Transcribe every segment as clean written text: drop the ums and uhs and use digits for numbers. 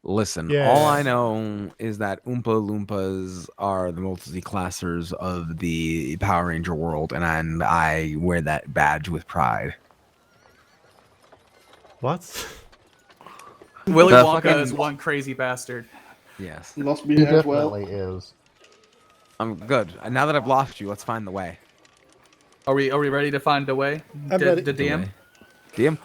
Listen, all I Yes. know is that Oompa Loompas are the multi-classers of the Power Ranger world, and I wear that badge with pride. What? Willy The Wonka is fucking one crazy bastard. yes. Lost me He as well. definitely is. I'm good. Now that I've lost you, let's find the way. Are we ready to find a way? I'm ready. The The DM? way. DM.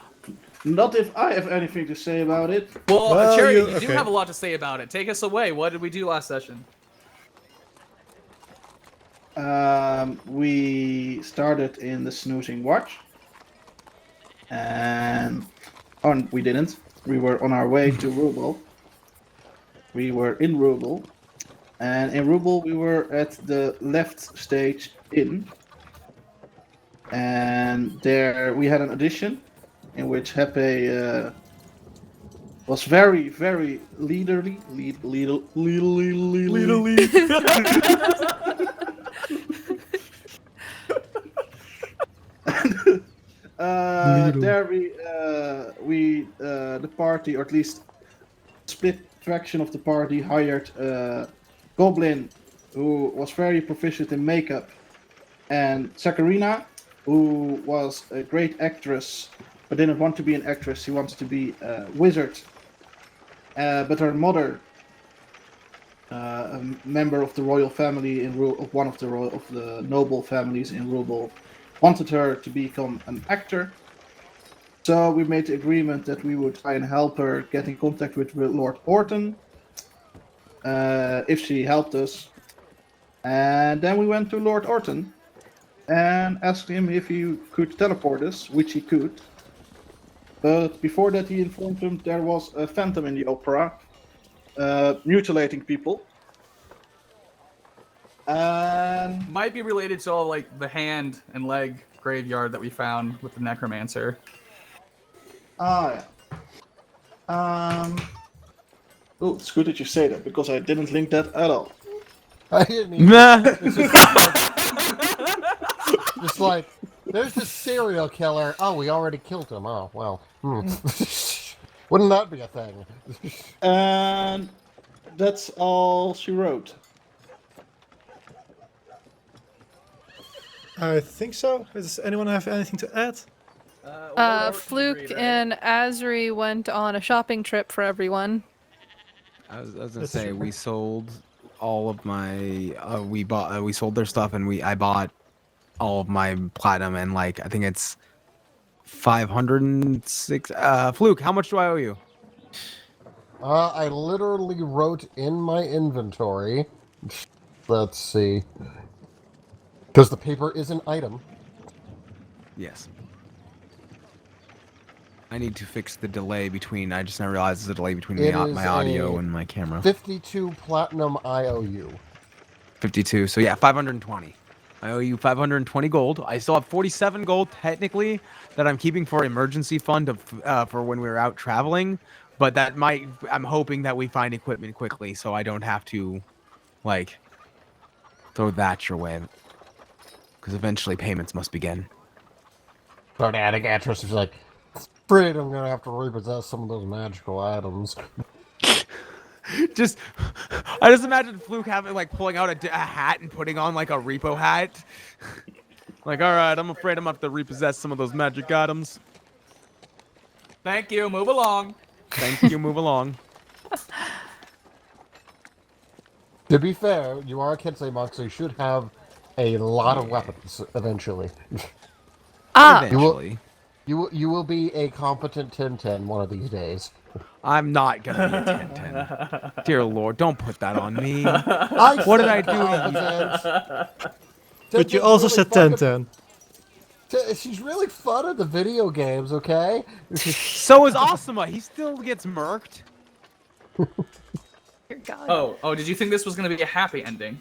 Not if I have anything to say about it. Well, Well, Cherry, you- you do okay. have a lot to say about it. Take us away. What did we do last session? We started in the snoozing watch, and we didn't. We were on our way to Roubel. We were in Roubel, and in Roubel we were at the left stage inn, and there we had an audition in which Hephe was very, very leaderly, there the party, or at least split fraction of the party, hired a goblin who was very proficient in makeup, and Sakarina, who was a great actress but didn't want to be an actress. She wanted to be a wizard. But her mother, a member of the royal family of one of the noble families in Roubel, wanted her to become an actor. So we made the agreement that we would try and help her get in contact with Lord Orton, if she helped us. And then we went to Lord Orton and asked him if he could teleport us, which he could. But before that, he informed him there was a phantom in the opera, mutilating people. And Might be related to all like the hand and leg graveyard that we found with the necromancer. yeah. Oh, it's good that you say that because I didn't link that at all. I didn't even. Nah. It's just like, there's this serial killer. Oh, we already killed him. Oh, well. Wouldn't that be a thing? And that's all she wrote. I think so. Does anyone have anything to add? Fluke and Azri went on a shopping trip for everyone. I was gonna That's say true. we sold all of my we sold their stuff and I bought all of my platinum and like I think it's 506. Fluke, how much do I owe you? I literally wrote in my inventory. Let's see. Because the paper is an item. Yes. I need to fix the delay between. I just now realized there's a delay between It my is audio a and my camera. 52 platinum IOU. 52. So yeah, 520. I owe you 520 gold. I still have 47 gold technically that I'm keeping for emergency fund for when we're out traveling. But that might. I'm hoping that we find equipment quickly, so I don't have to, like, throw that your way. Because eventually payments must begin. Start adding addresses like, afraid I'm gonna have to repossess some of those magical items. I just imagine Fluke having like pulling out a hat and putting on like a repo hat. Like, all right, I'm afraid I'm gonna have to repossess some of those magic items. Thank you. Move along. Thank you. Move along. To be fair, you are a Kensei monk, so you should have a lot of weapons eventually. Eventually. You will be a competent 10-10 one of these days. I'm not gonna be a 10-10. Dear Lord, don't put that on me. What did I do? But you also said 10-10. She's really fun at the video games, okay? So is Asuma. He still gets murked. Dear God. Oh, did you think this was going to be a happy ending?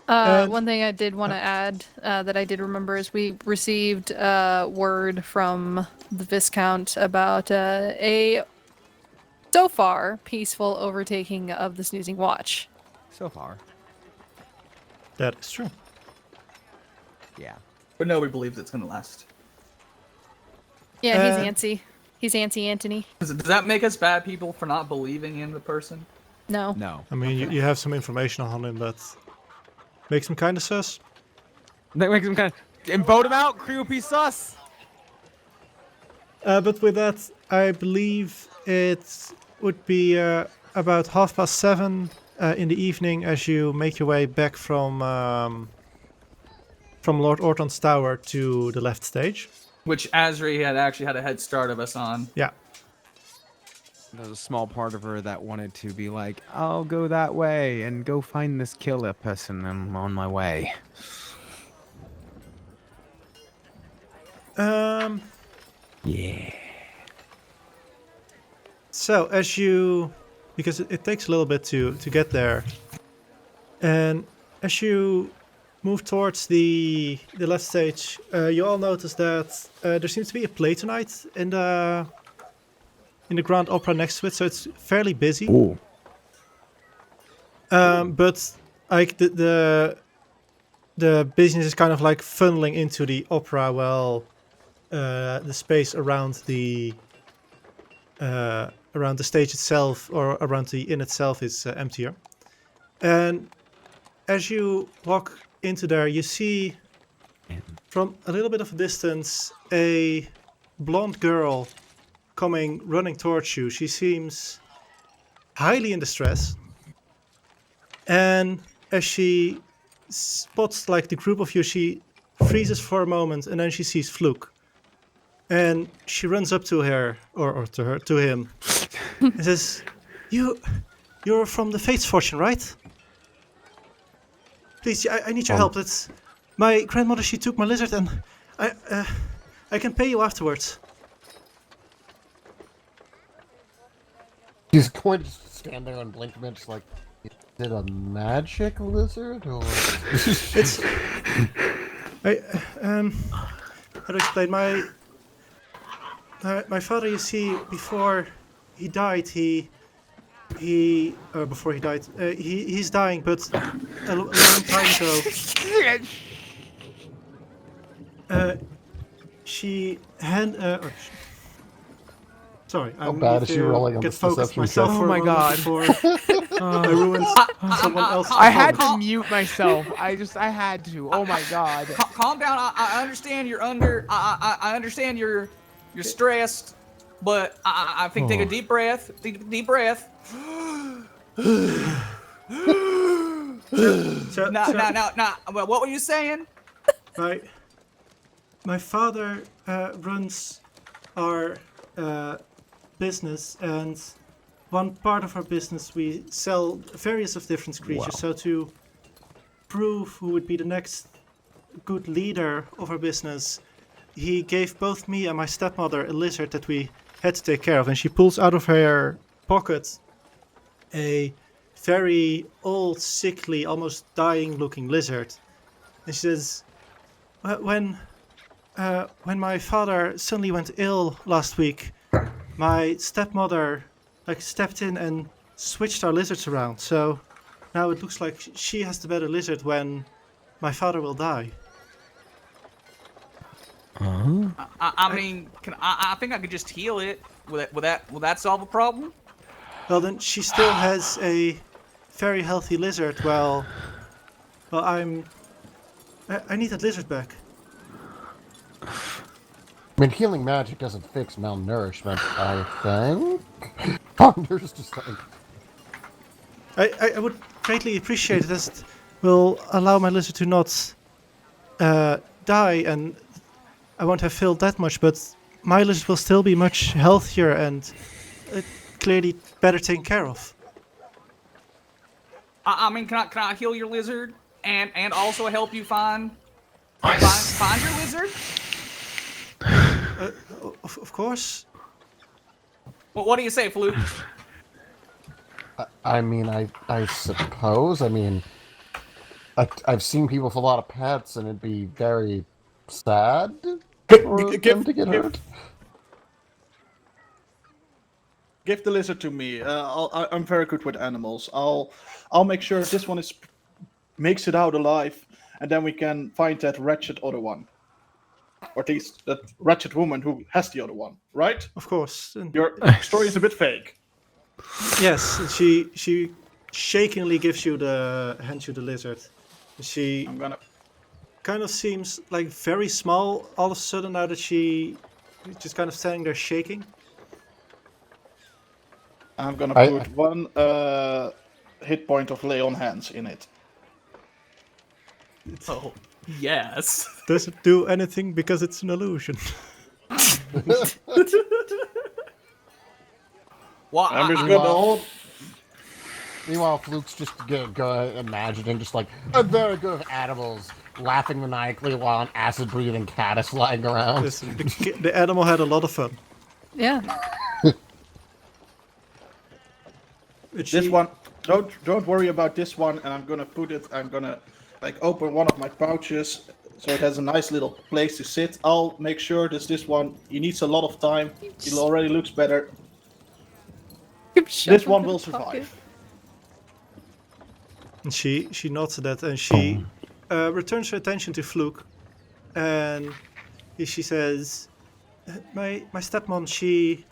One thing I did want to add that I did remember is we received word from the Viscount about a so far peaceful overtaking of the Snoozing Watch. So far. That is true. Yeah. But no, we believe it's going to last. Yeah, he's antsy. He's Auntie Anthony. Does that make us bad people for not believing in the person? No. No. I mean, you have some information on him that makes him kind of sus. That makes him kind of. And vote him out, creepy sus. But with that, I believe it would be about 7:30 in the evening as you make your way back from Lord Orton's tower to the left stage. Which Asri had actually had a head start of us on. Yeah. There's a small part of her that wanted to be like, I'll go that way and go find this killer person. I'm on my way. Yeah. So as you, because it takes a little bit to get there, and as you move towards the left stage, you all notice that there seems to be a play tonight in the Grand Opera next to it, so it's fairly busy. Ooh. But like the business is kind of like funneling into the opera, while the space around the stage itself or around the inn itself is emptier. And as you walk into there, you see from a little bit of a distance a blonde girl running towards you. She seems highly in distress, and as she spots like the group of you, she freezes for a moment, and then she sees Fluke, and she runs up to her or to him and says, "You're from the Fates Fortune, right? Please, I need your help. It's my grandmother. She took my lizard, and I can pay you afterwards." He's going to stand there and blink a minute, just like, is it a magic lizard or? It's how to explain my father. You see, before he died, he's dying, but a long time ago. She had. Sorry, How bad is she rolling on get this focused deception myself check? for Oh my a moment God. before I ruined someone else's. I had to performance. mute myself. I had to. Oh my God. Calm down. I understand you're under. I understand you're stressed, but I think take a deep breath. Deep breath. Now. What were you saying? My father runs our business, and one part of our business we sell various of different creatures. Wow. So to prove who would be the next good leader of our business, he gave both me and my stepmother a lizard that we had to take care of. And she pulls out of her pocket a very old, sickly, almost dying looking lizard. And she says, when my father suddenly went ill last week, my stepmother stepped in and switched our lizards around. So now it looks like she has the better lizard when my father will die. I mean, I think I could just heal it. Will that solve a problem? Well, then she still has a very healthy lizard. Well, I need that lizard back. I mean, healing magic doesn't fix malnourishment, I think. Ponder's just like... I would greatly appreciate it, as it will allow my lizard to not die, and I won't have filled that much, but my lizard will still be much healthier and clearly better taken care of. I mean, can I heal your lizard and also help you find your lizard? Of course. Well, what do you say, Fluke? I mean, I suppose. I mean, I've seen people with a lot of pets, and it'd be very sad for them to get hurt. Give the lizard to me. I'm very good with animals. I'll make sure this one makes it out alive, and then we can find that wretched other one. or at least that wretched woman who has the other one, right? Of course. And Your story is a bit fake. yes, she shakingly hands you the lizard. She I'm gonna. kind of seems like very small all of a sudden now that she's just kind of standing there shaking. I'm gonna put one hit point of lay on hands in it. Oh, yes. Does it do anything because it's an illusion? Well, I'm just I- gonna hold. Meanwhile, Fluke's just imagining just like a very good of animals laughing maniacally while an acid-breathing cat is flying around. Listen, the animal had a lot of fun. Yeah. This one, don't worry about this one, and I'm gonna put it. I'm gonna like open one of my pouches so it has a nice little place to sit. I'll make sure this one. He needs a lot of time. It already looks better. This one will survive. And she nods at that, and she returns her attention to Fluke, and she says, "My stepmom, she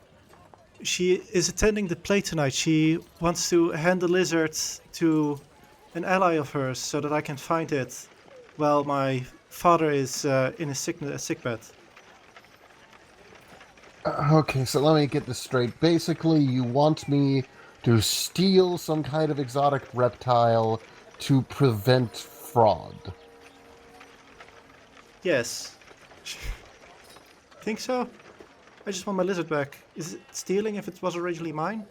is attending the play tonight. She wants to hand the lizard to an ally of hers so that I can find it while my father is in a sick bed." Okay, so let me get this straight. Basically, you want me to steal some kind of exotic reptile to prevent fraud. Yes. Think so? I just want my lizard back. Is it stealing if it was originally mine?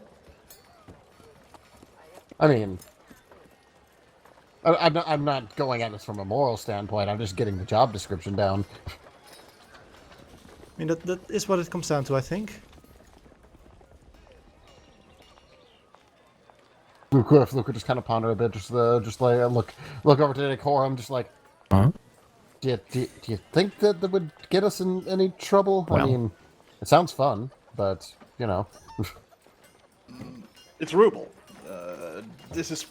I mean, I'm not going at this from a moral standpoint. I'm just getting the job description down. I mean, that is what it comes down to, I think. Luke would just kind of ponder a bit, just like look over to Decorm, just like, Huh? do you think that would get us in any trouble? I Well. mean, it sounds fun, but you know. It's Roubel. This is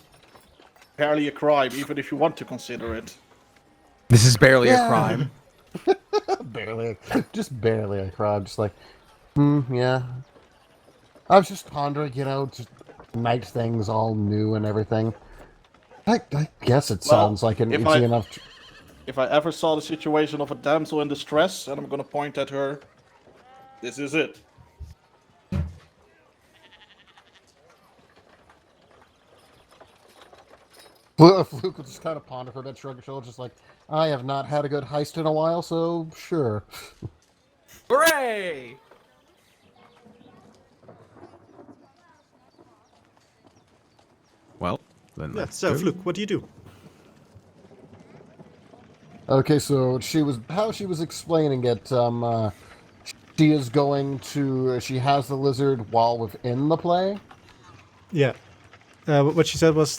barely a crime, even if you want to consider it. This is barely Yeah. a crime. just barely a crime. Just like, yeah. I was just pondering, just night things all new and everything. I guess it sounds like an easy enough. If I ever saw the situation of a damsel in distress, and I'm gonna point at her, this is it. Fluke will just kind of ponder for a bit, shrug his shoulders, just like, I have not had a good heist in a while, so sure. Hooray! Well, then Yeah, that's so good. Fluke, what do you do? Okay, so how she was explaining it, she is going to, she has the lizard while within the play? Yeah. What she said was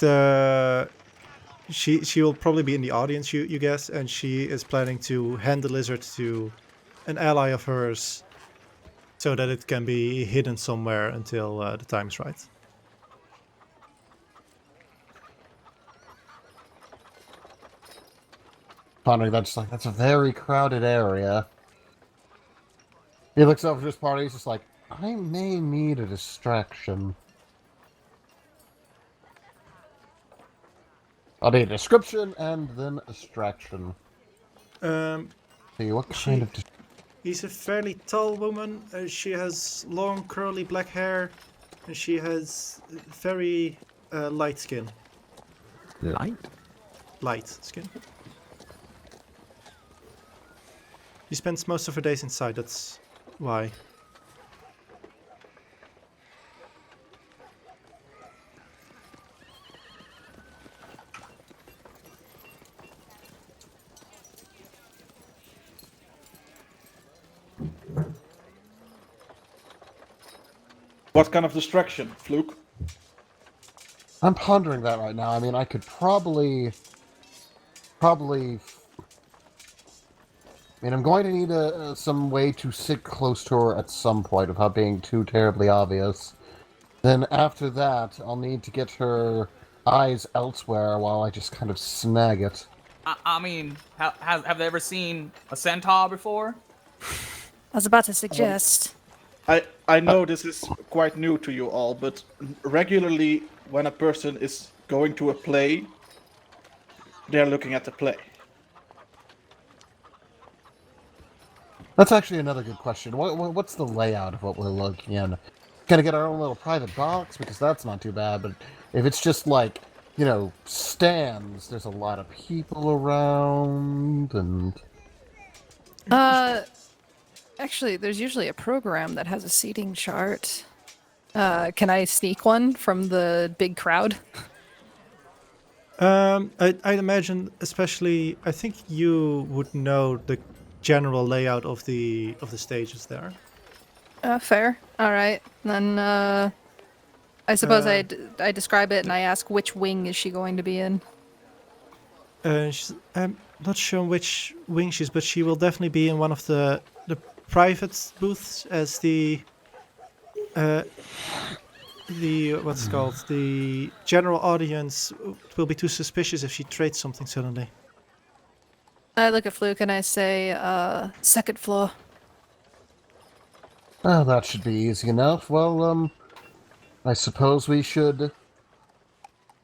she will probably be in the audience, you guess, and she is planning to hand the lizard to an ally of hers so that it can be hidden somewhere until the time is right. Pondering that, just like, that's a very crowded area. He looks over to his party, he's just like, I may need a distraction. I'll need a description and then a distraction. See, what kind of... He's a fairly tall woman. She has long, curly black hair, and she has very light skin. Light? Light skin. She spends most of her days inside, that's why. What kind of distraction, Fluke? I'm pondering that right now. I mean, I could probably... I mean, I'm going to need some way to sit close to her at some point without being too terribly obvious. Then after that, I'll need to get her eyes elsewhere while I just kind of snag it. I mean, have they ever seen a centaur before? I was about to suggest. I know this is quite new to you all, but regularly when a person is going to a play, they're looking at the play. That's actually another good question. What's the layout of what we're looking in? Gonna get our own little private box, because that's not too bad, but if it's just like, stands, there's a lot of people around, and... Actually, there's usually a program that has a seating chart. Can I sneak one from the big crowd? I'd imagine, especially, I think you would know the general layout of the stages there. Fair. All right. Then I suppose I describe it and I ask which wing is she going to be in. I'm not sure which wing she's, but she will definitely be in one of the private booths, as the what's it called, the general audience will be too suspicious if she trades something suddenly. I look at Fluke and I say, second floor. Oh, that should be easy enough. Well, I suppose we should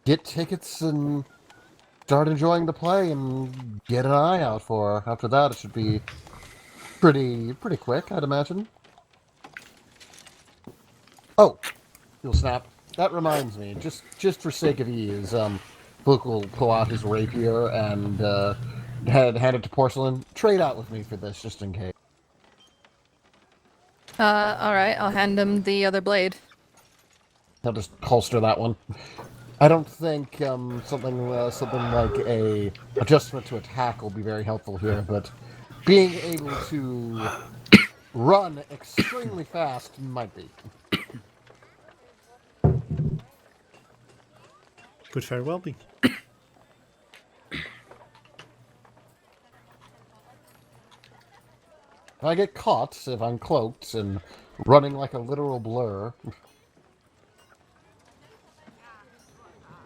get tickets and start enjoying the play and get an eye out for her. After that, it should be pretty quick, I'd imagine. Oh, you'll snap. That reminds me, just for sake of ease, Fluke will pull out his rapier and hand it to Porcelain. Trade out with me for this, just in case. All right. I'll hand him the other blade. I'll just holster that one. I don't think something like a adjustment to attack will be very helpful here, but being able to run extremely fast might be. Could very well be. If I get caught, if I'm cloaked and running like a literal blur.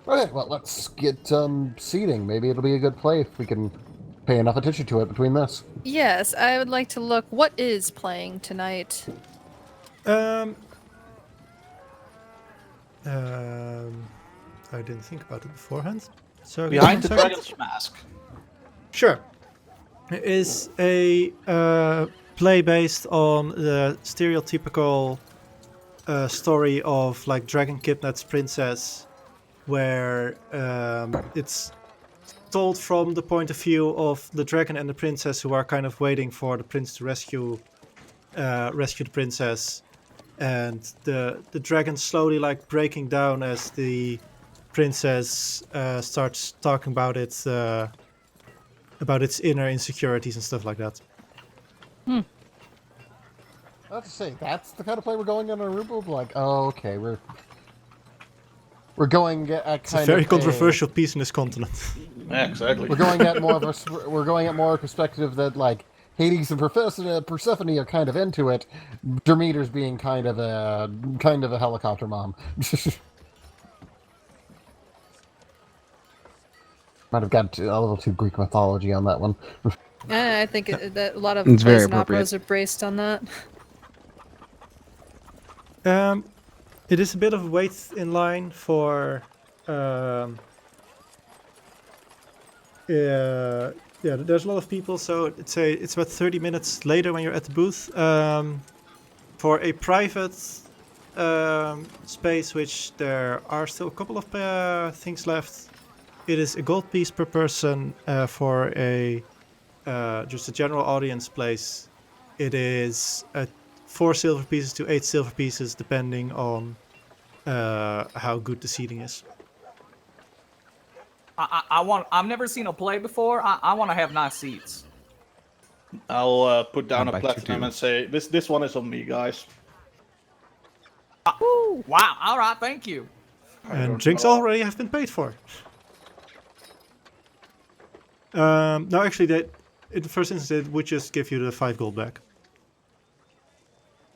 Okay, well, let's get seating. Maybe it'll be a good play if we can pay enough attention to it between this. Yes, I would like to look. What is playing tonight? I didn't think about it beforehand. So Behind the give me 1 second. dragon's mask. Sure. It is a play based on the stereotypical story of like dragon kidnaps princess, where it's told from the point of view of the dragon and the princess, who are kind of waiting for the prince to rescue the princess, and the dragon slowly like breaking down as the princess starts talking about its inner insecurities and stuff like that. I have to say, that's the kind of play we're going on Roubel. Like, oh, okay, we're going at kind It's a very controversial piece in this continent. Yeah, exactly. We're going at more of a perspective that like Hades and Persephone are kind of into it. Demeter's being kind of a helicopter mom. Might have got a little too Greek mythology on that one. I think that a lot of It's very plays and operas appropriate. are based on that. It is a bit of a wait in line for there's a lot of people, so it's about 30 minutes later when you're at the booth. For a private space, which there are still a couple of things left, it is a gold piece per person. For a just a general audience place, it is 4 silver pieces to 8 silver pieces, depending on how good the seating is. I've never seen a play before. I want to have nice seats. I'll put down I'll a bite you platinum too. and say, this one is on me, guys. Wow. All right. Thank you. And drinks already have been paid for. No, actually, in the first instance, it would just give you the 5 gold back.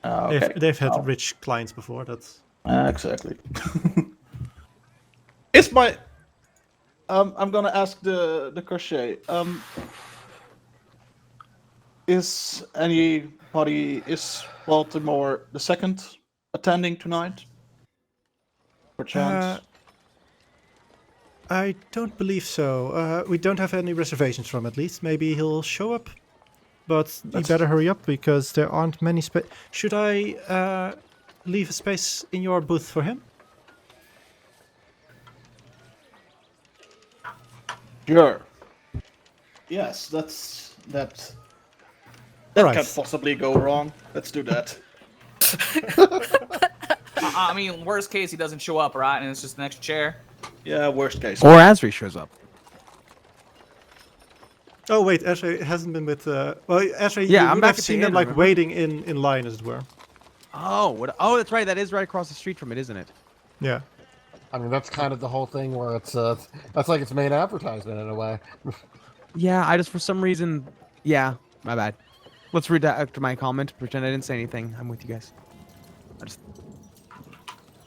Okay. They've had rich clients before. That's Exactly. It's my... I'm gonna ask the crochet. Is Baltimore the second attending tonight? Perchance. I don't believe so. We don't have any reservations from at least. Maybe he'll show up, but you better hurry up because there aren't many space. Should I leave a space in your booth for him? Sure. Yes, that That Alright. can't possibly go wrong. Let's do that. I mean, worst case, he doesn't show up, right? And it's just an extra chair. Yeah, worst case. Or Asri shows up. Oh wait, Ashley hasn't been with. Well, Ashley, Yeah, you I'm would back have at seen the them inn, like remember? waiting in line, as it were. Oh, what? Oh, that's right. That is right across the street from it, isn't it? Yeah. I mean, that's kind of the whole thing where that's like its main advertisement in a way. Yeah, I just for some reason. Yeah, my bad. Let's read that after my comment. Pretend I didn't say anything. I'm with you guys. I just.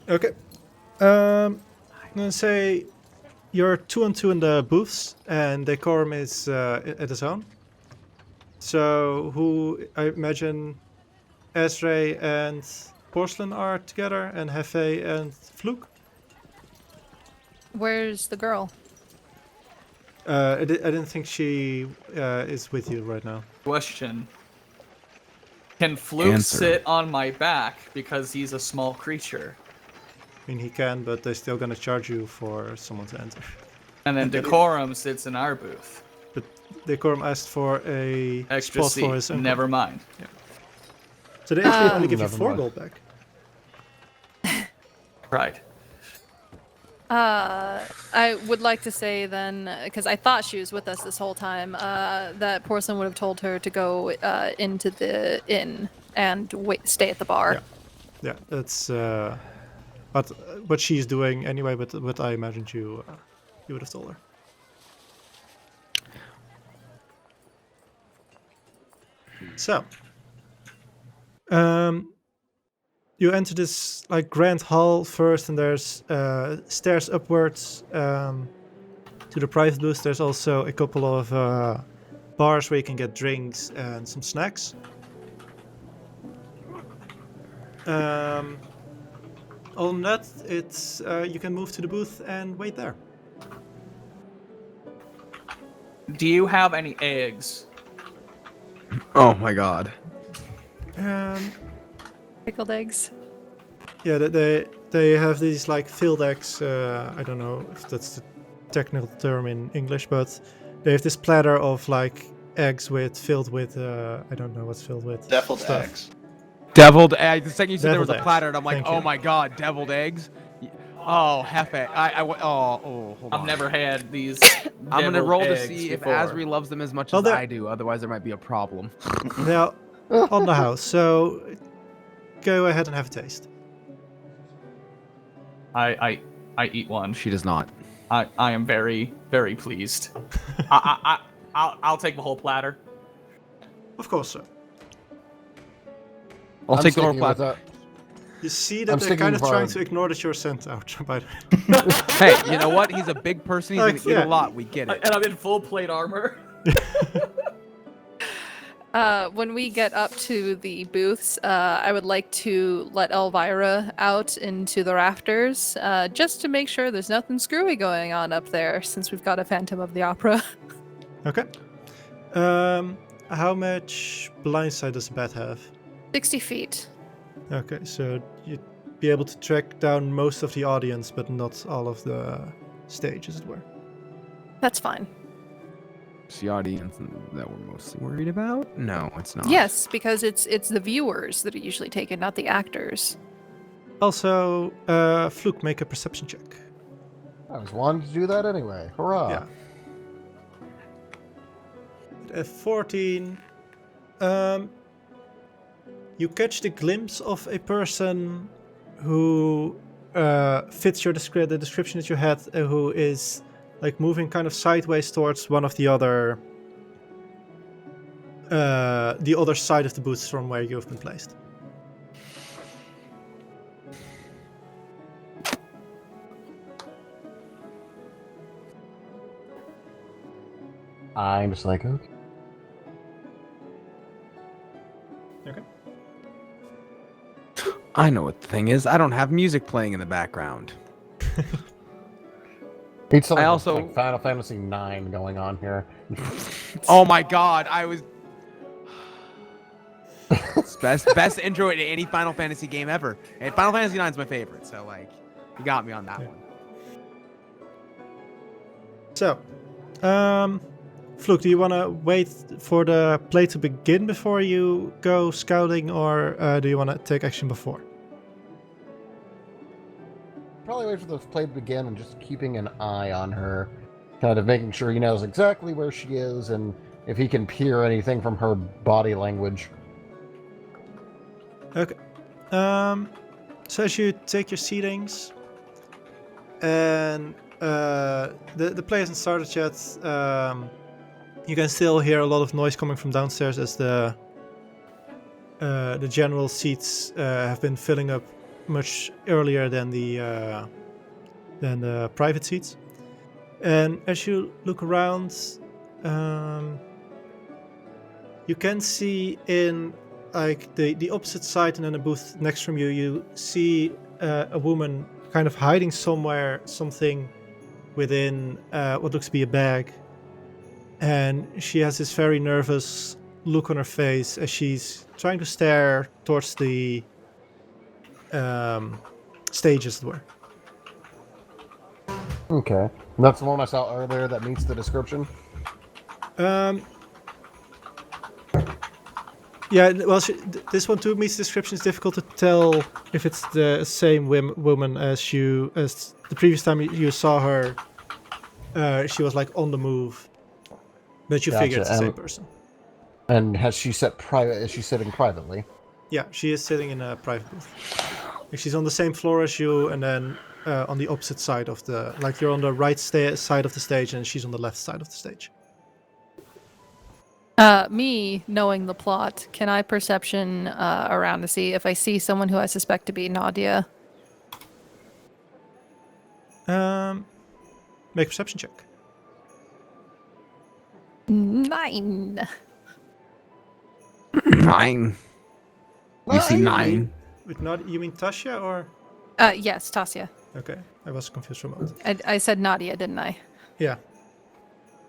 Okay. I'm gonna say you're 2-on-2 in the booths, and Decorm is at his own. So who I imagine Ezra and Porcelain are together, and Hephe and Fluke. Where's the girl? I didn't think she is with you right now. Question. Can Fluke Answer. sit on my back because he's a small creature? I mean, he can, but they're still gonna charge you for someone to enter. And then Decorum sits in our booth. But Decorum asked for a Extra spot seat. for his uncle. Never mind. So they actually only give you Never 4 mind. gold back. Right. I would like to say then, because I thought she was with us this whole time, that Porcelain would have told her to go into the inn and stay at the bar. Yeah, that's what she's doing anyway. But what I imagined you would have told her. So, you enter this like grand hall first, and there's stairs upwards to the private booth. There's also a couple of bars where you can get drinks and some snacks. Other than that, it's you can move to the booth and wait there. Do you have any eggs? Oh my god. Pickled eggs. Yeah, they have these like filled eggs. I don't know if that's the technical term in English, but they have this platter of like eggs filled with I don't know what's filled with. Deviled stuff. eggs. Deviled eggs. The second you said there was Deviled a eggs. platter, and I'm like, Thank oh you. my god, deviled eggs. Oh, Hephe. Hold on. I've never had these. I'm gonna deviled roll to eggs see if before. Asri loves them as much Well, as they're- I do. Otherwise, there might be a problem. Now on the house. So go ahead and have a taste. I eat one. She does not. I am very, very pleased. I'll take the whole platter. Of course, sir. I'll I'm take the whole sticking with platter. that. You see that I'm they're sticking kind of with trying Varg. to ignore that you're sent out. By the way. Hey, you know what? He's a big person. He's Like, gonna eat yeah. a lot. We get it. And I'm in full plate armor. When we get up to the booths, I would like to let Elvira out into the rafters, just to make sure there's nothing screwy going on up there, since we've got a Phantom of the Opera. Okay. How much blindside does the bat have? 60 feet. Okay, so you'd be able to track down most of the audience, but not all of the stage, as it were. That's fine. It's the audience that we're mostly worried about. No, it's not. Yes, because it's the viewers that are usually taken, not the actors. Also, Fluke, make a perception check. I was wanting to do that anyway. Hurrah! Yeah. At 14, you catch the glimpse of a person who fits your the description that you had, who is like moving kind of sideways towards one of the other side of the booths from where you've been placed. I'm just like, okay. I know what the thing is. I don't have music playing in the background. Need something I with, also- like Final Fantasy IX going on here. Oh my god, I was... It's best intro to any Final Fantasy game ever. And Final Fantasy IX is my favorite, so like, you got me on that one. So, Fluke, do you want to wait for the play to begin before you go scouting, or do you want to take action before? Probably wait for the play to begin and just keeping an eye on her. Kind of making sure he knows exactly where she is and if he can peer anything from her body language. Okay. So as you take your seatings, and the play hasn't started yet, you can still hear a lot of noise coming from downstairs as the general seats have been filling up much earlier than the private seats. And as you look around, you can see in like the opposite side and then a booth next from you, you see a woman kind of hiding somewhere something within what looks to be a bag. And she has this very nervous look on her face as she's trying to stare towards the stage, as it were. Okay. That's the one I saw earlier that meets the description? Yeah, well, this one too meets the description. It's difficult to tell if it's the same woman as the previous time you saw her. She was like on the move, but you figure it's the same person. And has she set private? Is she sitting privately? Yeah, she is sitting in a private booth. She's on the same floor as you, and then on the opposite side of the, like you're on the right side of the stage, and she's on the left side of the stage. Me knowing the plot, can I perception around to see if I see someone who I suspect to be Nadia? Make a perception check. 9. 9. You see 9? With Nadia, you mean Tasha or? Yes, Tasia. Okay, I was confused for a moment. I said Nadia, didn't I? Yeah.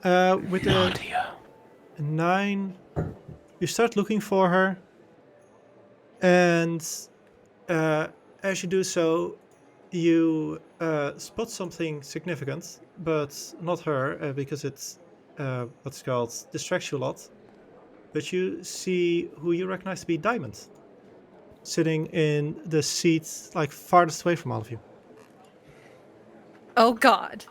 With Nadia. a 9, you start looking for her, and as you do so, you spot something significant, but not her, because it's what's called distracts you a lot. But you see who you recognize to be Diamond, sitting in the seat like farthest away from all of you. Oh God.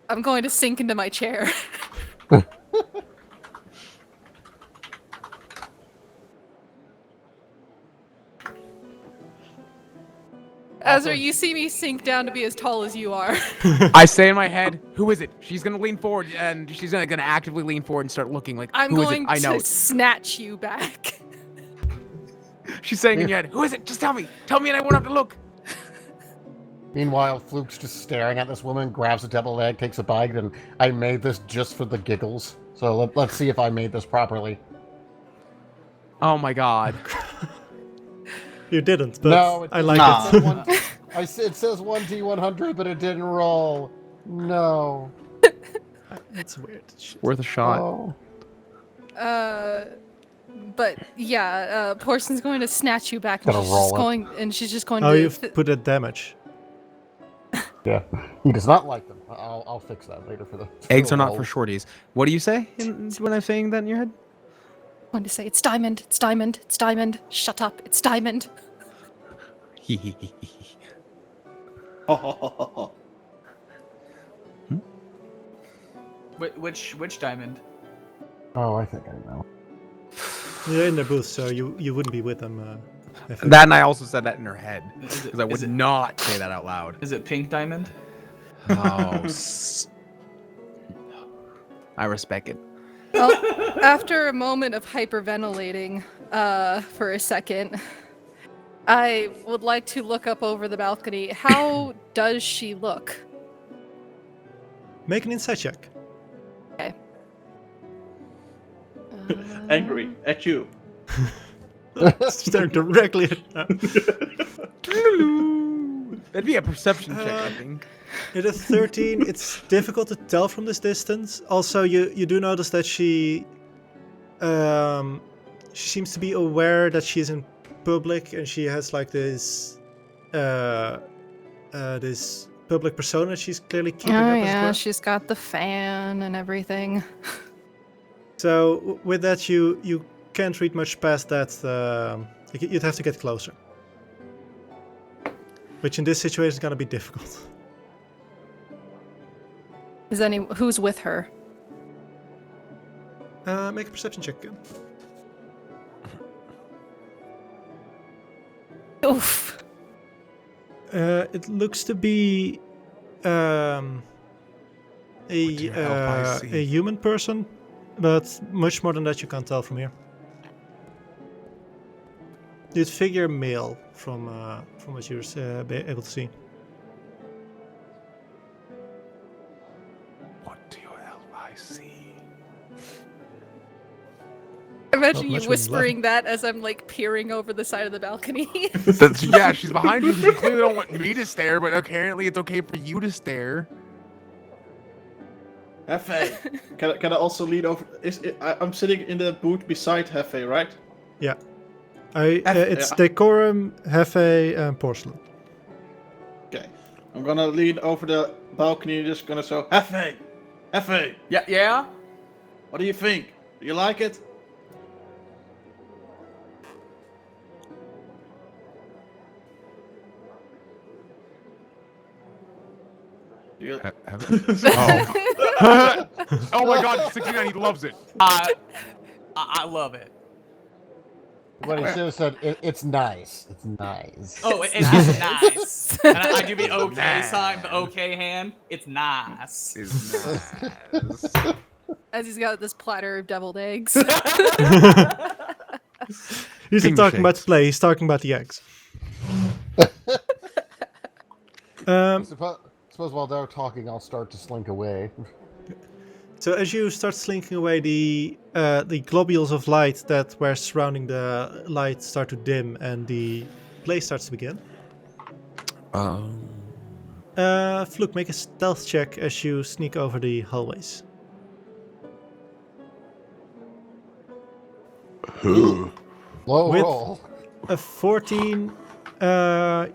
I'm going to sink into my chair. Ezra, you see me sink down to be as tall as you are. I say in my head, who is it? She's gonna lean forward, and she's gonna actively lean forward and start looking like, I'm who is it? going I know. to snatch you back. She's saying in your head, who is it? Just tell me. Tell me and I won't have to look. Meanwhile, Fluke's just staring at this woman, grabs a deviled egg, takes a bite, and I made this just for the giggles. So let's see if I made this properly. Oh my god. You didn't, but No, I like Nah. it. It says 1D100, but it didn't roll. No. That's weird. Worth a shot. Oh. But yeah, Porson's going to snatch you back, and Gotta she's roll just it. going, and she's just going Oh, to. you've put a damage. Yeah. He does not like them. I'll fix that later for the... Eggs the are not roll. for shorties. What do you say when I'm saying that in your head? Going to say it's Diamond, it's Diamond, it's Diamond. Shut up, it's Diamond. Which diamond? Oh, I think I know. You're in their booth, so you wouldn't be with them. That, and I also said that in her head Is it- because I is would it- not say that out loud. Is it pink diamond? Oh, I respect it. Well, after a moment of hyperventilating for a second, I would like to look up over the balcony. How does she look? Make an insight check. Okay. Angry at you. Staring directly at That'd be a perception check, I think. It is 13. It's difficult to tell from this distance. Also, you do notice that she seems to be aware that she's in public and she has like this this public persona she's clearly keeping Oh up as yeah, well. she's got the fan and everything. So with that, you can't read much past that. You'd have to get closer, which in this situation is gonna be difficult. Who's with her? Make a perception check again. Oof. It looks to be a human person, but much more than that you can't tell from here. You'd figure male from what you're able to see. What do I see? Imagine Not you much when whispering that as I'm like peering over the side of the balcony. Yeah, she's behind you. You clearly don't want me to stare, but apparently it's okay for you to stare. Hephe, can I also lead over? I'm sitting in the booth beside Hephe, right? Yeah. It's Decorm, Hephe, and Porcelain. Okay. I'm gonna lean over the balcony and just gonna say, Hephe, Yeah. what do you think? Do you like it? Do you... Oh my god, 69, he loves it. I love it. What he should have said, it's nice. It's nice. Oh, it's nice. And I do the okay sign, the okay hand. It's nice. As he's got this platter of deviled eggs. He's not Ping talking about shakes. play, he's talking about the eggs. Suppose while they're talking, I'll start to slink away. So as you start slinking away, the globules of light that were surrounding the light start to dim, and the play starts to begin. Fluke, make a stealth check as you sneak over the hallways. Low With- roll. A 14.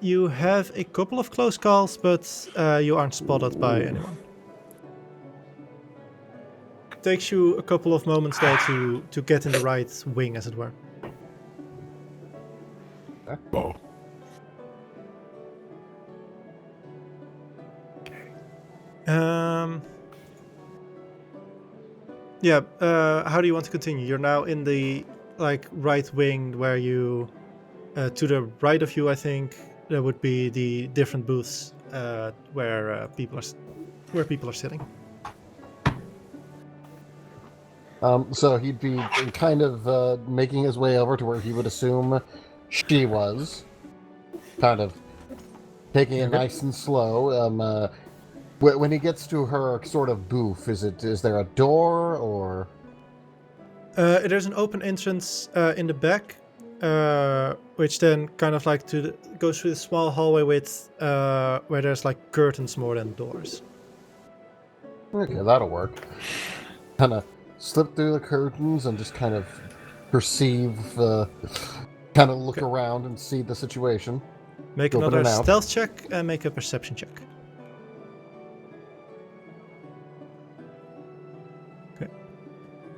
You have a couple of close calls, but you aren't spotted by anyone. Takes you a couple of moments though to get in the right wing, as it were. Oh. Yeah. How do you want to continue? You're now in the right wing, where you, to the right of you, I think there would be the different booths where people are sitting. So he'd be kind of making his way over to where he would assume she was. Kind of taking it nice and slow. When he gets to her sort of booth, is there a door or? There's an open entrance in the back, which then kind of goes through the small hallway with where there's like curtains more than doors. Okay, that'll work. Kind of slip through the curtains and just kind of perceive, kind of look around and see the situation. Make Open another it out. stealth check and make a perception check.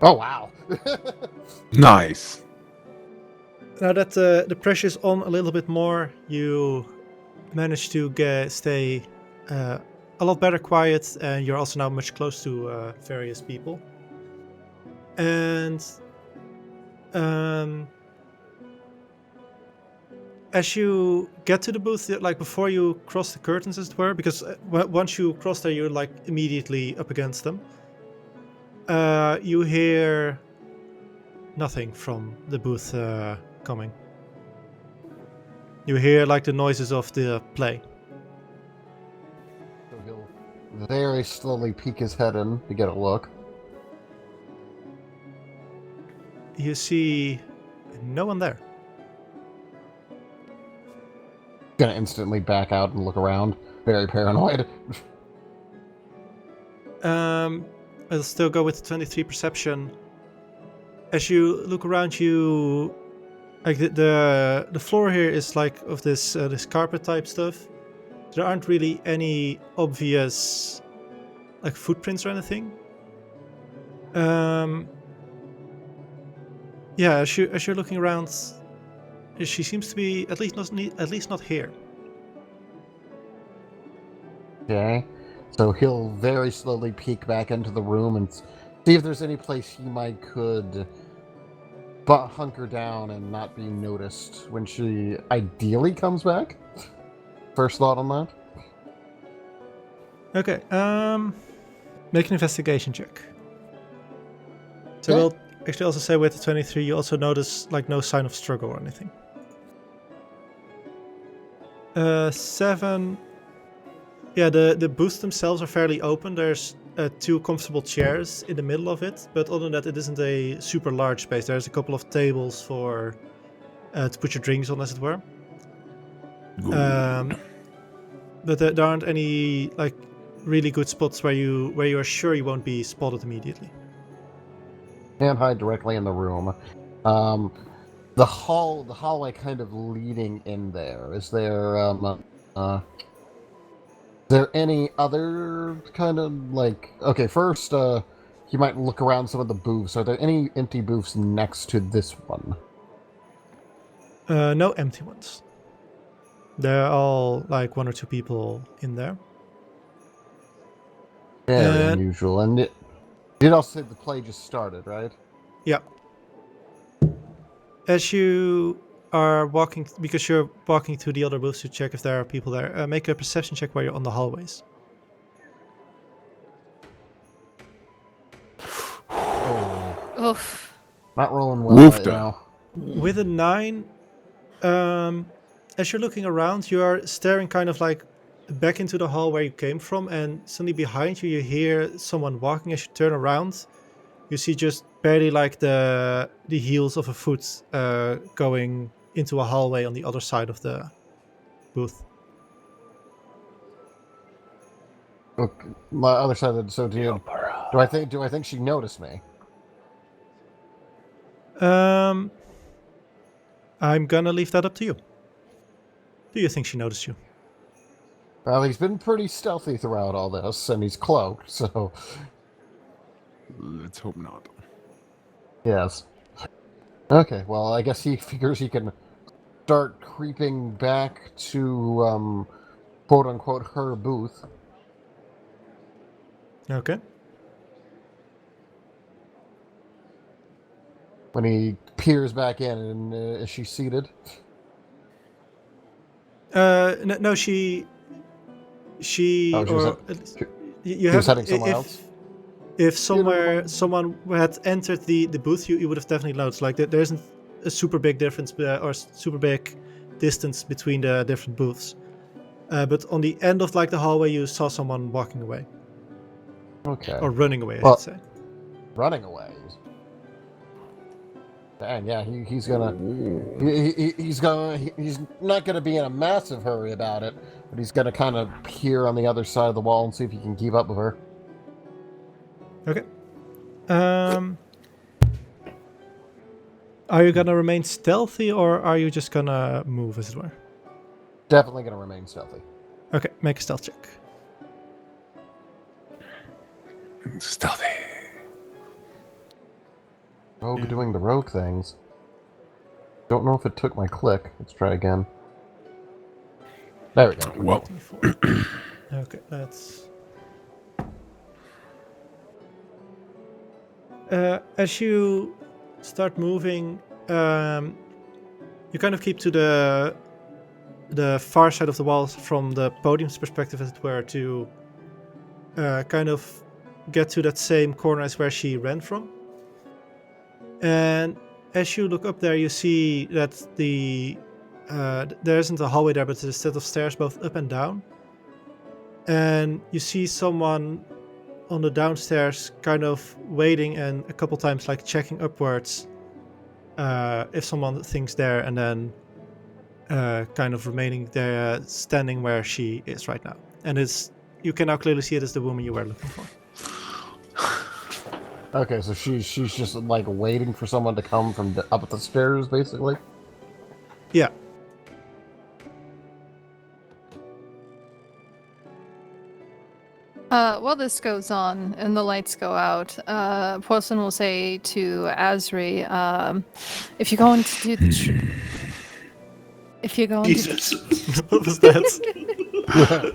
Oh wow! Nice. Now that the pressure's on a little bit more, you manage to stay a lot better quiet, and you're also now much close to various people. And as you get to the booth, like before you cross the curtains, as it were, because once you cross there, you're like immediately up against them. You hear nothing from the booth coming. You hear like the noises of the play. So he'll very slowly peek his head in to get a look. You see no one there. Gonna instantly back out and look around, very paranoid. I'll still go with 23 perception. As you look around, you like the floor here is like of this carpet type stuff. There aren't really any obvious like footprints or anything. Yeah, as you're looking around, she seems to be at least not here. Okay, so he'll very slowly peek back into the room and see if there's any place he could hunker down and not be noticed when she ideally comes back. First thought on that? Okay, make an investigation check. So Okay. we'll actually also say with the 23, you also notice like no sign of struggle or anything. 7. Yeah, the booths themselves are fairly open. There's 2 comfortable chairs in the middle of it, but other than that, it isn't a super large space. There's a couple of tables for to put your drinks on, as it were. But there aren't any like really good spots where you are sure you won't be spotted immediately. Can't hide directly in the room. The hallway kind of leading in there. Is there any other kind of like? Okay, first, you might look around some of the booths. Are there any empty booths next to this one? No empty ones. They're all like 1 or 2 people in there. Very unusual. And it did also say the play just started, right? Yeah. As you are walking, because you're walking to the other booths to check if there are people there, make a perception check while you're on the hallways. Oof. Not rolling well right Woofda. now. With a 9, as you're looking around, you are staring kind of like back into the hall where you came from, and suddenly behind you, you hear someone walking. As you turn around, you see just barely like the heels of a foot going into a hallway on the other side of the booth. Okay, my other side of the so do I think she noticed me? I'm gonna leave that up to you. Do you think she noticed you? Well, he's been pretty stealthy throughout all this, and he's cloaked, so Let's hope not. yes. Okay, well, I guess he figures he can start creeping back to, quote-unquote, her booth. Okay. When he peers back in, and is she seated? No, she Oh, she was or at- at least she you have was heading somewhere else? If someone had entered the booth, you would have definitely noticed. Like there isn't a super big difference or super big distance between the different booths. But on the end of like the hallway, you saw someone walking away Okay. or running away, I Well- should say. Running away. And yeah, he's gonna he's not gonna be in a massive hurry about it, but he's gonna kind of peer on the other side of the wall and see if he can keep up with her. Okay. Are you gonna remain stealthy, or are you just gonna move, as it were? Definitely gonna remain stealthy. Okay, make a stealth check. Stealthy. Rogue doing the rogue things. Don't know if it took my click. Let's try again. There we go. Well, Okay, that's. As you start moving, you kind of keep to the far side of the wall from the podium's perspective, as it were, to kind of get to that same corner as where she ran from. And as you look up there, you see that there isn't a hallway there, but there's a set of stairs both up and down. And you see someone on the downstairs kind of waiting and a couple times like checking upwards if someone thinks there, and then kind of remaining there, standing where she is right now. And you can now clearly see it as the woman you were looking for. Okay, so she's just like waiting for someone to come from up the stairs, basically. Yeah. While this goes on and the lights go out, Porcelain will say to Asri, if you're going to do the if you're going Jesus. What was that?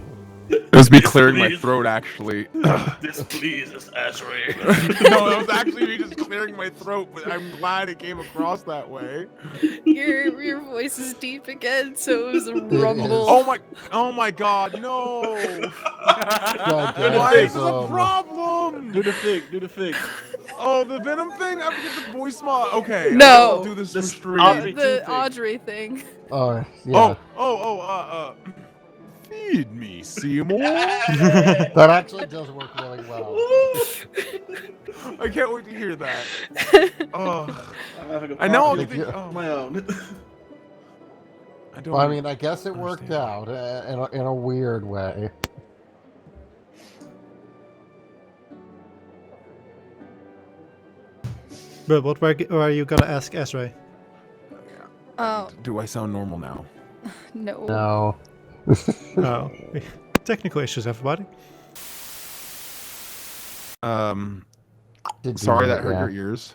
It was me clearing my throat, actually. This pleases Asri. No, it was actually me just clearing my throat, but I'm glad it came across that way. your voice is deep again, so it was a rumble. Oh my God, no! God damn, Why is this a um, problem? Do the thing. Oh, the Venom thing? I forget the voice mod. Okay, No. I'll do this for This stream. Audrey The too thing. Audrey thing. yeah. Feed me, Seymour. That actually does work really well. I can't wait to hear that. Oh, I'm having a I know. party think- of my own. I don't. Well, I mean, I guess it worked understand. out in a weird way. But what were you gonna ask Ezra? Oh, Do I sound normal now? no. No. Oh, technical issues, everybody. Sorry that hurt your ears.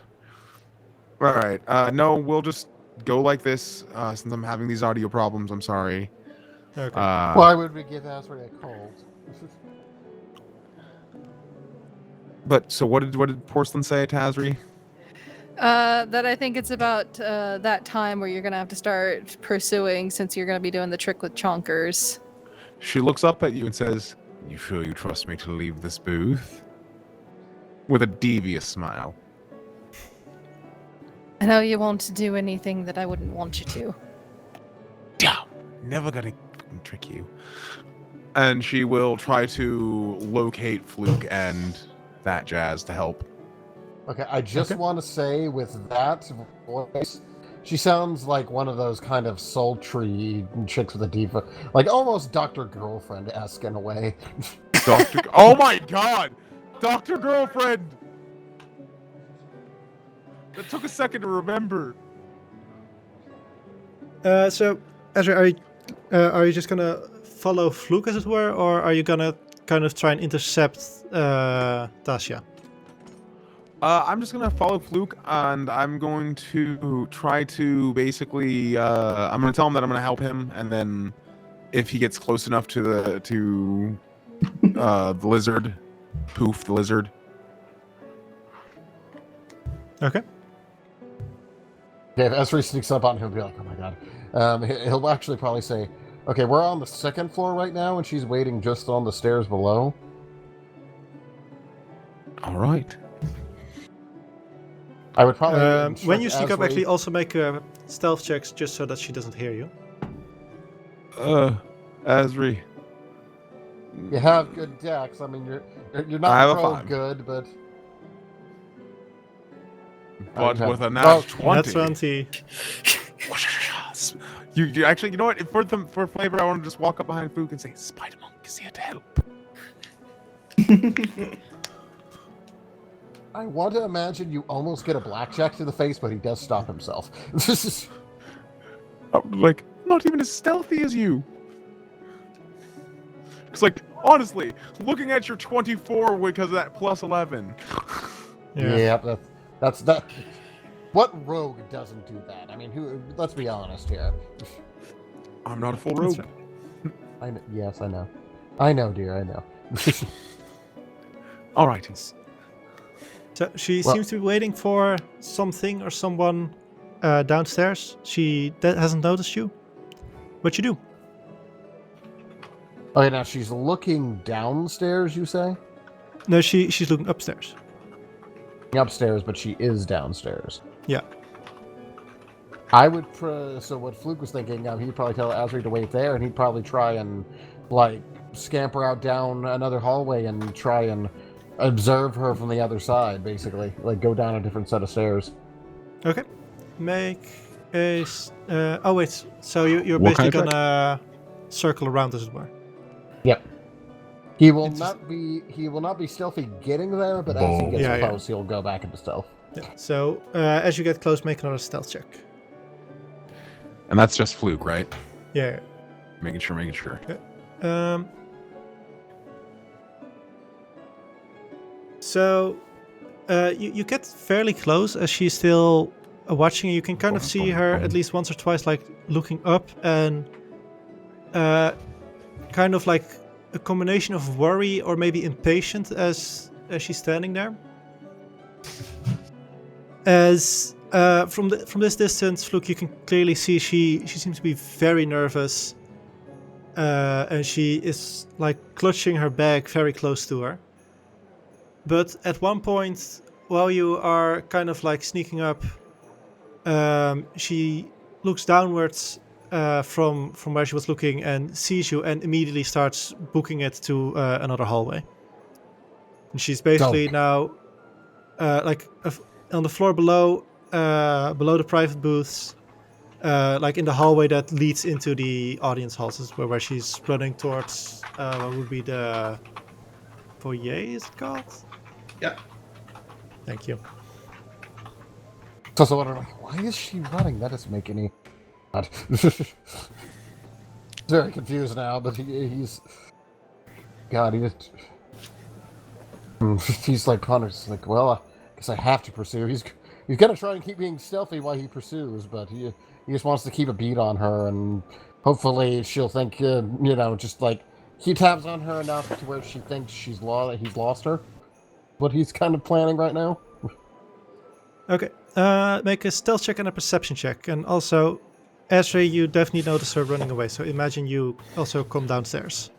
All right. No, we'll just go like this. Since I'm having these audio problems, I'm sorry. Okay. Why would we give Asri a cold? But so what did Porcelain say, Tazri? That I think it's about that time where you're gonna have to start pursuing, since you're gonna be doing the trick with chonkers. She looks up at you and says, "You sure you trust me to leave this booth?" With a devious smile. I know you won't do anything that I wouldn't want you to. Yeah, never gonna fucking trick you. And she will try to locate Fluke and that jazz to help. Okay, I just want to say with that voice, she sounds like one of those kind of sultry chicks with a deep, like almost Dr. Girlfriend-esque in a way. Oh my God, Dr. Girlfriend. That took a second to remember. So, Ezra, are you just gonna follow Fluke, as it were, or are you gonna kind of try and intercept Tasha? I'm just gonna follow Fluke, and I'm going to try to basically. I'm gonna tell him that I'm gonna help him, and then if he gets close enough to the lizard, Poof the lizard. Okay. Okay, if Esri sneaks up on him, he'll be like, "Oh my God!" He'll actually probably say, "Okay, we're on the second floor right now, and she's waiting just on the stairs below." All right. I would probably. When you sneak up, Esri- actually also make stealth checks just so that she doesn't hear you. Asri. You have good decks. I mean, you're I not have a pro 5. good, but But Okay. with a Well, nat 20. That's 20. You actually, you know what? For flavor, I want to just walk up behind Fluke and say, "Spider Monk is here to help." I want to imagine you almost get a blackjack to the face, but he does stop himself. This is Like, not even as stealthy as you. It's like, honestly, looking at your 24 because of that plus 11. yeah. That's that. What rogue doesn't do that? I mean, who? Let's be honest here. I'm not a full That's rogue. Yes, I know. I know, dear. I know. All right. So she Well- seems to be waiting for something or someone downstairs. She hasn't noticed you. What you do? Okay, now she's looking downstairs. You say No, she's looking upstairs. upstairs, but she is downstairs. Yeah. I would. So what Fluke was thinking, he'd probably tell Asri to wait there, and he'd probably try and like scamper out down another hallway and try and observe her from the other side, basically, like go down a different set of stairs. Okay. Make Oh wait, so you're What kind basically of check? gonna circle around, as it were. Yep. He will not be stealthy getting there, but as he gets Yeah, yeah. close, he'll go back into stealth. Yeah. So as you get close, make another stealth check. And that's just fluke, right? Yeah. Making sure. So you get fairly close as she's still watching. You can kind of see her at least once or twice, like looking up, and kind of like a combination of worry or maybe impatient as she's standing there. As from this distance, Fluke, you can clearly see she seems to be very nervous, and she is like clutching her bag very close to her. But at one point, while you are kind of like sneaking up, she looks downwards from where she was looking and sees you, and immediately starts booking it to another hallway. And she's basically now on the floor below the private booths, like in the hallway that leads into the audience halls, is where she's running towards what would be the foyer, is it called? Yeah. Thank you. So I wonder, like, why is she running? That doesn't make any. Very confused now, but he's. God, he's like Connor's like, well, I guess I have to pursue. He's gonna try and keep being stealthy while he pursues, but he just wants to keep a beat on her, and hopefully she'll think, just like he taps on her enough to where she thinks he's lost her. What he's kind of planning right now. Okay. Make a stealth check and a perception check, and also, Ezra, you definitely notice her running away. So imagine you also come downstairs.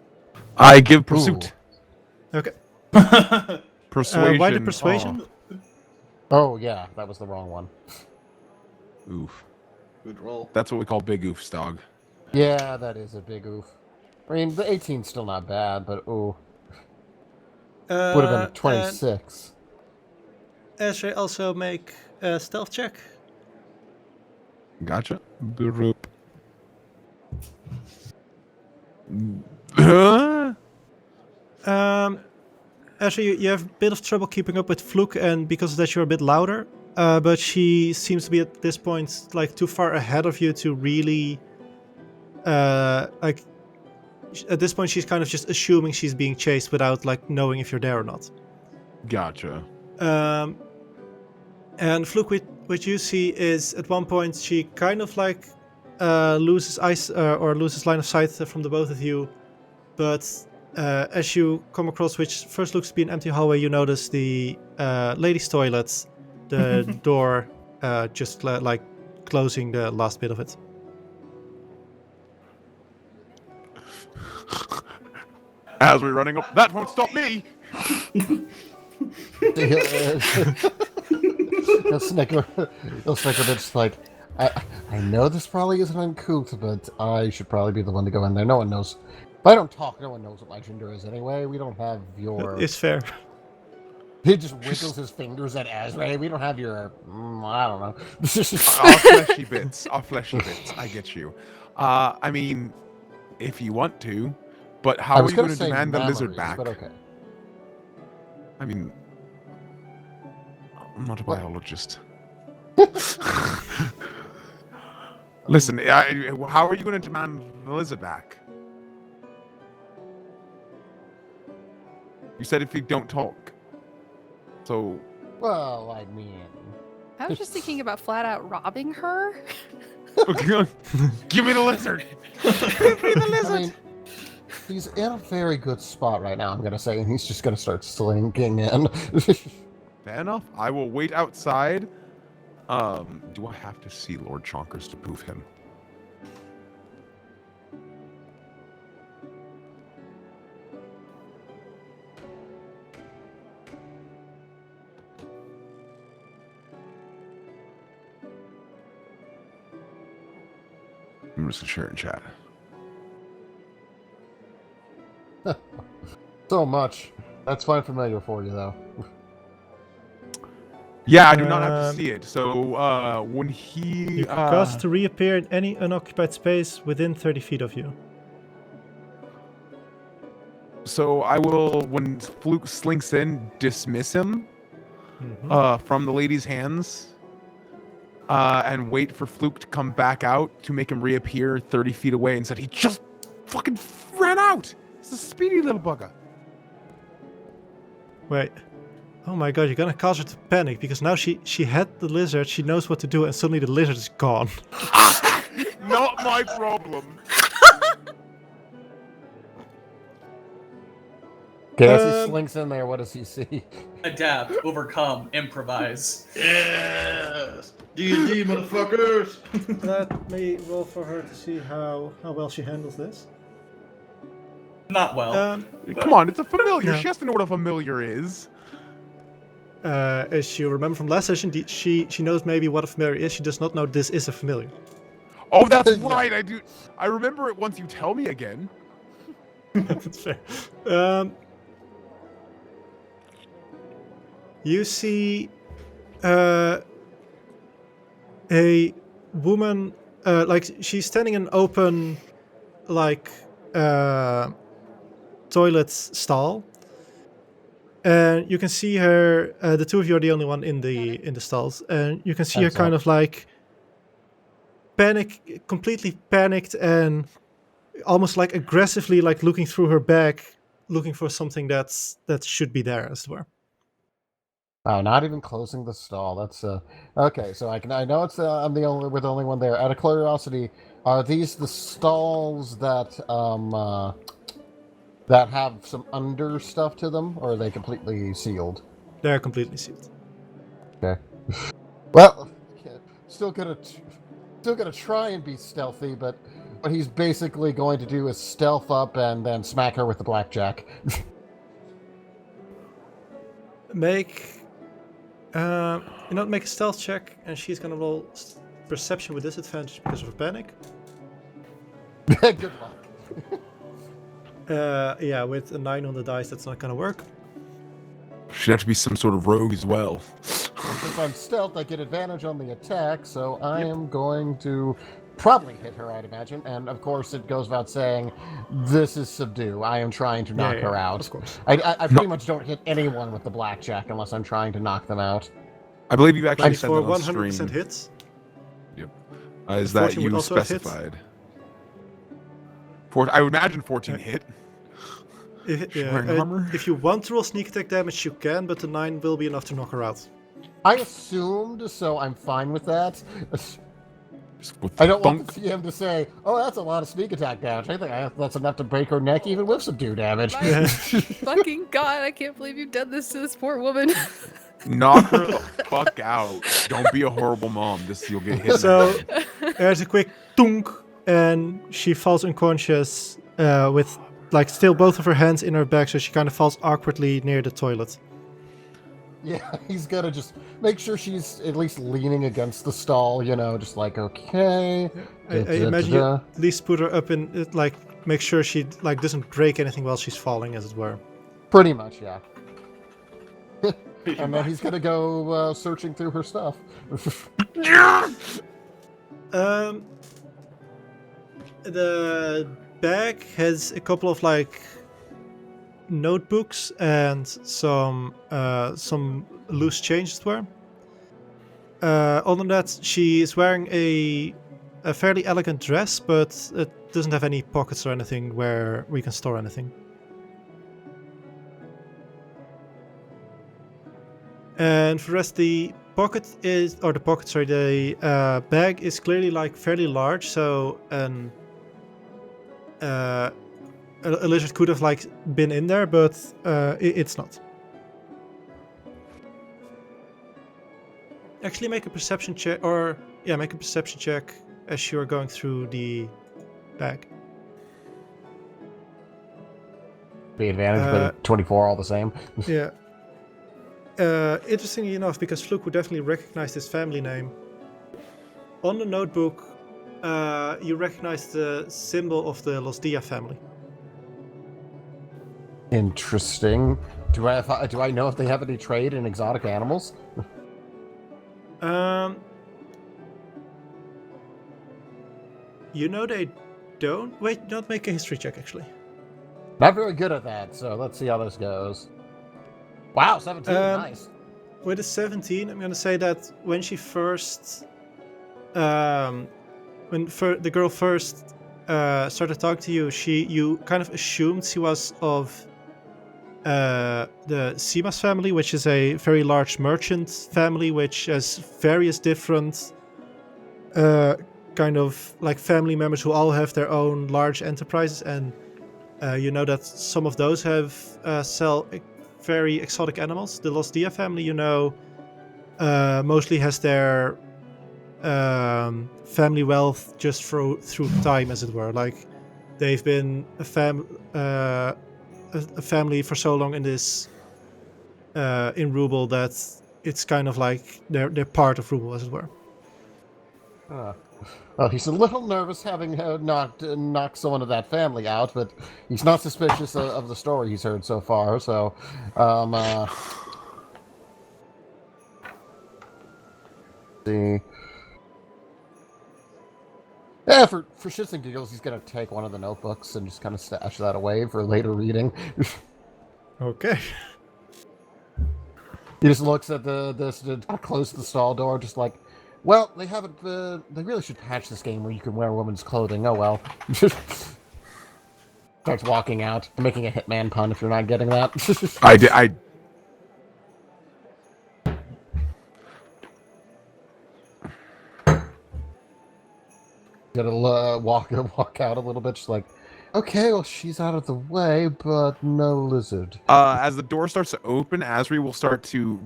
I give pursuit. Okay. Persuasion. Why the persuasion? Oh yeah, that was the wrong one. Oof. Good roll. That's what we call big oofs, dog. Yeah, that is a big oof. I mean, the 18's still not bad, but ooh. Would have been a 26. Ezra, also make a stealth check. Gotcha. Boop. Huh? Actually, you have a bit of trouble keeping up with Fluke, and because of that, you're a bit louder. But she seems to be at this point like too far ahead of you to really, like. At this point, she's kind of just assuming she's being chased without like knowing if you're there or not. Gotcha. And Fluke, what you see is at one point she kind of like loses eyes or loses line of sight from the both of you, but. As you come across, which first looks to be an empty hallway, you notice the ladies' toilet, the door just like closing the last bit of it. As we're running up, that won't stop me. He'll snicker a bit, just like, I know this probably isn't uncouth, but I should probably be the one to go in there. No one knows. If I don't talk, no one knows what my gender is anyway. We don't have your... It's fair. He just wiggles his fingers at Azrael. We don't have your... I don't know. Our fleshy bits. I get you. I mean, if you want to, but how are you going to demand the lizard back? But okay. I mean, I'm not a biologist. Listen, how are you going to demand the lizard back? You said if you don't talk. So... Well, I mean... I was just thinking about flat out robbing her. Give me the lizard! Give me the lizard! I mean, he's in a very good spot right now, I'm going to say, and he's just going to start slinking in. Fair enough. I will wait outside. Do I have to see Lord Chonkers to prove him? I'm just gonna share it in chat. So much. That's fine familiar for you, though. Yeah, I do not have to Um, see it. So when he You cause it to reappear in any unoccupied space within 30 feet of you. so I will, when Fluke slinks in, dismiss him from the lady's hands, and wait for Fluke to come back out to make him reappear 30 feet away, and said he just fucking ran out. He's a speedy little bugger. Wait. Oh my god, you're gonna cause her to panic because now she had the lizard, she knows what to do, and suddenly the lizard is gone. Not my problem. Okay, as he slinks in there, what does he see? Adapt, overcome, improvise. Yes! D&D, motherfuckers! Let me roll for her to see how well she handles this. Not well. Come on, it's a familiar. No. She has to know what a familiar is. As you remember from last session, she knows maybe what a familiar is, she does not know this is a familiar. Oh, that's right. I do. I remember it once you tell me again. That's fair. You see a woman, like she's standing in an open, like toilet stall, and you can see her. The two of you are the only one in the stalls, and you can see her kind of like completely panicked, and almost like aggressively, like looking through her bag, looking for something that should be there, as it were. Oh, not even closing the stall. That's okay. So I know it's we're the only one there. Out of curiosity, are these the stalls that that have some under stuff to them, or are they completely sealed? They're completely sealed. Okay. Well, still gonna try and be stealthy, but what he's basically going to do is stealth up and then smack her with the blackjack. Make a stealth check, and she's gonna roll perception with disadvantage because of her panic. Good luck. Yeah, with a 9 on the dice, that's not gonna work. Should have to be some sort of rogue as well. Since I'm stealth, I get advantage on the attack, so I am going to probably hit her, I'd imagine. And of course, it goes without saying, this is subdue. I am trying to knock her out. Of course. I pretty much don't hit anyone with the blackjack unless I'm trying to knock them out. I believe you actually said For that on 100% stream. hits. Yep. Is that 14 would you also have hits. specified? I would imagine 14 hit. Wearing armor? If you want to roll sneak attack damage, you can, but the 9 will be enough to knock her out. I assumed, so I'm fine with that. With I don't thunk. want the GM to say, "Oh, that's a lot of sneak attack damage." I think that's enough to break her neck, even with subdue damage. Fucking god, I can't believe you've done this to this poor woman. Knock her the fuck out. Don't be a horrible mom. You'll get hit. So there's a quick thunk, and she falls unconscious with like still both of her hands in her bag, so she kind of falls awkwardly near the toilet. Yeah, he's gonna just make sure she's at least leaning against the stall, just like, okay. I imagine you at least put her up in it, like make sure she like doesn't break anything while she's falling, as it were. Pretty much, yeah. And then he's gonna go searching through her stuff. The bag has a couple of like notebooks and some loose change, as it were. Other than that, she is wearing a fairly elegant dress, but it doesn't have any pockets or anything where we can store anything. And for the rest, the bag is clearly like fairly large, so a lizard could have like been in there, but it's not. Actually, make a perception check, make a perception check as you are going through the bag. The advantage, but 24 all the same. Yeah. Interestingly enough, because Fluke would definitely recognize this family name, on the notebook, you recognize the symbol of the Los Dia family. Interesting. Do I know if they have any trade in exotic animals? You know they don't. Wait, not make a history check actually. Not very good at that, so let's see how this goes. Wow, 17, nice. With a 17, I'm gonna say that when she first, the girl first started talking to you, you kind of assumed she was of the Simas family, which is a very large merchant family, which has various different kind of like family members who all have their own large enterprises, and you know that some of those have sell very exotic animals. The Los Dia family, you know, mostly has their family wealth just through time, as it were. Like they've been a family for so long in this in Roubel that it's kind of like they're part of Roubel, as it were. Well, he's a little nervous having knocked someone of that family out, but he's not suspicious of the story he's heard so far. So, see. Yeah, for shits and giggles, he's gonna take one of the notebooks and just kind of stash that away for later reading. Okay. He just looks at close the stall door, just like, well, they haven't. They really should patch this game where you can wear women's clothing. Oh well. Starts walking out, making a Hitman pun. If you're not getting that, I gotta walk out a little bit, just like, okay, well, she's out of the way, but no lizard. As the door starts to open, Asri will start to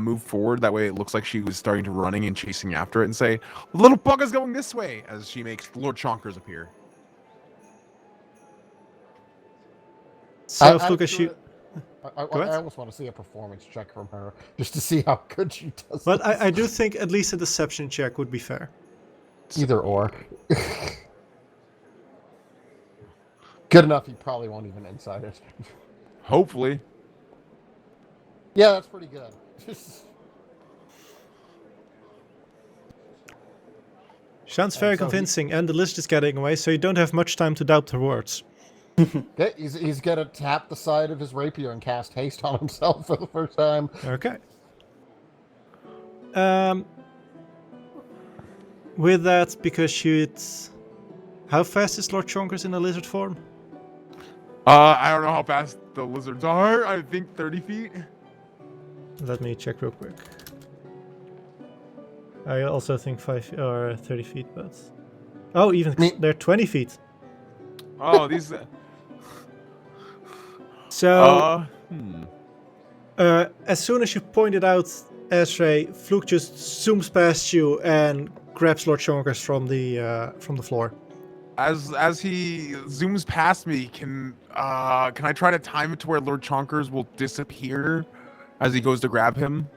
move forward. That way it looks like she was starting to running and chasing after it and say, "Little bugger's going this way," as she makes Lord Chonkers appear. So, Lucas, you... I almost want to see a performance check from her, just to see how good she does. But I do think at least a deception check would be fair. Either or. Good enough, he probably won't even inside it. Hopefully. Yeah, that's pretty good. Sounds very convincing, and the list is getting away, so you don't have much time to doubt her words. Okay, he's gonna tap the side of his rapier and cast haste on himself for the first time. Okay. With that, because you'd... How fast is Lord Chonkers in a lizard form? I don't know how fast the lizards are. I think 30 feet. Let me check real quick. I also think 5 or 30 feet, but... Oh, even they're 20 feet. Oh, these... So... as soon as you pointed out, Asray, Fluke just zooms past you and grabs Lord Chonkers from the floor. As he zooms past me, can I try to time it to where Lord Chonkers will disappear as he goes to grab him?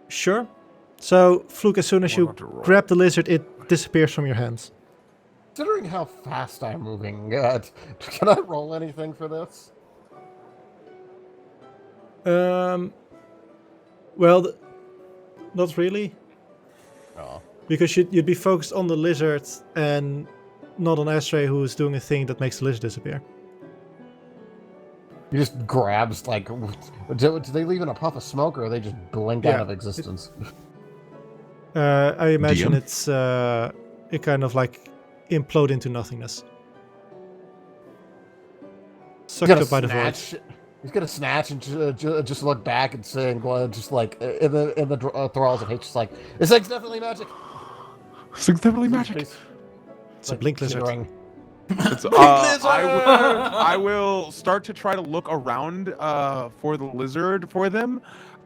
Sure. So, Fluke, as soon as you grab the lizard, it disappears from your hands. Considering how fast I'm moving, can I roll anything for this? Well, not really. Oh. Because you'd be focused on the lizard and not on Asray, who is doing a thing that makes the lizard disappear. He just grabs, like... Do they leave in a puff of smoke, or they just blink out of existence? I imagine DM? it's... it kind of, like, implode into nothingness. Sucked up by the void. He's gonna snatch and just look back and say, just like in the thralls of hate, just like, this thing's definitely magic. This thing's definitely magic. It's a blink lizard. I will start to try to look around for the lizard for them,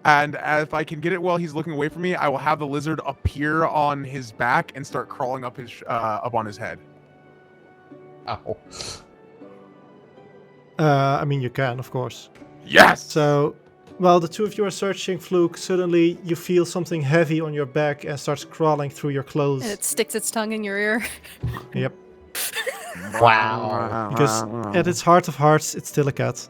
and if I can get it while he's looking away from me, I will have the lizard appear on his back and start crawling up on his head. Ow. I mean, you can, of course. Yes! So, while the two of you are searching Fluke, suddenly you feel something heavy on your back and starts crawling through your clothes. And it sticks its tongue in your ear. Yep. Wow. Because at its heart of hearts, it's still a cat.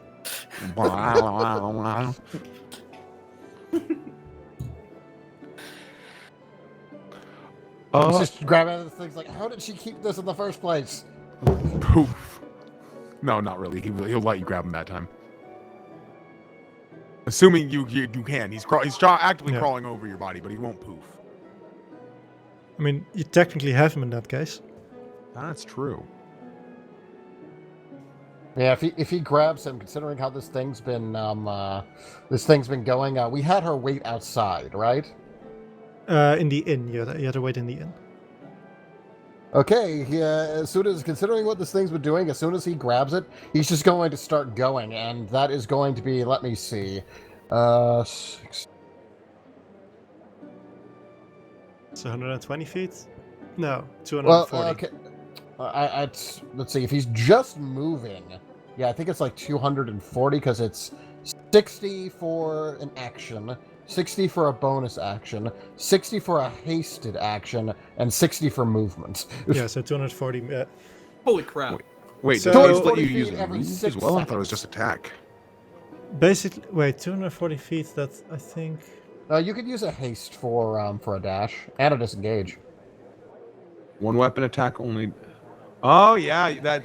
He's just grabbing at the things like, how did she keep this in the first place? Poof. No, not really. He'll let you grab him that time. Assuming you can. He's actively crawling over your body, but he won't poof. I mean, you technically have him in that case. That's true. Yeah, if he grabs him, considering how this thing's been going, we had her wait outside, right? In the inn, you had to wait in the inn. Okay, as soon as, considering what this thing's been doing, as soon as he grabs it, he's just going to start going, and that is going to be, let me see, 6. It's 120 feet? No, 240. Well, okay. Let's see, if he's just moving, yeah, I think it's like 240, because it's 60 for an action, 60 for a bonus action, 60 for a hasted action, and 60 for movement. Yeah, so 240. Holy crap. Wait, So- does he let 40 you feet use every move 6 as well? I thought it seconds. was just attack. Basically, wait, 240 feet, that I think... You could use a haste for a dash, and a disengage. One weapon attack only. Oh yeah,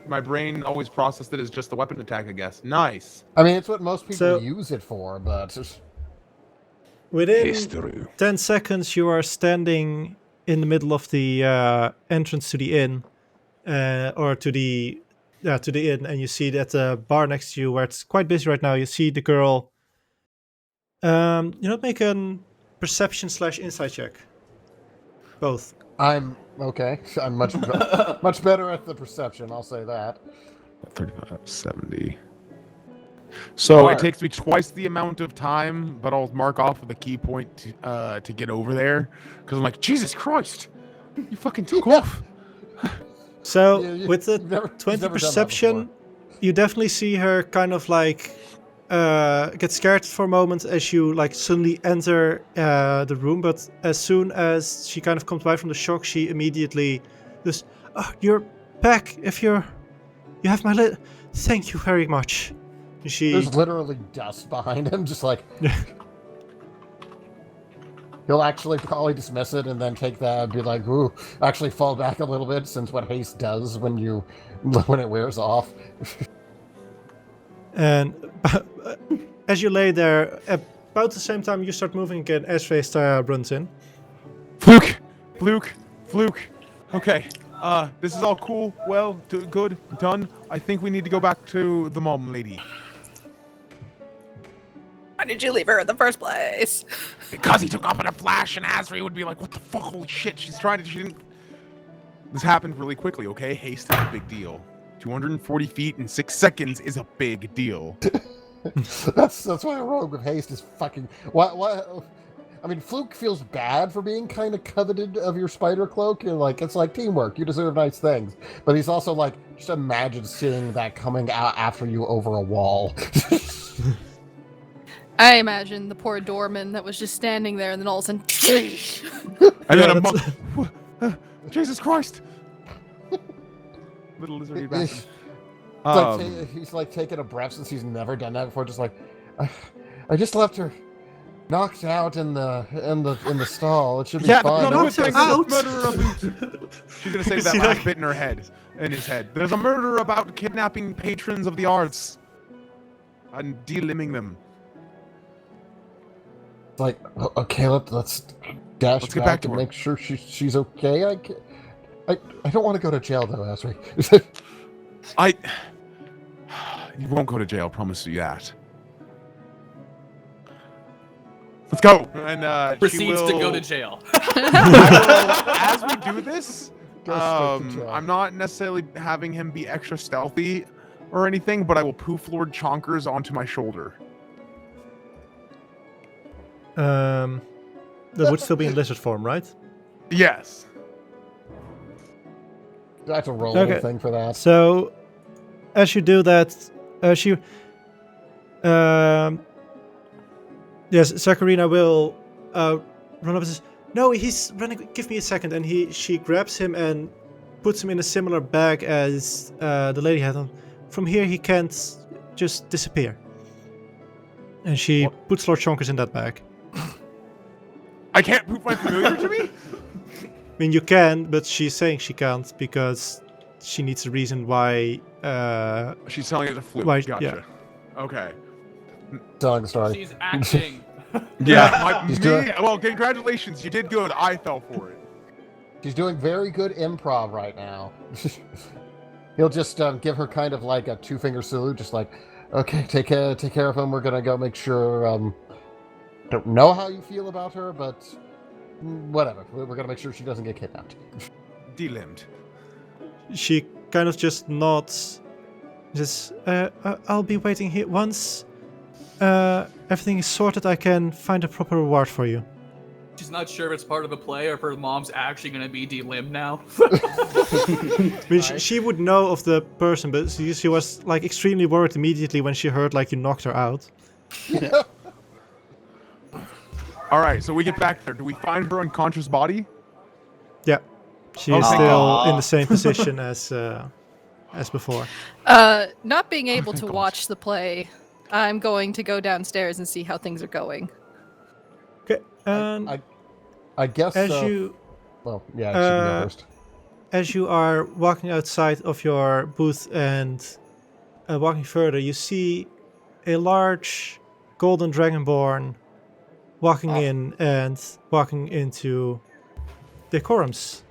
my brain always processed it as just the weapon attack, I guess. Nice. I mean, it's what most people So- use it for, but... Within 10 seconds, you are standing in the middle of the entrance to the inn, or to the inn, and you see that the bar next to you, where it's quite busy right now, you see the girl. Make a perception/insight check. Both. I'm okay. I'm much much better at the perception, I'll say that. 35, 70. So Alright. it takes me twice the amount of time, but I'll mark off with a key point to get over there. Because I'm like, Jesus Christ! You fucking took off! So with the You've never 20 done that perception, you definitely see her kind of like get scared for a moment as you like suddenly enter the room. But as soon as she kind of comes by from the shock, she immediately just, "You're back. You have my thank you very much." And she There's literally dust behind him, just like... He'll actually probably dismiss it and then take that and be like, ooh, actually fall back a little bit, since what haste does when it wears off. And as you lay there, about the same time you start moving again, Ezra runs in. Fluke! Okay, this is all cool, well, good, done. I think we need to go back to the mom lady. Why did you leave her in the first place? Because he took off in a flash, and Asri would be like, what the fuck, holy shit, she didn't... This happened really quickly, okay? Haste is a big deal. 240 feet in 6 seconds is a big deal. That's why a rogue with haste is fucking... Why? I mean, Fluke feels bad for being kind of coveted of your spider cloak. You're like, it's like teamwork. You deserve nice things. But he's also like, just imagine seeing that coming out after you over a wall. I imagine the poor doorman that was just standing there, and then all of a sudden, And Yeah, then Jesus Christ! Little lizardy bastard. He's like taking a breath since he's never done that before. Just like, I just left her knocked out in the stall. It should be fine. No, Knocked out? murderer about. She's gonna say that last bit in his head. There's a murder about kidnapping patrons of the arts and delimbing them. It's like, okay, let's dash Let's get back back to and her. make sure she's okay. I don't want to go to jail though, Asri. You won't go to jail, promise you that. Let's go. And Proceeds to go to jail. as we do this, Go straight to jail. I'm not necessarily having him be extra stealthy or anything, but I will poof Lord Chonkers onto my shoulder. That would still be in lizard form, right? Yes. I have to roll Okay. anything for that. So, as you do that, yes, Sakarina will run up and says, "No, he's running. Give me a second." And she grabs him and puts him in a similar bag as the lady had on. From here, he can't just disappear. And she puts Lord Chonkers in that bag. I can't poof my familiar to me? mean, you can, but she's saying she can't because she needs a reason why. She's telling it to Fluke. Why- Gotcha. yeah. Okay. Telling the story. She's acting. Yeah. She's doing- Well, congratulations. You did good. I fell for it. She's doing very good improv right now. He'll just give her kind of like a 2-finger salute, just like, okay, take care of him. We're gonna go make sure. Don't know how you feel about her, but whatever. We're gonna make sure she doesn't get kidnapped. Delimbed. She kind of just nods. Says, "I'll be waiting here once everything is sorted. I can find a proper reward for you." She's not sure if it's part of the play or if her mom's actually gonna be delimbed now. I mean, she would know of the person, but she was like extremely worried immediately when she heard like you knocked her out. All right, so we get back there. Do we find her unconscious body? Yeah, she Oh, is thank still in the same position as before. Not being able to watch the play, I'm going to go downstairs and see how things are going. Okay, and I guess. as you Well, yeah, she can go first. as you are walking outside of your booth and walking further, you see a large golden dragonborn walking in and walking into Decorum's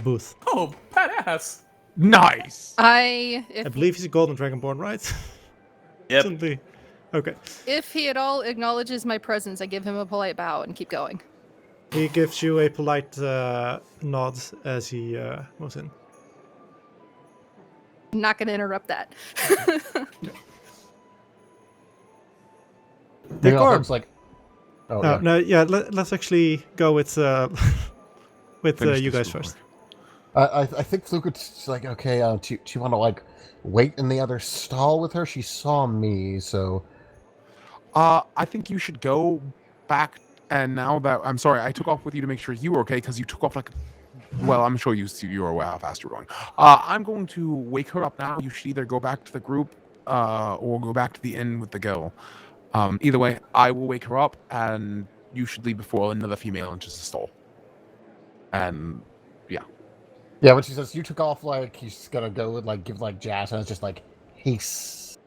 booth. Oh, badass. Nice. I believe he's a golden dragonborn, right? Yep. Something. Okay. If he at all acknowledges my presence, I give him a polite bow and keep going. He gives you a polite nod as he moves in. I'm not going to interrupt that. Decorm. It's like. Oh, Oh, yeah. no, yeah. Let's actually go with Finish you this guys real first. I think Fluke was like, okay, do you want to like wait in the other stall with her? She saw me, so. I think you should go back. And now that I'm sorry, I took off with you to make sure you were okay because you took off like. Well, I'm sure you were how fast you're going. I'm going to wake her up now. You should either go back to the group, or go back to the inn with the girl. Either way, I will wake her up, and you should leave before another female enters the stall. And yeah. Yeah, when she says you took off, like he's gonna go and like give like jazz, and it's just like he's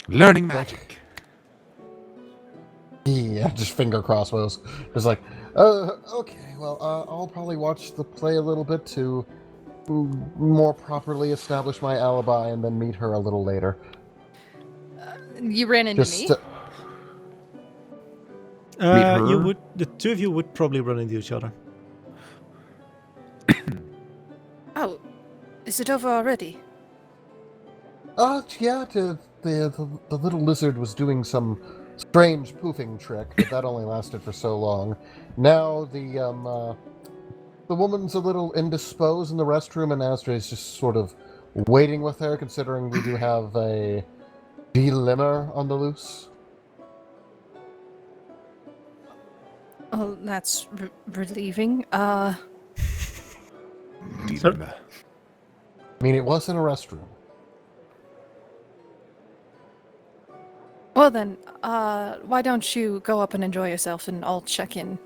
Learning magic. Yeah, just finger crossbows. Just like, okay, well, I'll probably watch the play a little bit to more properly establish my alibi, and then meet her a little later. You ran into Just, me. her? You would. The two of you would probably run into each other. Oh, is it over already? Yeah, the little lizard was doing some strange poofing trick, but that only lasted for so long. Now the woman's a little indisposed in the restroom, and Astra is just sort of waiting with her, considering we do have a delimmer on the loose. Oh, that's relieving. I mean, it was in a restroom. Well then, why don't you go up and enjoy yourself and I'll check in.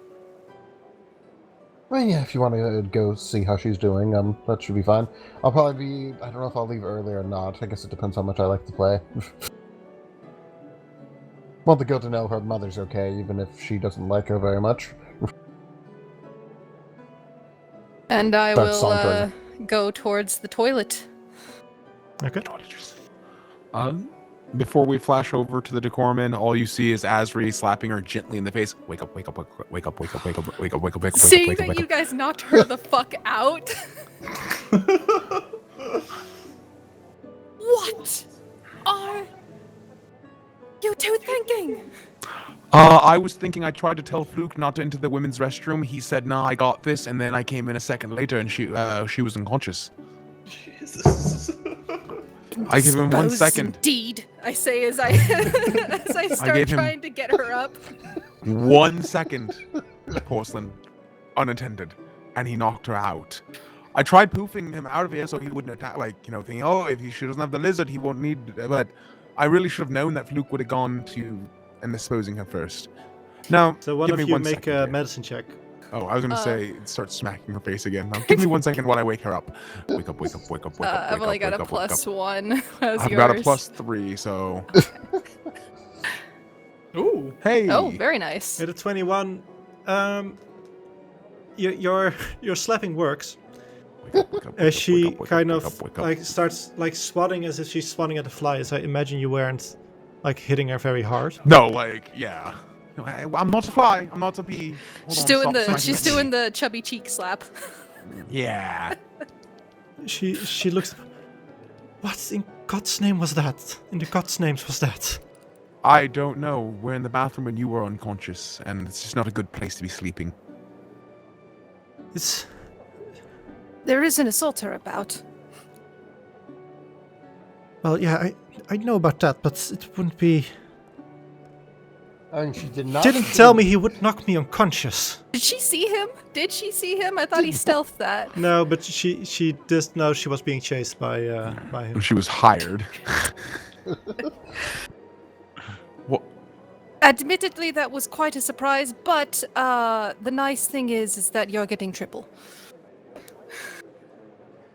Well, yeah, if you want to go see how she's doing, that should be fine. I'll probably be... I don't know if I'll leave early or not. I guess it depends how much I like to play. Want the girl to know her mother's okay, even if she doesn't like her very much. And I That's will sauntering. go towards the toilet. Okay. Before we flash over to the Decorman, all you see is Asri slapping her gently in the face. Wake up, wake up, wake up, wake up, wake up, wake up, wake up, wake up, wake up, Seeing wake up, that wake you up. guys knocked her the fuck out. What are you two thinking? I was thinking I tried to tell Fluke not to enter the women's restroom. He said, "Nah, I got this," and then I came in a second later, and she was unconscious. Jesus. I give him 1 Suppose second. Indeed, I say as I as I start gave him- trying to get her up. 1 second, porcelain, unattended, and he knocked her out. I tried poofing him out of here so he wouldn't attack, thinking, oh, if he doesn't have the lizard, he won't need. But I really should have known that Fluke would have gone to and disposing her first. Now, So one give of me you 1 make second a here. medicine check. Oh, I was gonna say start smacking her face again. Now, give me 1 second while I wake her up. Wake up, wake up, wake up, wake up. I've only got a +1. How's I've yours? got a +3, so. Ooh. Hey. Oh, very nice. At a 21, your slapping works. As she kind of like starts like swatting as if she's swatting at a fly. As I imagine you weren't like hitting her very hard. No, like yeah. I'm not a fly. I'm not a bee. She's doing the chubby cheek slap. Yeah. She looks. What in God's name was that? In the God's names was that? I don't know. We're in the bathroom and you were unconscious, and it's just not a good place to be sleeping. It's. There is an assaulter about. Well, yeah, I know about that, but it wouldn't be. And she did not. Didn't tell me he would knock me unconscious. Did she see him? I thought he stealthed that. No, but she just know she was being chased by him. She was hired. What? Admittedly, that was quite a surprise, but the nice thing is that you're getting triple.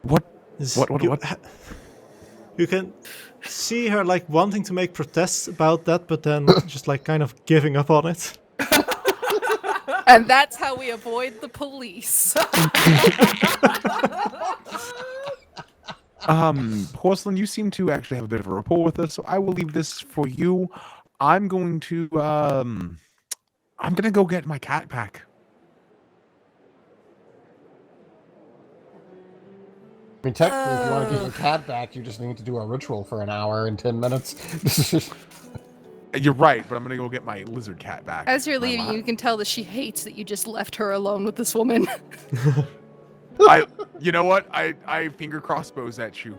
What? You, you can see her like wanting to make protests about that, but then just like kind of giving up on it. And that's how we avoid the police. Porcelain, you seem to actually have a bit of a rapport with us, so I will leave this for you. I'm going to go get my cat back. I mean, technically, if you want to get your cat back, you just need to do a ritual for an hour and 10 minutes. You're right, but I'm gonna go get my lizard cat back. As you're leaving, you can tell that she hates that you just left her alone with this woman. You know what? I finger crossbows at you.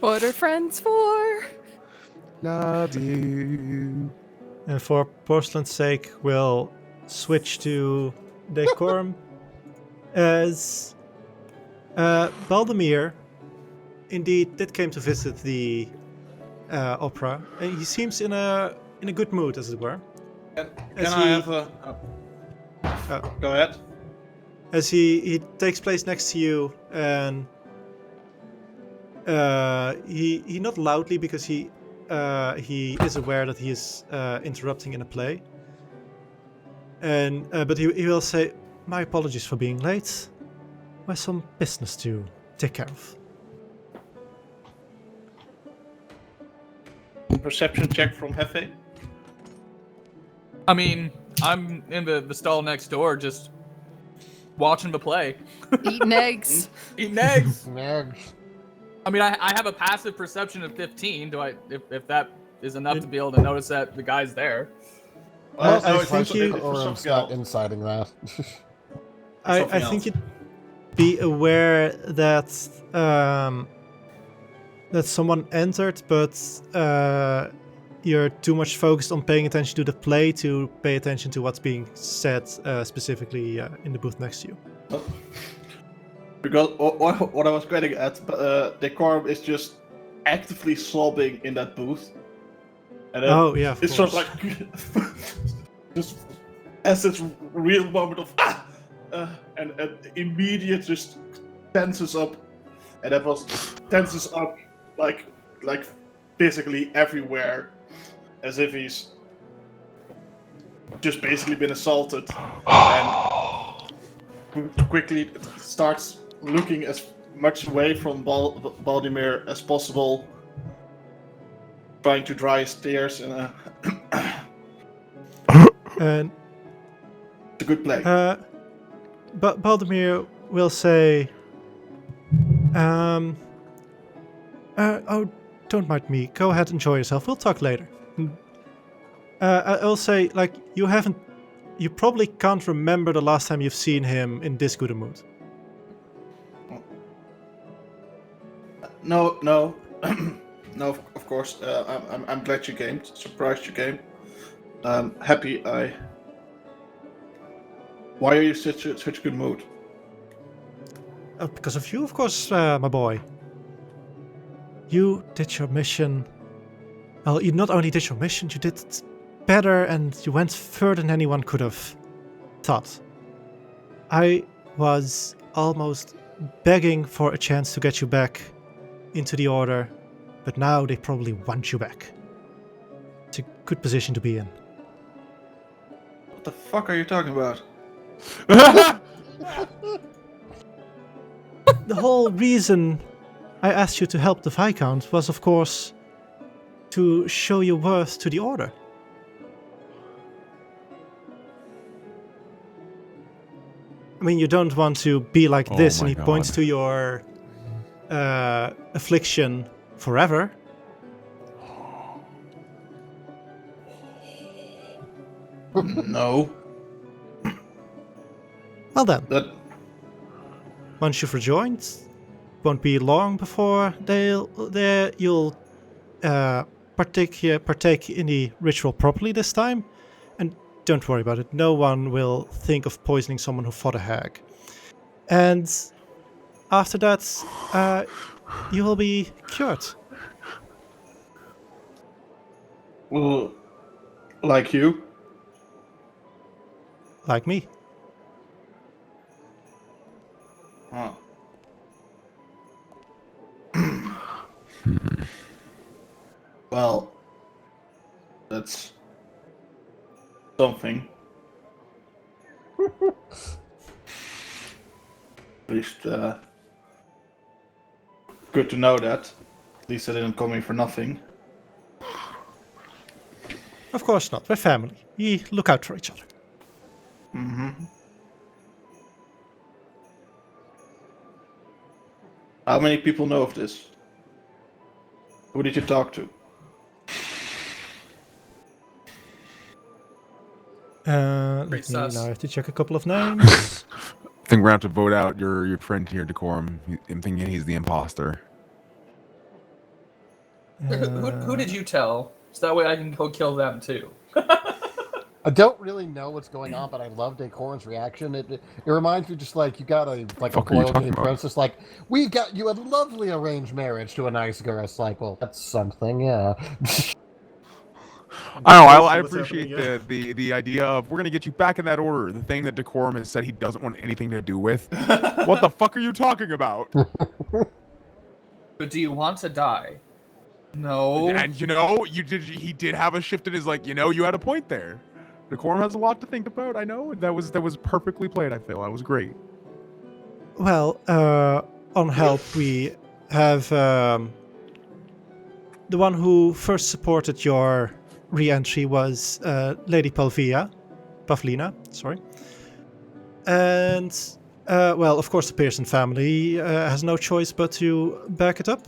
What are friends for? Love you. And for Porcelain's sake, we'll switch to Decorm. As Baldemir indeed did came to visit the opera, and he seems in a good mood, as it were. Can I have a... Go ahead. As he takes place next to you, and he not loudly because he is aware that he is interrupting in a play, and but he will say, "My apologies for being late. We have some business to take care of." Perception check from Hephe. I mean, I'm in the stall next door, just watching the play. Eating eggs. Eating eggs. Nerds. I mean, I have a passive perception of 15. Do I? If that is enough to be able to notice that the guy's there? Well, I no, think you- it's Or I'm something not else. inciting that. I Something think else. you'd be aware that that someone entered, but you're too much focused on paying attention to the play to pay attention to what's being said specifically in the booth next to you. Because what I was getting at, Decorm is just actively sobbing in that booth. And then Oh yeah, of it's course. sort of like just as this real moment of and immediate just tenses up, and that was tenses up like physically everywhere, as if he's just basically been assaulted, and quickly starts looking as much away from Baldemir as possible, trying to dry his tears, and And it's a good play. but Baldemir will say, "Oh, don't mind me. Go ahead, enjoy yourself. We'll talk later." I'll say, like, you probably can't remember the last time you've seen him in this good a mood. No, no, of course. I'm glad you came. Surprised you came. Happy. Why are you such a good mood? Because of you, of course, my boy. You did your mission. Well, you not only did your mission, you did it better and you went further than anyone could have thought. I was almost begging for a chance to get you back into the Order, but now they probably want you back. It's a good position to be in. What the fuck are you talking about? The whole reason I asked you to help the Viscount was, of course, to show your worth to the Order. I mean, you don't want to be like this, and he points to your affliction forever. No. Well then, That once you've rejoined, won't be long before you'll partake in the ritual properly this time. And don't worry about it. No one will think of poisoning someone who fought a hag. And after that, you will be cured. well, like you. Like me. Huh. Well, that's something. At least, good to know that. At least I didn't come here for nothing. Of course not. We're family. We look out for each other. Mm-hmm. How many people know of this? Who did you talk to? Let me now sus. have to check a couple of names. I think we're gonna have to vote out your friend here, Decorm. I'm thinking he's the imposter. Who did you tell? So that way I can go kill them too. I don't really know what's going on, but I love Decorm's reaction. It reminds me just like you got a Fuck are you boiled talking in about? princess. Like we got you a lovely arranged marriage to a nice girl. It's like, well, that's something, yeah. I don't know. I What's appreciate happening, the idea of we're gonna get you back in that order. The thing that Decorum has said he doesn't want anything to do with. What the fuck are you talking about? But do you want to die? No. And you know, he did have a shift in his like, you know, you had a point there. Decorum has a lot to think about. I know that was perfectly played. I feel that was great. Well, on help we have the one who first supported your re-entry was Lady Pavlina, sorry. And well, of course, the Pearson family has no choice but to back it up.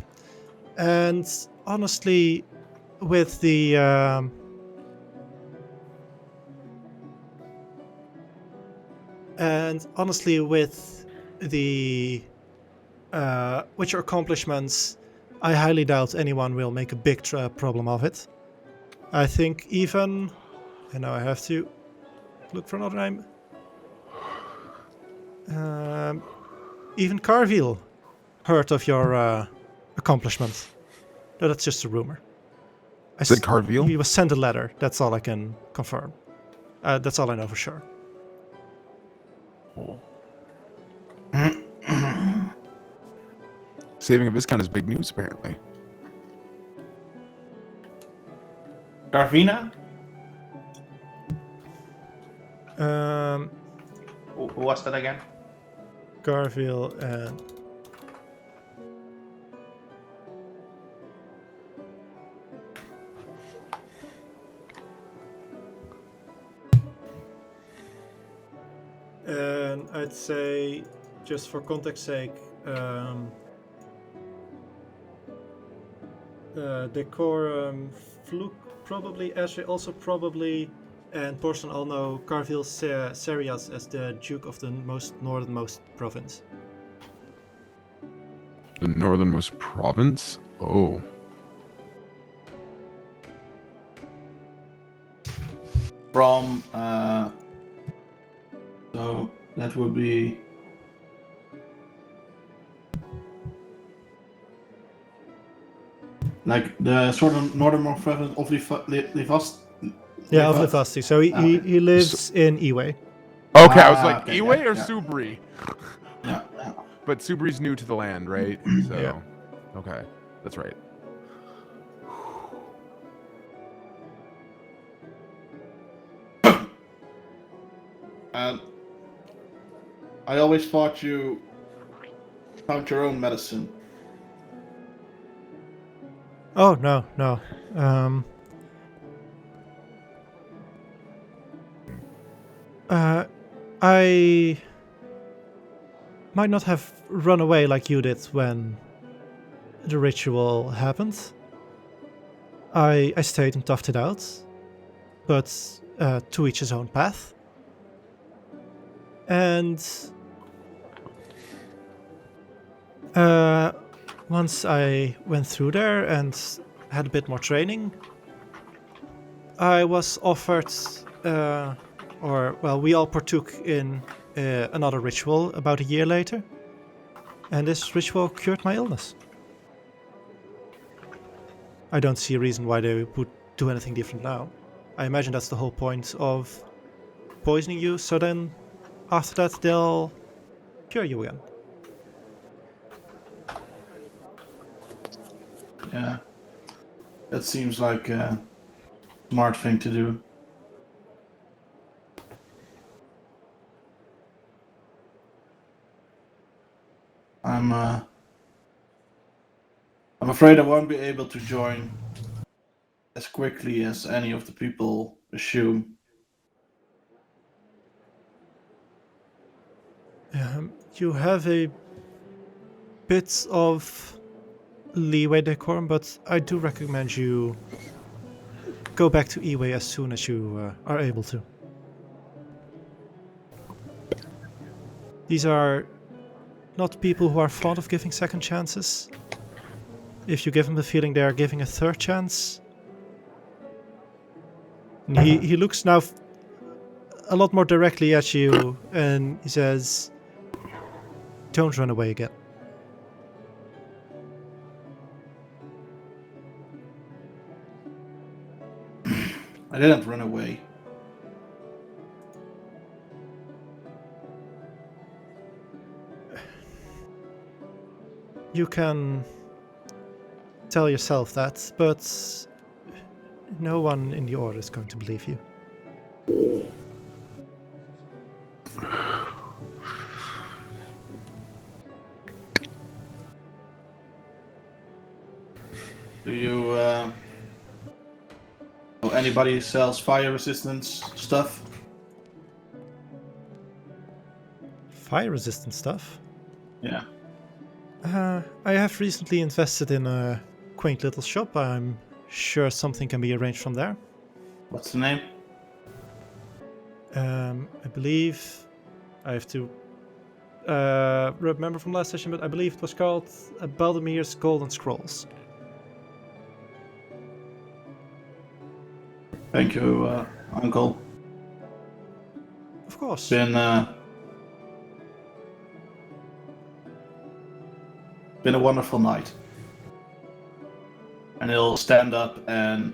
And honestly, with the with your accomplishments, I highly doubt anyone will make a big problem of it. I think even, and now I have to look for another name. Even Carville heard of your accomplishment. No, that's just a rumor. Is it Carville? He was sent a letter. That's all I can confirm. That's all I know for sure. Saving a Viscount is big news, apparently. Carvina? Who was that again? Carville and I'd say, just for context sake, Decorum, Fluke probably, Esri also probably, and Porson all know Carville Serias as the Duke of the northernmost province. The northernmost province? Oh. From, so that would be... like the sort of northernmost province of Yeah, of Lefasti. So he lives in Iwe. Okay, I was like, Okay, Iwe yeah, or yeah. Subri? Yeah, yeah. But Subri's new to the land, right? So, Yeah. okay, that's right. And I always thought you found your own medicine. Oh, no, no. I might not have run away like you did when the ritual happened. I stayed and toughed it out, but to each his own path. And once I went through there and had a bit more training, I was offered, we all partook in another ritual about a year later, and this ritual cured my illness. I don't see a reason why they would do anything different now. I imagine that's the whole point of poisoning you, so then after that they'll cure you again. Yeah. That seems like a smart thing to do. I'm afraid I won't be able to join as quickly as any of the people assume. You have a bit of leeway, Decorm, but I do recommend you go back to Iwe as soon as you are able to. These are not people who are fond of giving second chances. If you give them the feeling they are giving a third chance. And he looks now a lot more directly at you and he says, "Don't run away again." I didn't run away. You can tell yourself that, but no one in the Order is going to believe you. Do you know anybody who sells fire resistance stuff? Fire resistant stuff? Yeah. I have recently invested in a quaint little shop. I'm sure something can be arranged from there. What's the name? I believe I have to remember from last session, but I believe it was called Baldamir's Golden Scrolls. Thank you, Uncle. Of course. Been a wonderful night. And he'll stand up and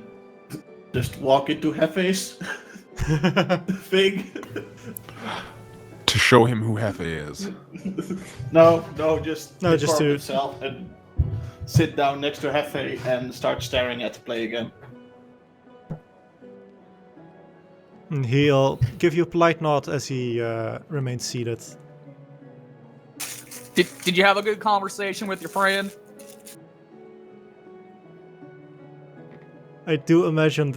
just walk into Hefe's thing. To show him who Hephe is. No, just just to to- himself and sit down next to Hephe and start staring at the play again. And he'll give you a polite nod as he remains seated. Did you have a good conversation with your friend? I do imagine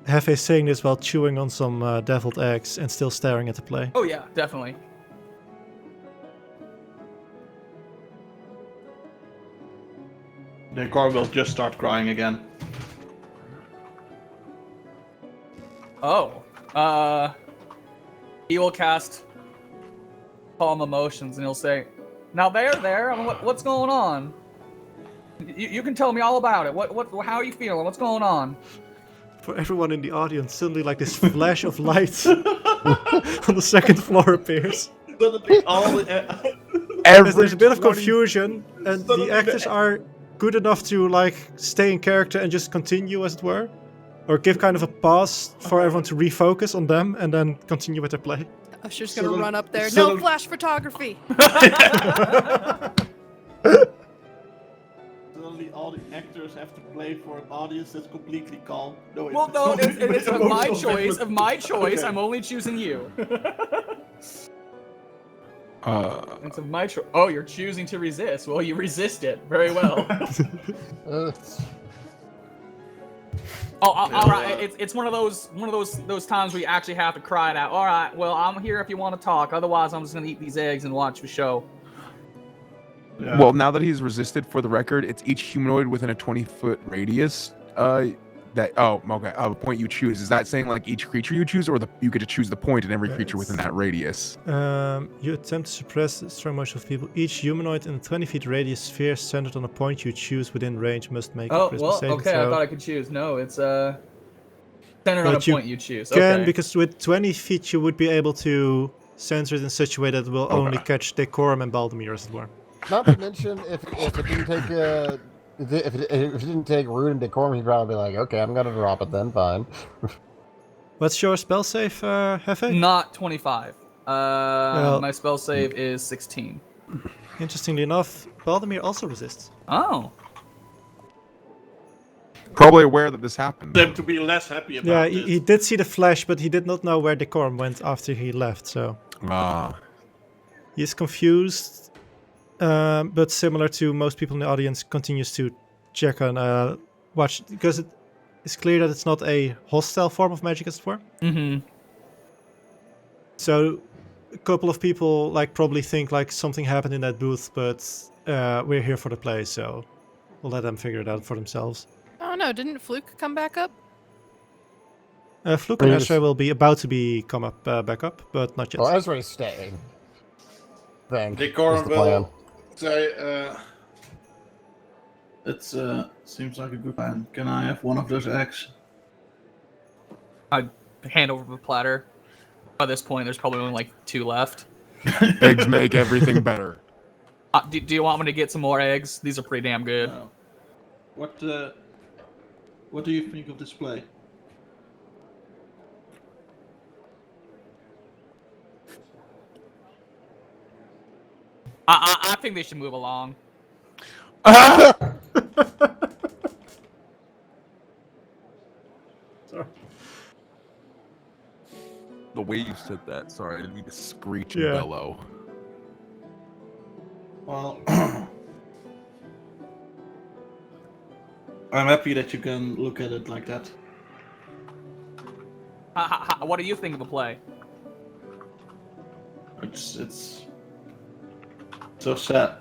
Hephe saying this while chewing on some deviled eggs and still staring at the play. Oh yeah, definitely. Decorm will just start crying again. Oh. He will cast Calm Emotions and he'll say, "Now there, what's going on? You can tell me all about it. How are you feeling? What's going on?" For everyone in the audience, suddenly like this flash of light on the second floor appears. There's a bit of confusion, and the actors are good enough to like stay in character and just continue, as it were. or give kind of a pause for everyone to refocus on them and then continue with their play. Usher's gonna Sudden- run up there. No sudden- flash photography. Suddenly, all the actors have to play for an audience that's completely calm. No, Well, no, it's of my emotional choice. Of my choice, Okay. I'm only choosing you. Uh, It's of my choice. Oh, you're choosing to resist. Well, you resist it very well. All right. It's one of those times where you actually have to cry it out. All right. Well, I'm here if you want to talk. Otherwise, I'm just gonna eat these eggs and watch the show. Yeah. Well, now that he's resisted, for the record, it's each humanoid within a 20-foot radius. Point you choose. Is that saying like each creature you choose, or you get to choose the point in every creature within that radius? You attempt to suppress the strong motion of people. Each humanoid in a 20-feet radius sphere centered on a point you choose within range must make a Oh, charisma well, saving okay. throw. I thought I could choose. No, it's centered on a But you point you choose. Can, Okay. because with 20 feet you would be able to center it in such a way that it will only catch Decorm and Baldemir, as it were. Not to mention, if it didn't take if it didn't take Rude and Decorm, he'd probably be like, okay, I'm gonna drop it then. Fine. What's your spell save, Hephe? Not 25. Well- My spell save is 16. Interestingly enough, Baldemir also resists. Oh. Probably aware that this happened. them to be less happy about Yeah, this. he did see the flash, but he did not know where Decorm went after he left, so Ah. he's confused. But similar to most people in the audience, continues to check on watch, because it's clear that it's not a hostile form of magic, as it were. Mm-hmm. So a couple of people probably think something happened in that booth, but we're here for the play, so we'll let them figure it out for themselves. Oh no, didn't Fluke come back up? Fluke and Yes. Ezra will be about to come up back up, but not yet. Well, Ezra's staying. Think is Decorm the plan. will say, it seems like a good plan. Can I have one of those eggs? I hand over the platter. By this point, there's probably only 2 left. Eggs make everything better. Do you want me to get some more eggs? These are pretty damn good. What do you think of this play? I think they should move along. The way you said that, sorry, I didn't mean to screech Yeah. and bellow. Well, I'm happy that you can look at it like that. What do you think of the play? It's so sad.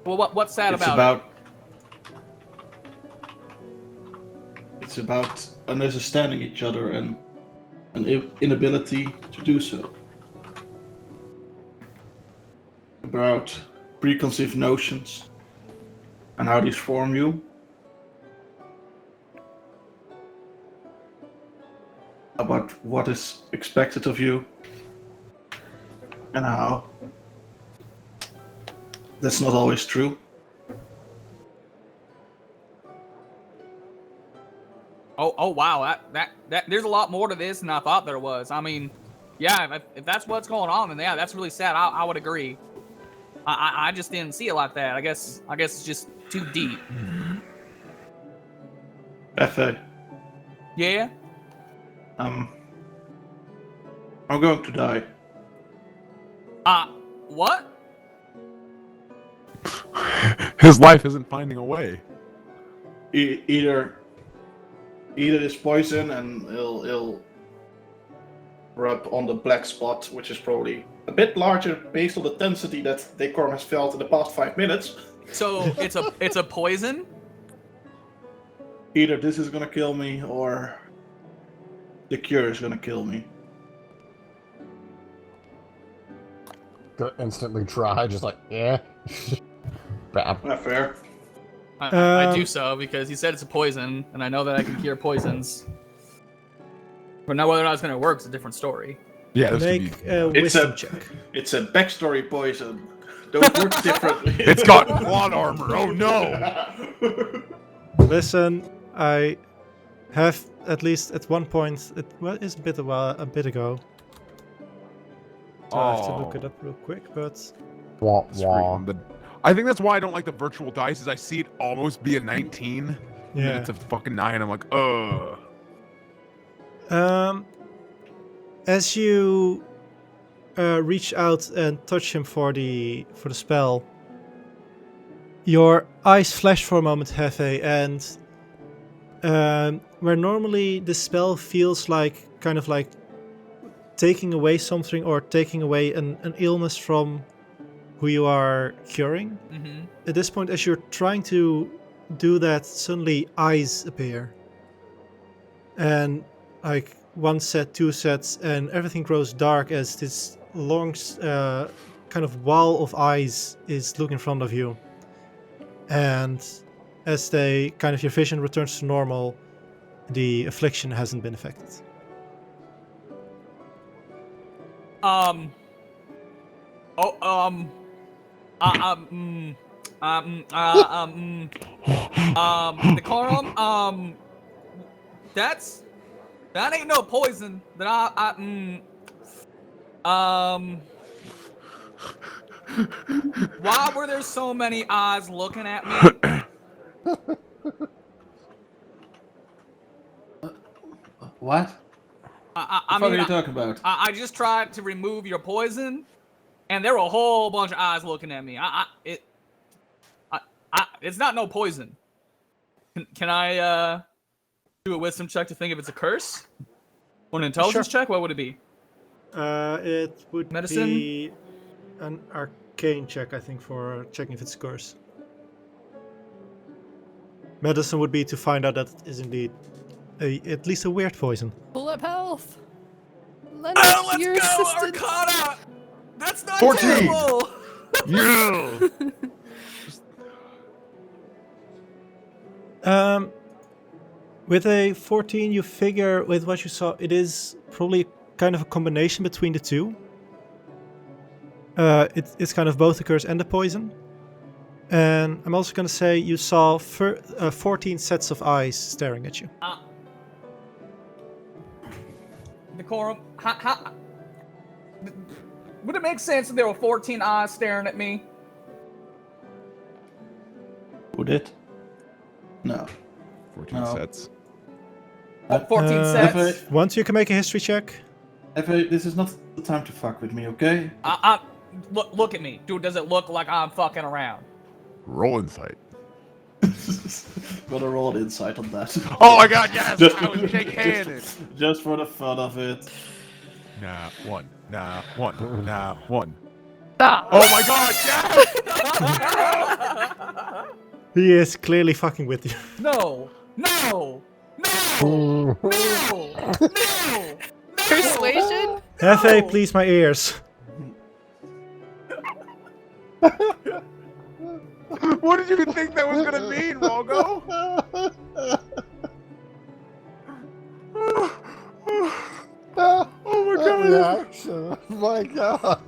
Well, what's sad It's about it? It's about understanding each other and an inability to do so. About preconceived notions and how these form you. About what is expected of you and how that's not always true. Oh wow, that there's a lot more to this than I thought there was. I mean, yeah, if that's what's going on, then yeah, that's really sad. I would agree. I just didn't see it like that. I guess it's just too deep. Hephe, Yeah. I'm going to die. What? His life isn't finding a way. Either this poison and it'll rub on the black spot, which is probably a bit larger based on the density that Decorm has felt in the past 5 minutes. So it's a poison? Either this is gonna kill me or the cure is gonna kill me. Gonna instantly try, just yeah. Bam. Not fair. I do so because he said it's a poison, and I know that I can cure poisons. But now whether or not it's gonna work is a different story. Yeah, this Make could be. a It's wisdom a- check. It's a backstory poison. Don't work differently. It's got plot armor. Oh no! Listen, I have at least at one point. It is a bit ago. So I have to look it up real quick, but Wah, It's wah. freaking I think that's why I don't like the virtual dice. Is I see it almost be a 19, and then yeah. it's a fucking 9. I'm like, ugh. As you reach out and touch him for the spell, your eyes flash for a moment, Hephe, and where normally the spell feels like kind of like taking away something or taking away an illness from who you are curing. Mm-hmm. At this point, as you're trying to do that, suddenly eyes appear. And like 1 set, 2 sets, and everything grows dark as this long kind of wall of eyes is looking in front of you. And as your vision returns to normal, the affliction hasn't been affected. Decorum, that ain't no poison that why were there so many eyes looking at me? What? I What mean, are you talking about? I just tried to remove your poison, and there were a whole bunch of eyes looking at me. It's not no poison. Can I do a wisdom check to think if it's a curse? Or an intelligence check? What would it be? It would Medicine? be an arcane check, I think, for checking if it's a curse. Medicine would be to find out that it is indeed at least a weird poison. Pull up health. Lend Oh, let's your go, assistance. Arcana! That's not 14. terrible! Yeah. With a 14, you figure with what you saw, it is probably kind of a combination between the two. It's kind of both the curse and the poison. And I'm also going to say you saw 14 sets of eyes staring at you. Decorum, would it make sense if there were 14 eyes staring at me? Would it? No. 14 No. sets. 14 sets? Once you can make a history check. Hephe, this is not the time to fuck with me, okay? Look at me. Dude, does it look like I'm fucking around? Roll insight. Gotta roll an insight on that. Oh my god, yes! I was shake handed. Just for the fun of it. Nah, one. Nah, one. Nah, one. Stop. Oh my god, yes! He is clearly fucking with you. No! No! No! No! No! Persuasion? Hephe, please my ears. What did you think that was gonna mean, Ralgo? Oh my God. Reaction. My god.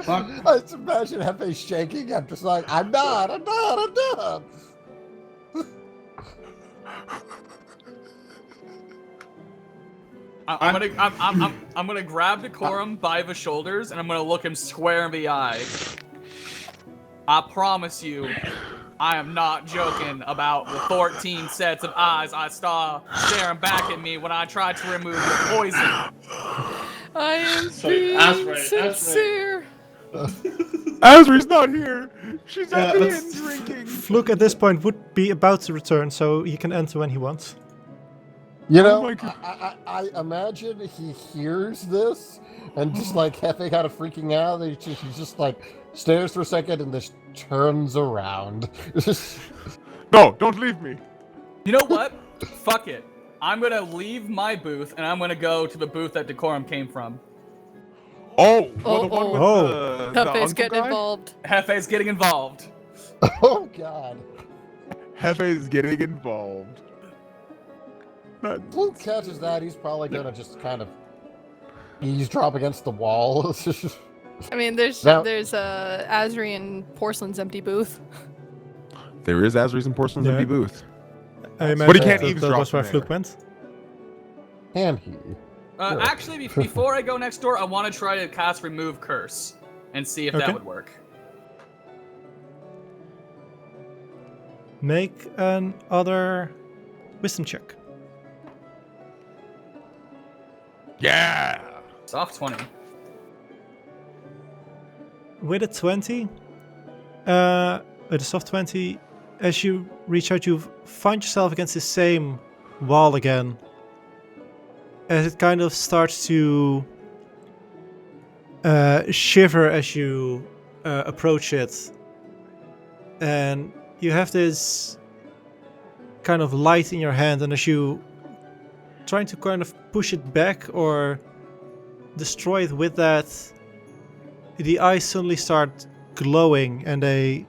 Fuck. I just imagine Hephe shaking. I'm just like, I'm not. I'm gonna grab Decorum by the shoulders and I'm gonna look him square in the eye. I promise you, I am not joking about the 14 sets of eyes I saw staring back at me when I tried to remove the poison. I am Sorry, being Asray. sincere. Asri's not here. She's Yeah, at the let's- inn drinking. Fluke at this point would be about to return, so he can enter when he wants. You Oh know, my God. I imagine he hears this and just like Hephe kind of freaking out. He just like stares for a second and just turns around. No, don't leave me. You know what? Fuck it. I'm gonna leave my booth and I'm gonna go to the booth that Decorum came from. Oh, Oh, the one with oh. the Hephe's uncle getting guy? involved. Hefe's getting involved. Oh god. Hefe's getting involved. Fluke catches that, he's probably gonna just kind of eavesdrop against the wall. I mean, there's Now- Azrian Porcelain's empty booth. There is Azri's and Porcelain's Yeah. empty booth. I But he imagine can't that eavesdrop was where from Fluke there. went. Can he? Actually, before I go next door, I want to try to cast Remove Curse and see if Okay. that would work. Make another wisdom check. Yeah. Soft 20. With a 20, with a soft 20, as you reach out, you find yourself against the same wall again. As it kind of starts to shiver as you approach it. And you have this kind of light in your hand, and as you trying to kind of push it back or destroy it with that, the eyes suddenly start glowing and they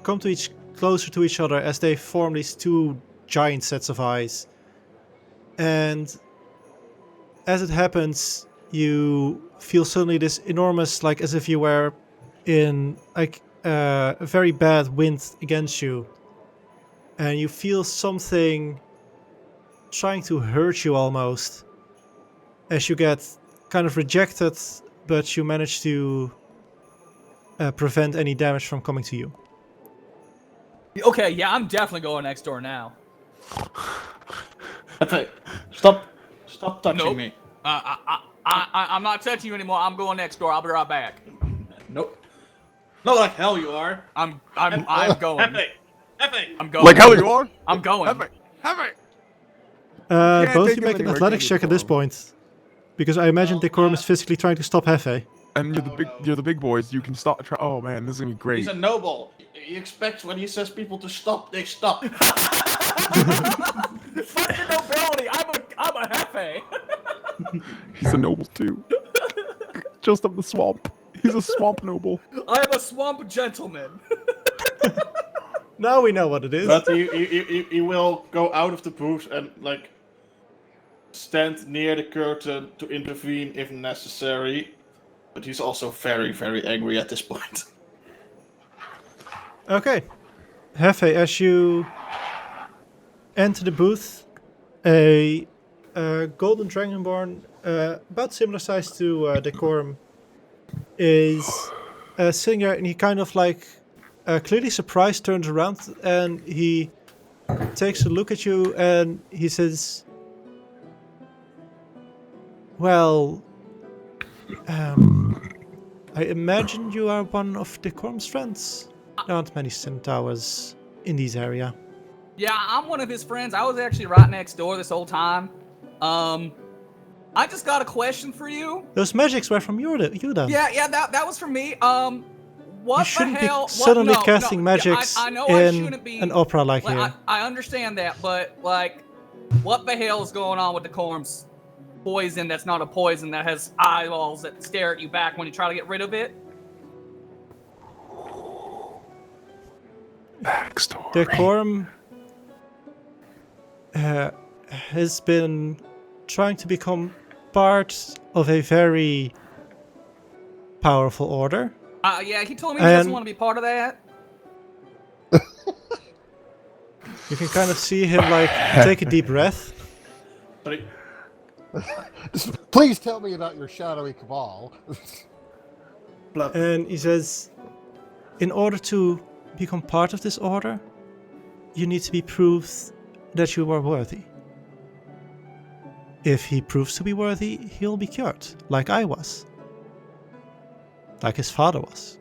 come to closer to each other as they form these two giant sets of eyes. And as it happens, you feel suddenly this enormous, like as if you were in like a very bad wind against you. And you feel something trying to hurt you almost. As you get kind of rejected, but you manage to prevent any damage from coming to you. Okay, yeah, I'm definitely going next door now. Hephe, stop touching Nope. me. I'm not touching you anymore. I'm going next door. I'll be right back. Nope. Not like hell you are. I'm going. Hephe. I'm going. Like hell you are? I'm going. Hephe. Both take you him make an anywhere, athletics can you, check at this Decorm? point. Because I imagine Decorm is physically trying to stop Hephe. And you're the big boys. You can stop. Oh man, this is gonna be great. He's a noble. He expects when he says people to stop, they stop. Fuck your nobility. I'm a Hephe. He's a noble too. Just of the swamp. He's a swamp noble. I am a swamp gentleman. Now we know what it is. But he will go out of the booth and like stand near the curtain to intervene if necessary. But he's also very, very angry at this point. Okay. Hephe, as you enter the booth, a golden dragonborn, about similar size to Decorm, is sitting there, and he kind of like clearly surprised turns around and he takes a look at you and he says, well, I imagine you are one of Decorm's friends. There aren't many centaurs in this area. Yeah, I'm one of his friends. I was actually right next door this whole time. I just got a question for you. Those magics were from you then. Yeah, that was for me. What You shouldn't the hell? be suddenly no, casting no, magics I know I in shouldn't be. an opera like Like, here. I understand that, but like, what the hell is going on with the Decorm's poison that's not a poison that has eyeballs that stare at you back when you try to get rid of it? Backstory. Decorm has been trying to become part of a very powerful order. Yeah, he told me he doesn't And- want to be part of that. You can kind of see him like take a deep breath. But he, Please tell me about your shadowy cabal. blood. And he says, in order to become part of this order, you need to be proved that you are worthy. If he proves to be worthy, he'll be cured, like I was. Like his father was.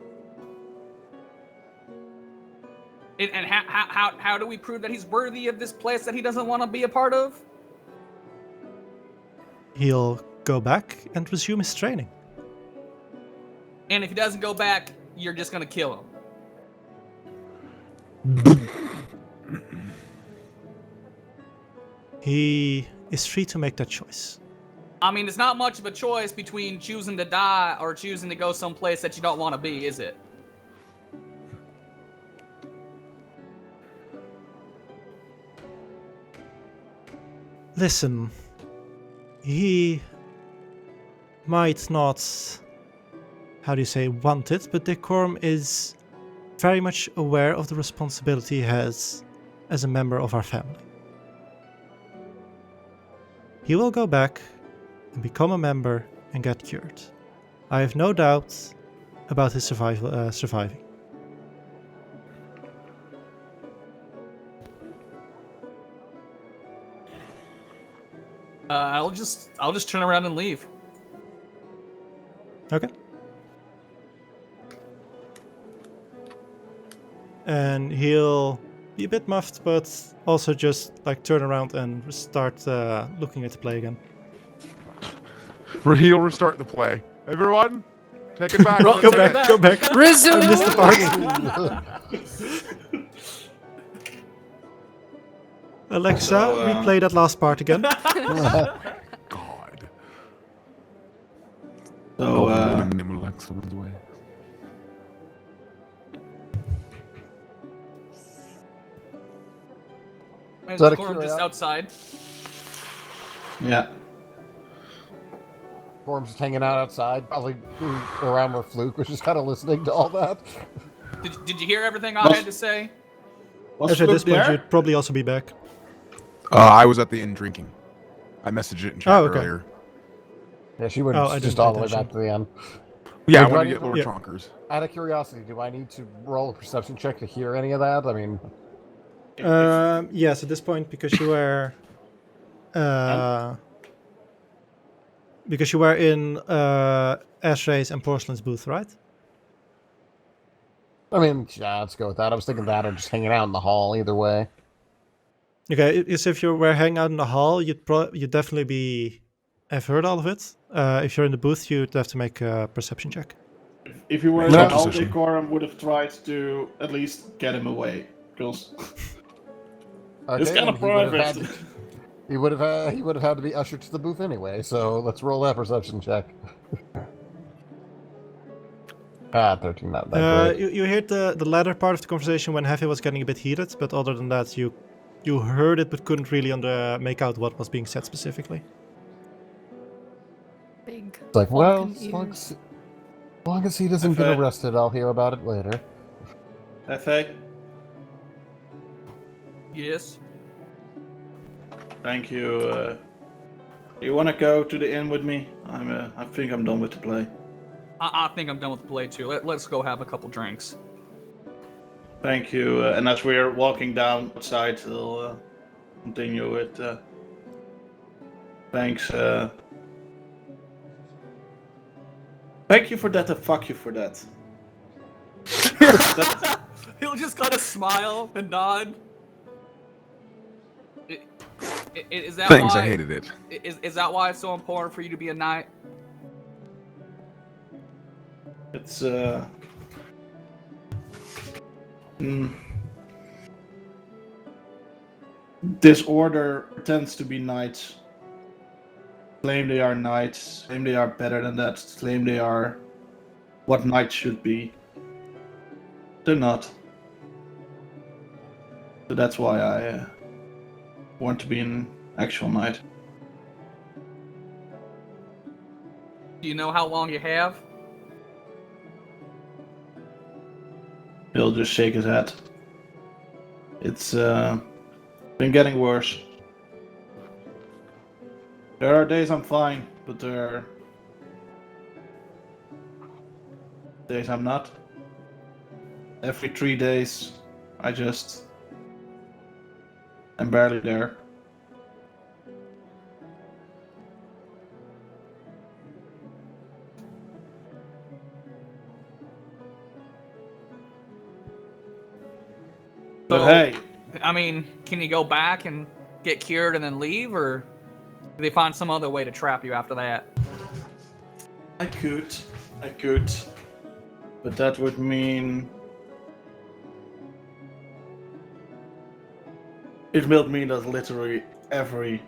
And how do we prove that he's worthy of this place that he doesn't want to be a part of? He'll go back and resume his training. And if he doesn't go back, you're just gonna kill him. He is free to make that choice. I mean, it's not much of a choice between choosing to die or choosing to go someplace that you don't want to be, is it? Listen, he might not how do you say, wanted, but Decorm is very much aware of the responsibility he has as a member of our family. He will go back and become a member and get cured. I have no doubt about his surviving. I'll just turn around and leave. Okay. And he'll be a bit muffed, but also just like turn around and start looking at the play again. He'll restart the play. Everyone, take it back. Go back, go back. Resume. I missed the part. Alexa, replay that last part again. God. So, Alexa was away. And Out of Decorm just curiosity- outside. yeah. Form's just hanging out outside, probably around where Fluke was just kind of listening to all that. Did you hear everything I had to say? Was Actually, at this Fluke point, there? you'd probably also be back. I was at the inn drinking. I messaged it in chat Oh, okay. earlier. Yeah, she went Oh, I just didn't all pay the way back attention. to the end. Yeah, I Wait, want to do I get Lord yeah. Chonkers. Out of curiosity, do I need to roll a perception check to hear any of that? I mean, Yes, at this point, because you were in Ashray's and Porcelain's booth, right? Yeah, let's go with that. I was thinking that or just hanging out in the hall, either way. Okay, it's if you were hanging out in the hall, you'd definitely have heard all of it. If you're in the booth, you'd have to make a perception check. If you were in No. the hall, Position. Decorm would have tried to at least get him away. Because it's kind then of he would have private. had- He would have had to be ushered to the booth anyway. So let's roll that perception check. 13, not that great. You heard the latter part of the conversation when Hephe was getting a bit heated, but other than that, you heard it but couldn't really make out what was being said specifically. Big. It's like, well, Falcon as long as he doesn't get Okay. arrested, I'll hear about it later. Hephe, Yes. thank you. You want to go to the inn with me? I think I'm done with the play. I think I'm done with the play too. Let's go have a couple drinks. Thank you. And as we're walking down outside, we'll continue with. Thanks. Thank you for that. Fuck you for that. He'll just kind of smile and nod. Is that Thanks, why? I hated it. Is that why it's so important for you to be a knight? It's This order pretends to be knights. Claim they are knights. Claim they are better than that. Claim they are what knights should be. They're not. So that's why I want to be an actual knight. Do you know how long you have? He'll just shake his head. It's been getting worse. There are days I'm fine, but there are days I'm not. Every 3 days, I just am barely there. But So- hey, I mean, can you go back and get cured and then leave, or do they find some other way to trap you after that? I could, but that would mean it will mean that literally every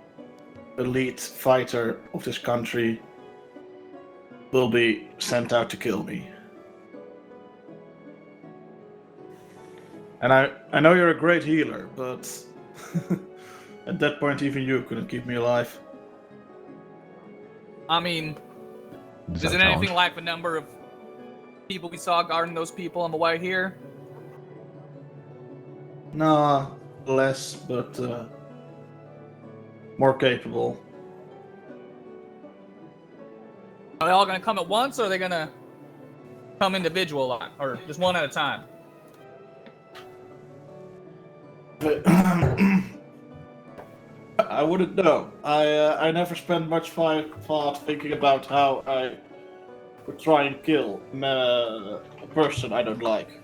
elite fighter of this country will be sent out to kill me. And I know you're a great healer, but at that point even you couldn't keep me alive. I mean, Does is that it anything challenge? like the number of people we saw guarding those people on the way here? Nah, less, but more capable. Are they all gonna come at once, or are they gonna come individual, or just one at a time? I wouldn't know. I never spent much thought thinking about how I would try and kill a person I don't like.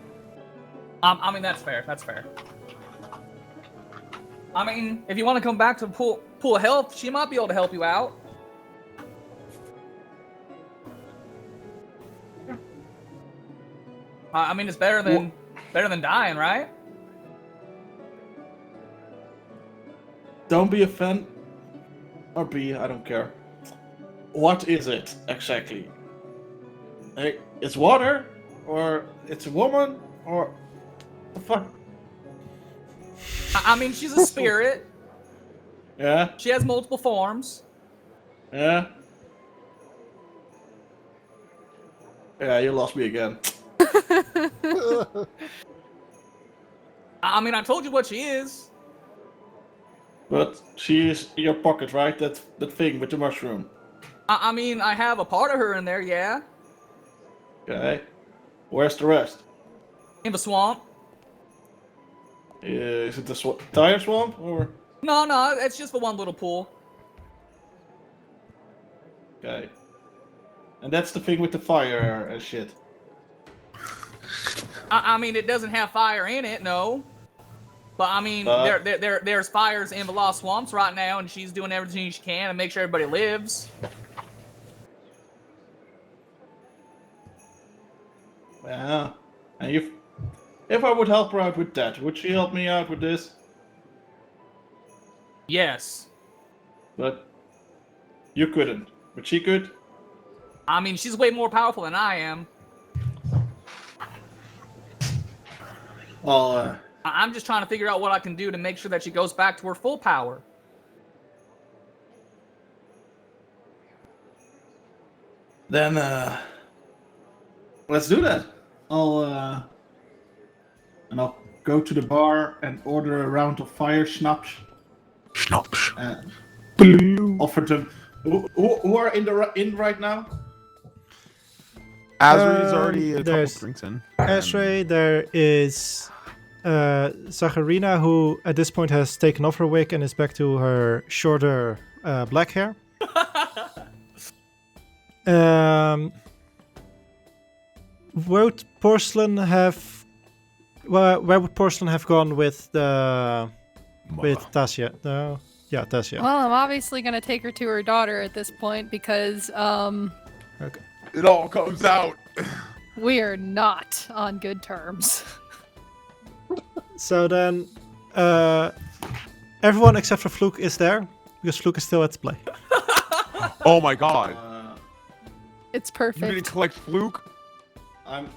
I mean, that's fair. That's fair. I mean, if you want to come back to pool of health, she might be able to help you out. I mean, it's better than dying, right? Don't be a fan. Or be, I don't care. What is it exactly? Hey, it's water? Or it's a woman? Or the fuck? I mean, she's a spirit. Yeah? She has multiple forms. Yeah? Yeah, you lost me again. I mean, I told you what she is. But she is in your pocket, right? That thing with the mushroom. I mean, I have a part of her in there, yeah. Okay. Where's the rest? In the swamp. Is it the tire swamp or? No, it's just the one little pool. Okay. And that's the thing with the fire and shit. I mean, it doesn't have fire in it, no. But I mean, there's fires in the Lost Swamps right now, and she's doing everything she can to make sure everybody lives. Yeah. And if I would help her out with that, would she help me out with this? Yes. But you couldn't. But she could? I mean, she's way more powerful than I am. Well, I'm just trying to figure out what I can do to make sure that she goes back to her full power. then let's do that. I'll go to the bar and order a round of fire schnapps. Schnapps. And offer them. Who are in right now? Azri's already a couple there's drinks in. Azri, there is Zacharina, who at this point has taken off her wig and is back to her shorter black hair. Where would Porcelain have? Where would Porcelain have gone with Tassia? No, yeah, Tassia. Well, I'm obviously gonna take her to her daughter at this point because Okay. It all comes out. we are not on good terms. So then, everyone except for Fluke is there because Fluke is still at play. Oh my god. It's You didn't perfect. collect Fluke? I'm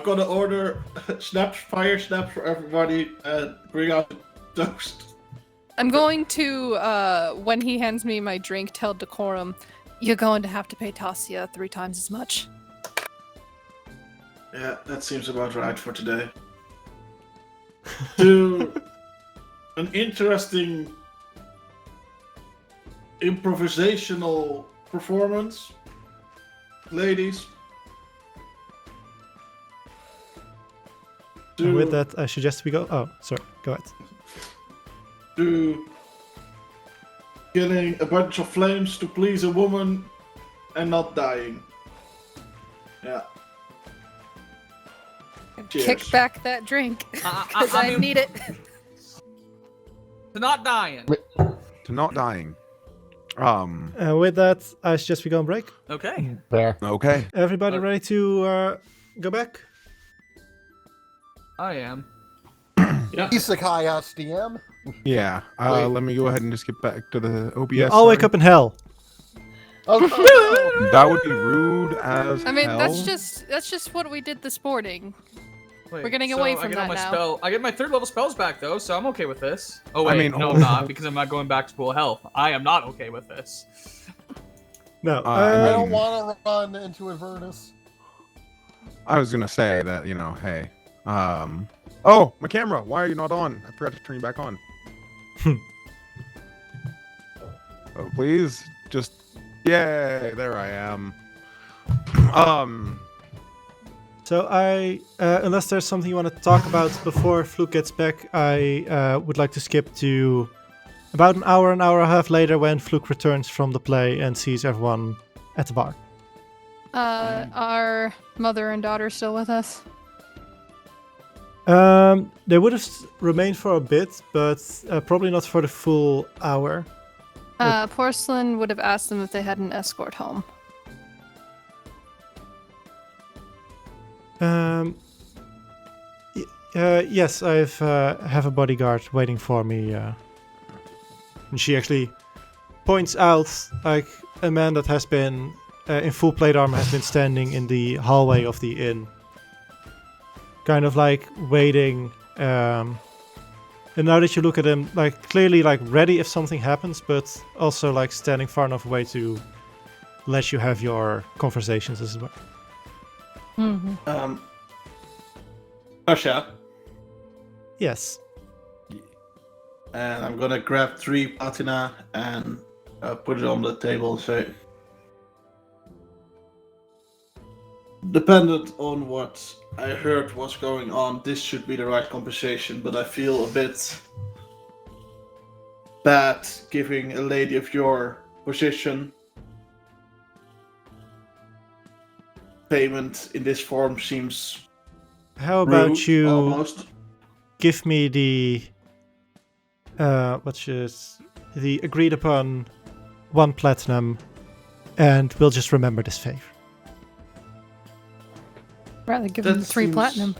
gonna order fire snaps for everybody and bring out the toast. I'm going to, when he hands me my drink, tell Decorum, you're going to have to pay Tassia 3 times as much. Yeah, that seems about right for today. To an interesting improvisational performance, ladies. And with that, I suggest we go. Oh, sorry. Go ahead. To killing a bunch of flames to please a woman and not dying. Yeah. Cheers. Kick back that drink because I I mean- need it. To not dying. To not dying. With that, I suggest we go on break. Okay. There. Okay. Everybody ready to go back? I am. Isekai SDM. Yeah. Wait. Let me go ahead and just get back to the OBS. I'll wake sorry. up in hell. Oh, That would be rude as I mean, hell. that's just what we did this morning. We're getting away from that now. I get my 3rd level spells back though, so I'm okay with this. Oh I wait, mean, no, I'm not because I'm not going back to full health. I am not okay with this. No. I I don't want to run into Avernus. I was gonna say that, hey. Oh, my camera. Why are you not on? I forgot to turn you back on. Oh, please. Just, yay, there I am. So unless there's something you want to talk about before Fluke gets back, I would like to skip to about an hour and a half later when Fluke returns from the play and sees everyone at the bar. Are mother and daughter still with us? They would have remained for a bit, but probably not for the full hour. Porcelain would have asked them if they had an escort home. Yes, I have a bodyguard waiting for me. And she actually points out like a man that has been in full plate armor has been standing in the hallway of the inn, kind of like waiting. And now that you look at him, like clearly like ready if something happens, but also like standing far enough away to let you have your conversations as well. Mm-hmm. Tasha, Yes. and I'm gonna grab 3 platina and put it on the table. So, dependent on what I heard was going on, this should be the right compensation. But I feel a bit bad giving a lady of your position payment in this form. Seems How about rude, you almost. give me the the agreed upon 1 platinum, and we'll just remember this favor. Rather give them That 3 seems- platinum.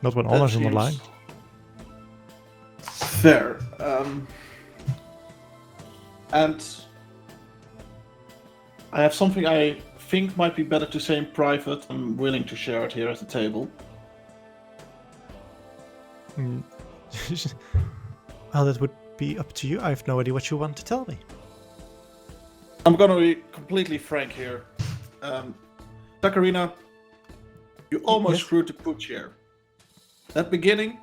Not when That honor's on the seems line. Fair. And I have something I think might be better to say in private. I'm willing to share it here at the table. Mm. Well, that would be up to you. I have no idea what you want to tell me. I'm gonna be completely frank here. Takarina, you almost Yes? screwed the pooch here. That beginning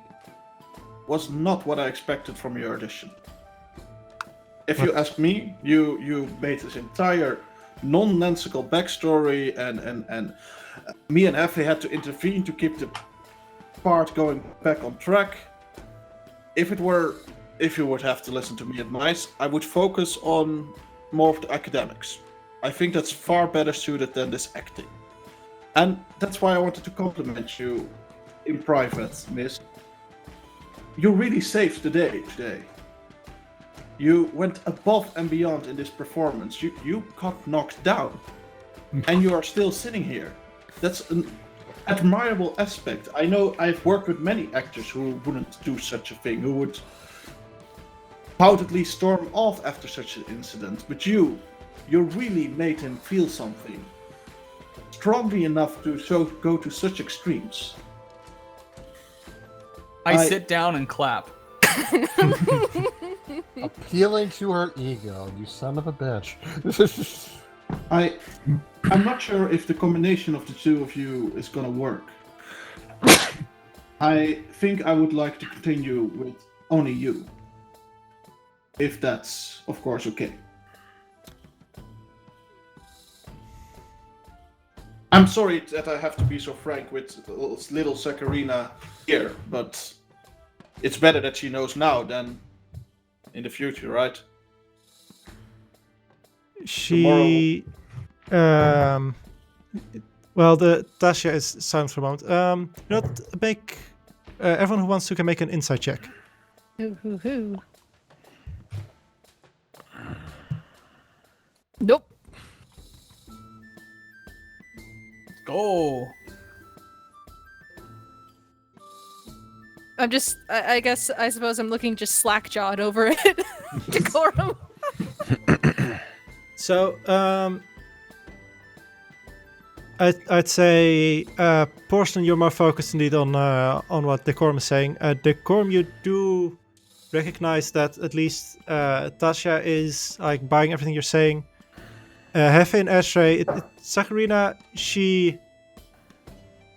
was not what I expected from your audition. If you ask me, you made this entire nonsensical backstory, and me and Hephe had to intervene to keep the part going back on track. If you would have to listen to me advice, I would focus on more of the academics. I think that's far better suited than this acting. And that's why I wanted to compliment you in private, miss. You really saved the day today. You went above and beyond in this performance. You got knocked down. And you are still sitting here. That's an admirable aspect. I know I've worked with many actors who wouldn't do such a thing, who would poutedly storm off after such an incident. But you really made him feel something. Strongly enough to go to such extremes. I sit down and clap. Appealing to her ego, you son of a bitch. I'm not sure if the combination of the two of you is gonna work. I think I would like to continue with only you. If that's, of course, okay. I'm sorry that I have to be so frank with little Sakarina here, but it's better that she knows now than in the future, right? She, well, the Tasha is silent for a moment. You know what, make everyone who wants to can make an insight check. Hoo. Nope. Go. I'm just, I suppose I'm looking just slack-jawed over it. Decorum. So, I'd say, Porcelain, you're more focused indeed on what Decorm is saying. Decorm, you do recognize that at least Tasha is like buying everything you're saying, Hephe and Ashray, Sakurina, she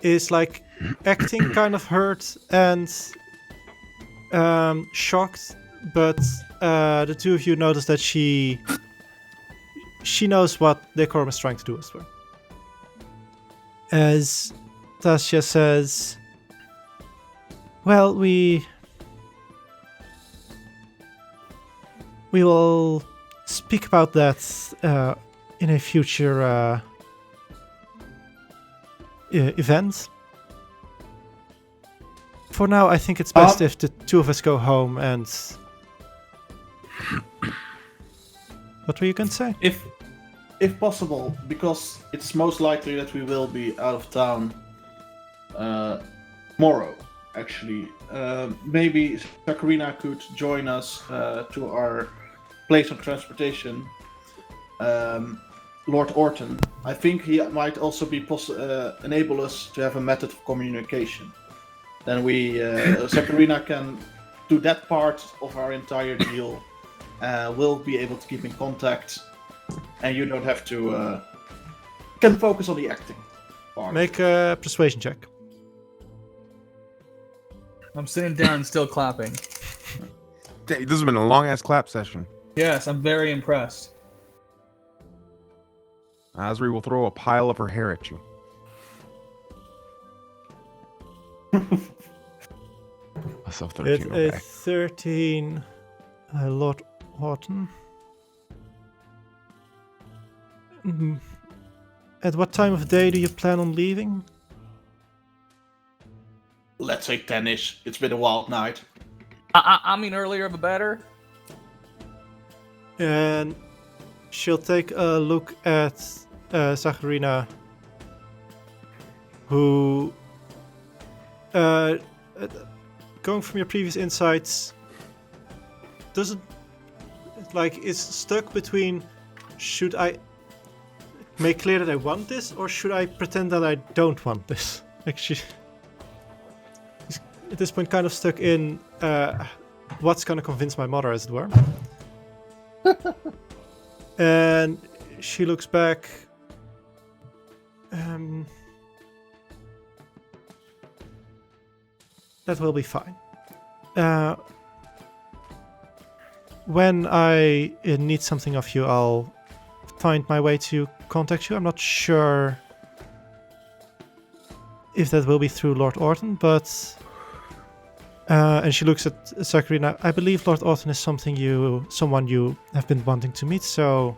is like acting kind of hurt and shocked, but the two of you notice that she knows what Decorm is trying to do as well. As Tasha says, well, we will speak about that in a future event. For now, I think it's best if the two of us go home and... What were you going to say? If possible, because it's most likely that we will be out of town tomorrow, actually. Maybe Sakurina could join us to our place of transportation, Lord Orton. I think he might also be enable us to have a method of communication. Then Sakurina can do that part of our entire deal. We'll be able to keep in contact, and you don't have to. Can focus on the acting part. Make a persuasion check. I'm sitting down and still clapping. This has been a long ass clap session. Yes, I'm very impressed. Asri will throw a pile of her hair at you. So 13, It's okay. a 13, Lord Orton. At what time of day do you plan on leaving? Let's say 10-ish. It's been a wild night. I mean, earlier the better. And she'll take a look at Sakurina, who, going from your previous insights, doesn't, like, is stuck between, should I make clear that I want this, or should I pretend that I don't want this? Like, she's at this point kind of stuck in what's gonna convince my mother, as it were. And she looks back. That will be fine. When I need something of you, I'll find my way to contact you. I'm not sure if that will be through Lord Orton, but... and she looks at Sakurina. I believe Lord Orton is someone you have been wanting to meet, so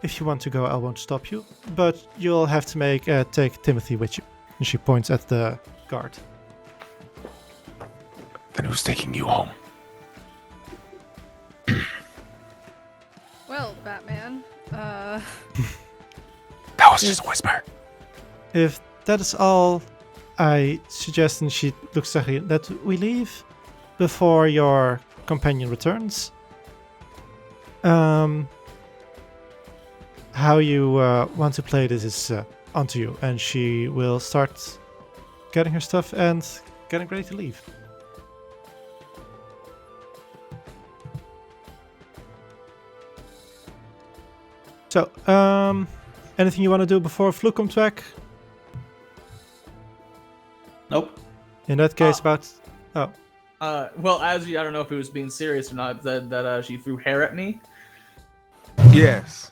if you want to go, I won't stop you. But you'll have to take Timothy with you. And she points at the guard. Then who's taking you home? Well, Batman, That was just a whisper. If that is all, I suggest, and she looks at you, that we leave before your companion returns. How you want to play this is onto you, and she will start getting her stuff and getting ready to leave. So, anything you want to do before Fluke comes back? Nope. In that case, well, Oh. I don't know if he was being serious or not. That she threw hair at me. Yes.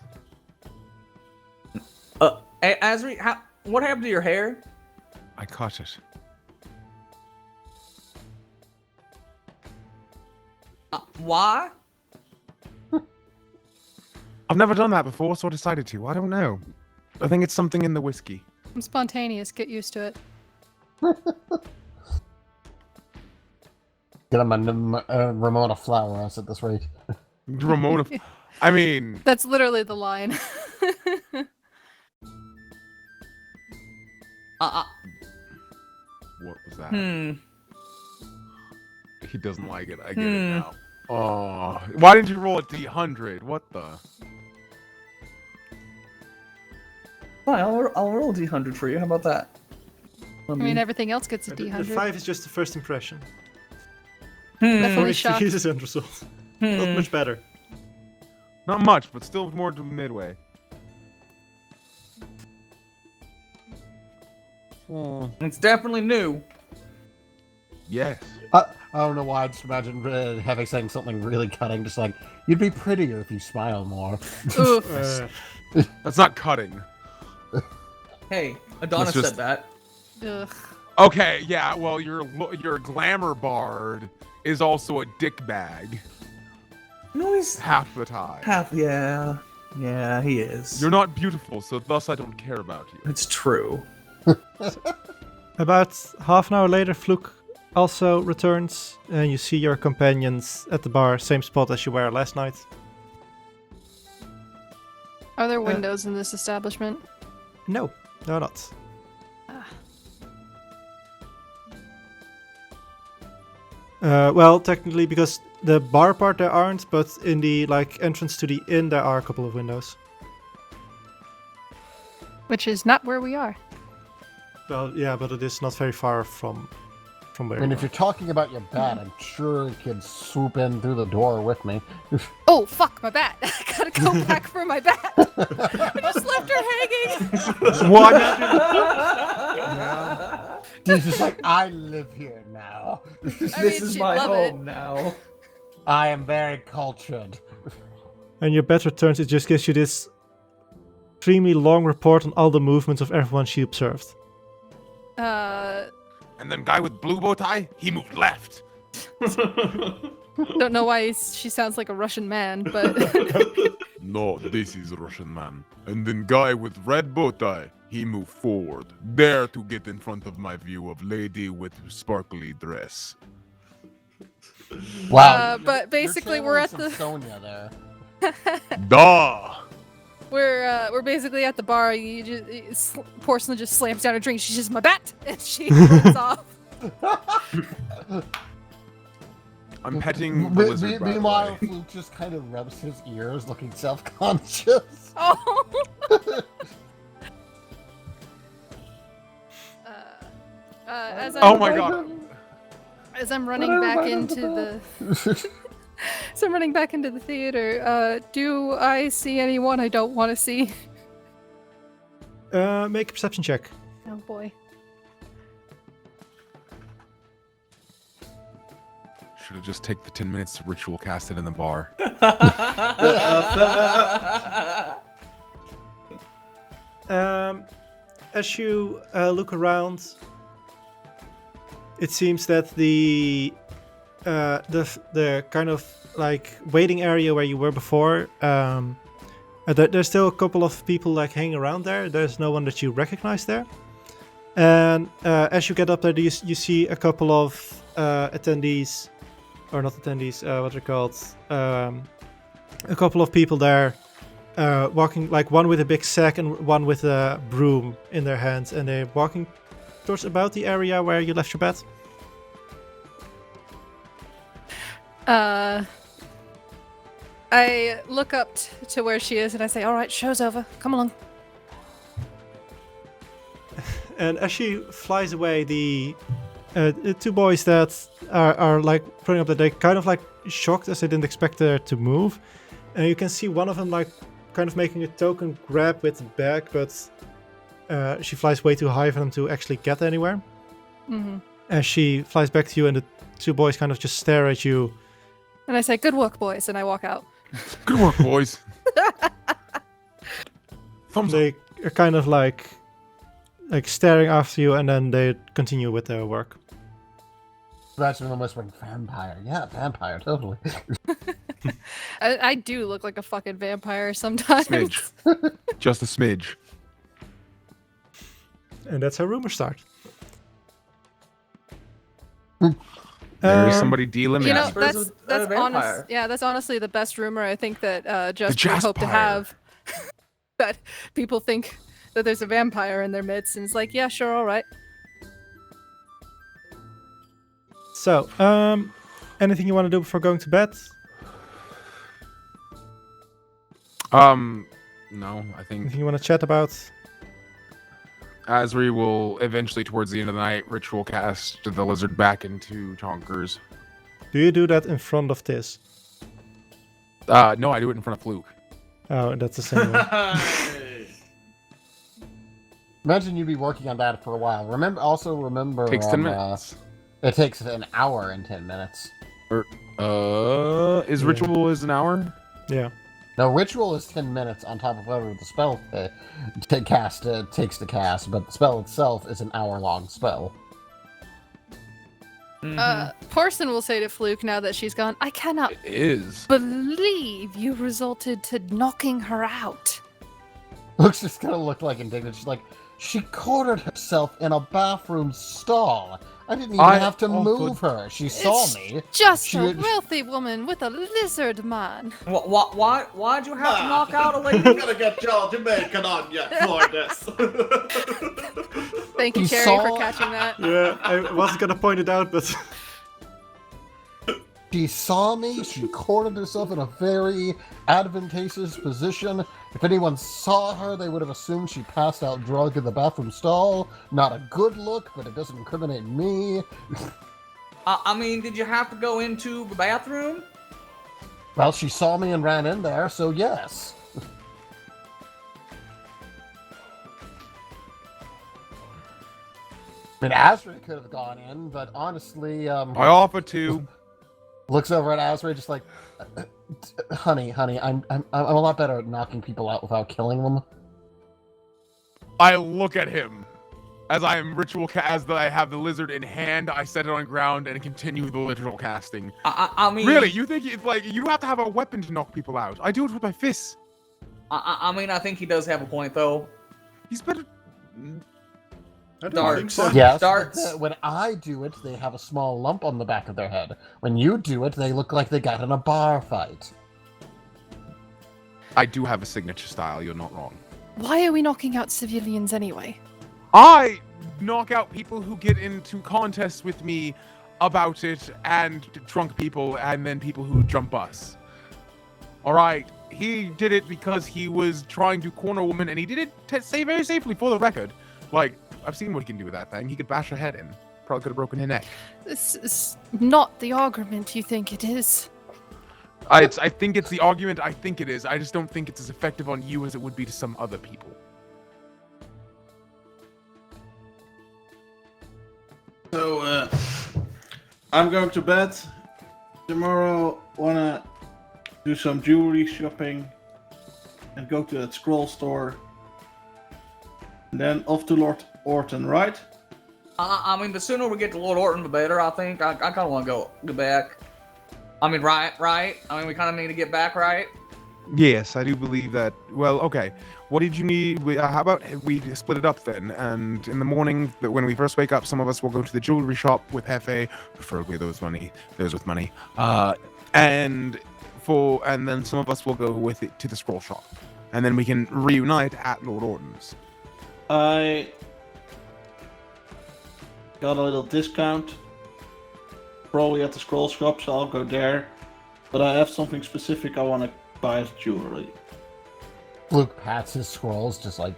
Hey, Asri, what happened to your hair? I caught it. Why? I've never done that before, so I decided to. I don't know. I think it's something in the whiskey. I'm spontaneous. Get used to it. Get him a Ramona Flowers at this rate. Ramona. I mean, That's literally the line. what was that? He doesn't like it. I get it now. Oh, why didn't you roll a D100? What the? Fine, I'll roll a D100 for you. How about that? I mean, everything else gets a The D100. 5 is just the first impression. Definitely For shocked. his end result. Not much better. Not much, but still more to midway. It's definitely new. Yes. I don't know why. I just imagine Hephe saying something really cutting, just like, "You'd be prettier if you smile more." Oof. That's not cutting. Hey, Adonis Let's just- said that. Ugh. Okay, yeah, well, your glamour bard is also a dick bag No, he's half the time. yeah, he is. You're not beautiful, so thus I don't care about you. It's true. About half an hour later, Fluke also returns, and you see your companions at the bar, same spot as you were last night. Are there windows in this establishment? No, no, not. Well, technically, because the bar part there aren't, but in the entrance to the inn there are a couple of windows. Which is not where we are. Well, yeah, but it is not very far from where. I mean, you if you're talking about your bat, I'm sure it could swoop in through the door with me. Oh, fuck, my bat. I gotta go back for my bat. I just left her hanging. What? He's just like, I live here now. This mean, is she'd my love home it. now. I am very cultured. And your bat returns, it just gives you this extremely long report on all the movements of everyone she observed. And then guy with blue bow tie, he moved left. Don't know why she sounds like a Russian man, but No, this is a Russian man. And then guy with red bow tie, he moved forward. There to get in front of my view of lady with sparkly dress. Wow. but basically we're at the Sonia there. Duh! we're basically at the bar. Porcelain just slams down her drink. She's just my bat, and she runs off. I'm petting the lizard, by the Meanwhile, way. Fluke just kind of rubs his ears, looking self-conscious. Oh. As Oh my god. As I'm running back into the so I'm running back into the theater, do I see anyone I don't want to see? Make a perception check. Oh boy. Should have just take the 10 minutes to ritual cast it in the bar. As you look around, it seems that the kind of waiting area where you were before, there's still a couple of people hanging around there. There's no one that you recognize there. And as you get up there, you see a couple of attendees, or not attendees, what they're called, a couple of people there walking, one with a big sack and one with a broom in their hands, and they're walking towards about the area where you left your bat. I look up to where she is and I say, "All right, show's over. Come along." And as she flies away, the two boys that are putting up that, they kind of shocked as they didn't expect her to move. And you can see one of them kind of making a token grab with the bag, but she flies way too high for them to actually get anywhere. Mm-hmm. As she flies back to you, and the two boys kind of just stare at you. And I say, "Good work, boys," and I walk out. Good work, boys. Thumbs up. They are kind of like staring after you, and then they continue with their work. Imagine them whispering, "Vampire, yeah, vampire, totally." I do look like a fucking vampire sometimes. Smidge. Just a smidge. And that's how rumors start. There's somebody dealing You know, me. that's vampire. honest. Yeah, that's honestly the best rumor I think that just would Jaspire. hope to have. That people think that there's a vampire in their midst, and it's like, yeah, sure, all right. So, anything you want to do before going to bed? No, I think Anything you want to chat about? as we will eventually, towards the end of the night, ritual cast the lizard back into Chonkers. Do you do that in front of this? No, I do it in front of Fluke. Oh, that's the same one. Imagine you'd be working on that for a while. Remember. Takes 10 minutes. It takes an hour and 10 minutes. Is ritual is an hour? Yeah. No, ritual is 10 minutes on top of whatever the spell takes to cast, but the spell itself is an hour-long spell. Porson will say to Fluke now that she's gone, I cannot It is. believe you resulted to knocking her out. Looks just gonna look like indignant. She's like, she cornered herself in a bathroom stall. I didn't even have to move her. She saw me. Just a wealthy woman with a lizard man. Why'd you have to knock out a lady? You're gonna get Joel Jamaican on you for this. Thank you, Cherry, for catching that. Yeah, I wasn't gonna point it out, but She saw me. She cornered herself in a very advantageous position. If anyone saw her, they would have assumed she passed out drunk in the bathroom stall. Not a good look, but it doesn't incriminate me. I mean, did you have to go into the bathroom? Well, she saw me and ran in there, so yes. I mean, Asri could have gone in, but honestly, I offer to. looks over at Asri just like, honey, I'm a lot better at knocking people out without killing them. I look at him. As I am I have the lizard in hand, I set it on ground and continue the literal casting. I mean, Really, you think it's like you have to have a weapon to knock people out? I do it with my fists. I mean, I think he does have a point, though. He's better. I don't think so. Yes, Darts. when I do it, they have a small lump on the back of their head. When you do it, they look like they got in a bar fight. I do have a signature style. You're not wrong. Why are we knocking out civilians anyway? I knock out people who get into contests with me about it, and drunk people, and then people who jump us. All right, he did it because he was trying to corner a woman, and he did it say very safely, for the record. Like, I've seen what he can do with that thing. He could bash her head in. Probably could have broken her neck. This is not the argument you think it is. I think it's the argument I think it is. I just don't think it's as effective on you as it would be to some other people. So, I'm going to bed. Tomorrow, wanna do some jewelry shopping and go to that scroll store. And then off to Lord Orton, right? I mean, the sooner we get to Lord Orton, the better, I think. I kind of want to go back. I mean, right? I mean, we kind of need to get back, right? Yes, I do believe that. Well, okay. What did you need? How about we split it up then? And in the morning, when we first wake up, some of us will go to the jewelry shop with Hephe, preferably those with money. And then some of us will go with it to the scroll shop, and then we can reunite at Lord Orton's. I got a little discount, probably at the scroll shop, so I'll go there. But I have something specific I want to buy as jewelry. Luke pats his scrolls, just like...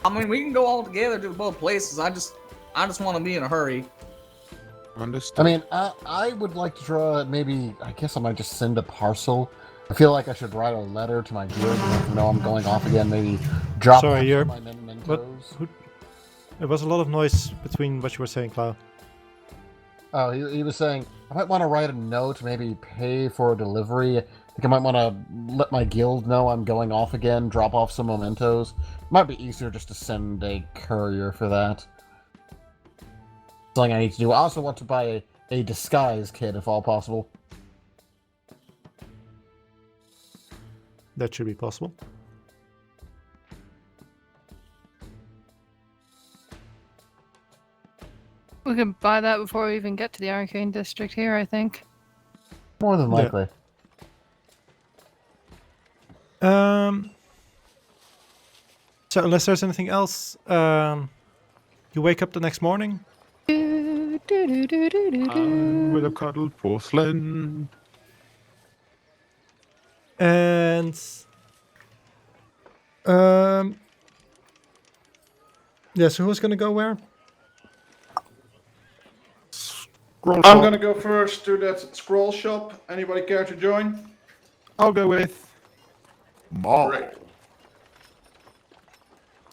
I mean, we can go all together to both places. I just want to be in a hurry. Understood. I mean, I would like to draw, maybe, I guess I might just send a parcel. I feel like I should write a letter to my guild and let them know I'm going off again, maybe drop Sorry, off you're- my mementos. there was a lot of noise between what you were saying, Cloud. Oh, he was saying, I might want to write a note, maybe pay for a delivery. I think I might want to let my guild know I'm going off again, drop off some mementos. Might be easier just to send a courier for that. Something I need to do. I also want to buy a disguise kit, if all possible. That should be possible. We can buy that before we even get to the Arcane District here, I think. More than likely. So unless there's anything else, you wake up the next morning. With a cuddled porcelain. And yeah, so who's gonna go where? I'm gonna go first to that scroll shop. Anybody care to join? I'll go with Mark. Great.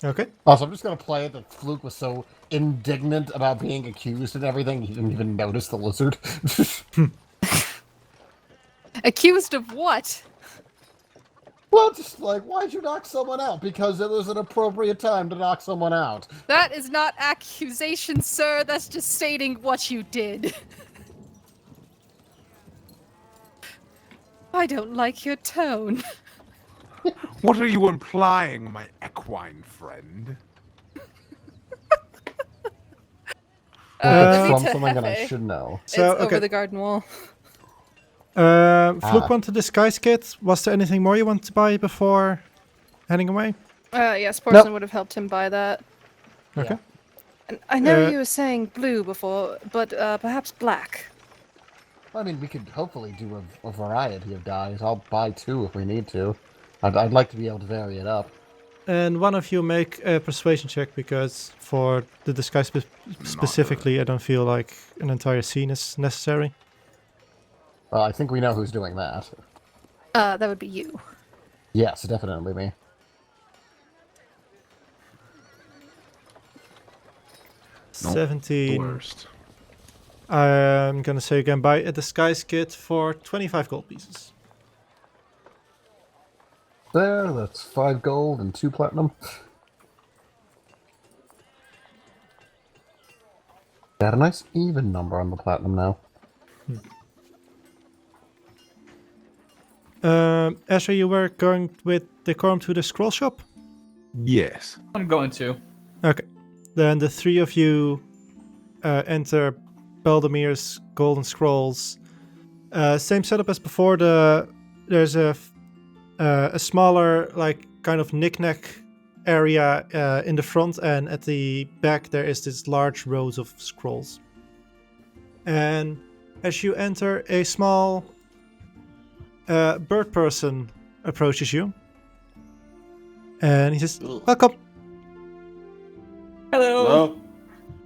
Okay. Also, I'm just gonna play it that Fluke was so indignant about being accused and everything, he didn't even notice the lizard. Accused of what? Well, just like, why'd you knock someone out? Because it was an appropriate time to knock someone out. That is not accusation, sir. That's just stating what you did. I don't like your tone. What are you implying, my equine friend? Let me From to something that I Hephe. should know. So, It's okay. over the garden wall. Fluke want the disguise kit. Was there anything more you want to buy before heading away? Yes, Porcelain would have helped him buy that. Okay. And I know Uh, you were saying blue before, but perhaps black. I mean, we could hopefully do a variety of dyes. I'll buy 2 if we need to. I'd like to be able to vary it up. And one of you make a persuasion check, because for the disguise specifically, I don't feel like an entire scene is necessary. Well, I think we know who's doing that. That would be you. Yes, definitely me. Nope. 17. Worst. I'm gonna say again, buy a disguise kit for 25 gold pieces. There, that's 5 gold and 2 platinum. Got a nice even number on the platinum now. Asher, you were going with Decorm to the scroll shop? Yes. I'm going to. Okay. Then the 3 of you enter Beldamir's Golden Scrolls. Same setup as before. There's a smaller, like, kind of knick-knack area in the front, and at the back there is this large rows of scrolls. And as you enter, a small bird person approaches you. And he says, "Welcome." Hello. Hello.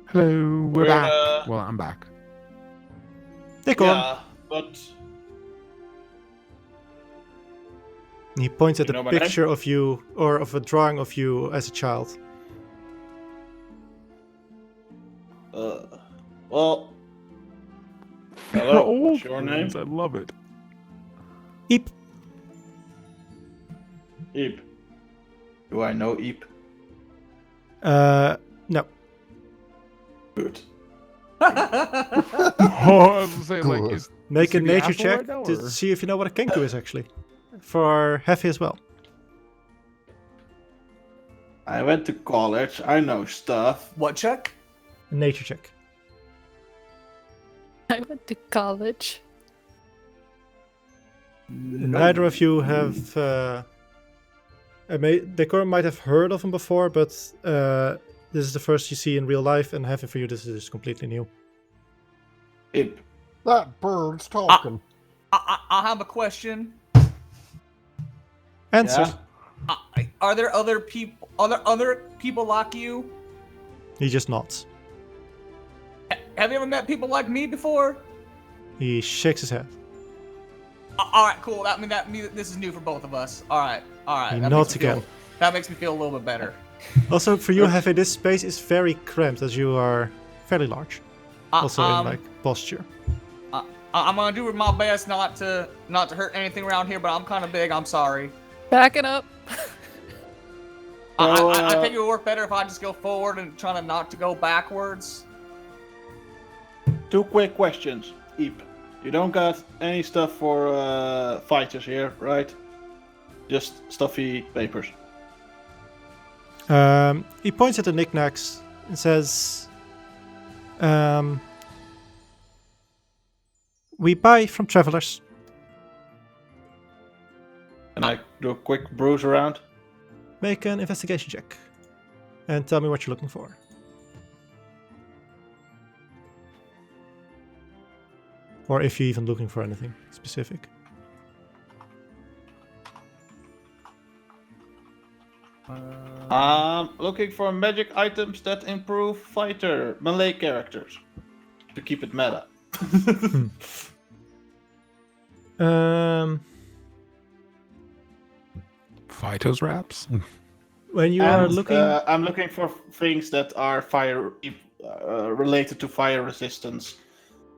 Hello, we're We're, back. uh, Well, I'm back. Decorm. Yeah, but He points at You a know my name? picture of you, or of a drawing of you as a child. well, They're hello. old What's your name? friends, I love it. Eep. Eep. Do I know Eep? No. Good. Oh, I was saying, like, is Make a he the nature asshole check right now, to or- see if you know what a kenku is, actually. For Hephe as well. I went to college. I know stuff. What check? A nature check. I went to college. Neither of you have... Decorm might have heard of him before, but this is the first you see in real life, and Hephe, for you, this is completely new. Eep. That bird's talking. I have a question. Answer. Yeah. Are there other people? Are there other people like you? He just nods. Have you ever met people like me before? He shakes his head. All right, cool. This is new for both of us. All right. He That nods makes me feel- again. That makes me feel a little bit better. Also, for you, Hephe, this space is very cramped, as you are fairly large. Also in, like, posture. I'm gonna do my best not to hurt anything around here, but I'm kind of big. I'm sorry. Backing up. I think it would work better if I just go forward and try not to go backwards. 2 quick questions. Eep. You don't got any stuff for fighters here, right? Just stuffy papers. He points at the knickknacks and says, "We buy from travelers." Can I do a quick bruise around? Make an investigation check. And tell me what you're looking for. Or if you're even looking for anything specific. Looking for magic items that improve fighter melee characters. To keep it meta. Phytos wraps? When you are looking, I'm looking for things that are fire related to fire resistance.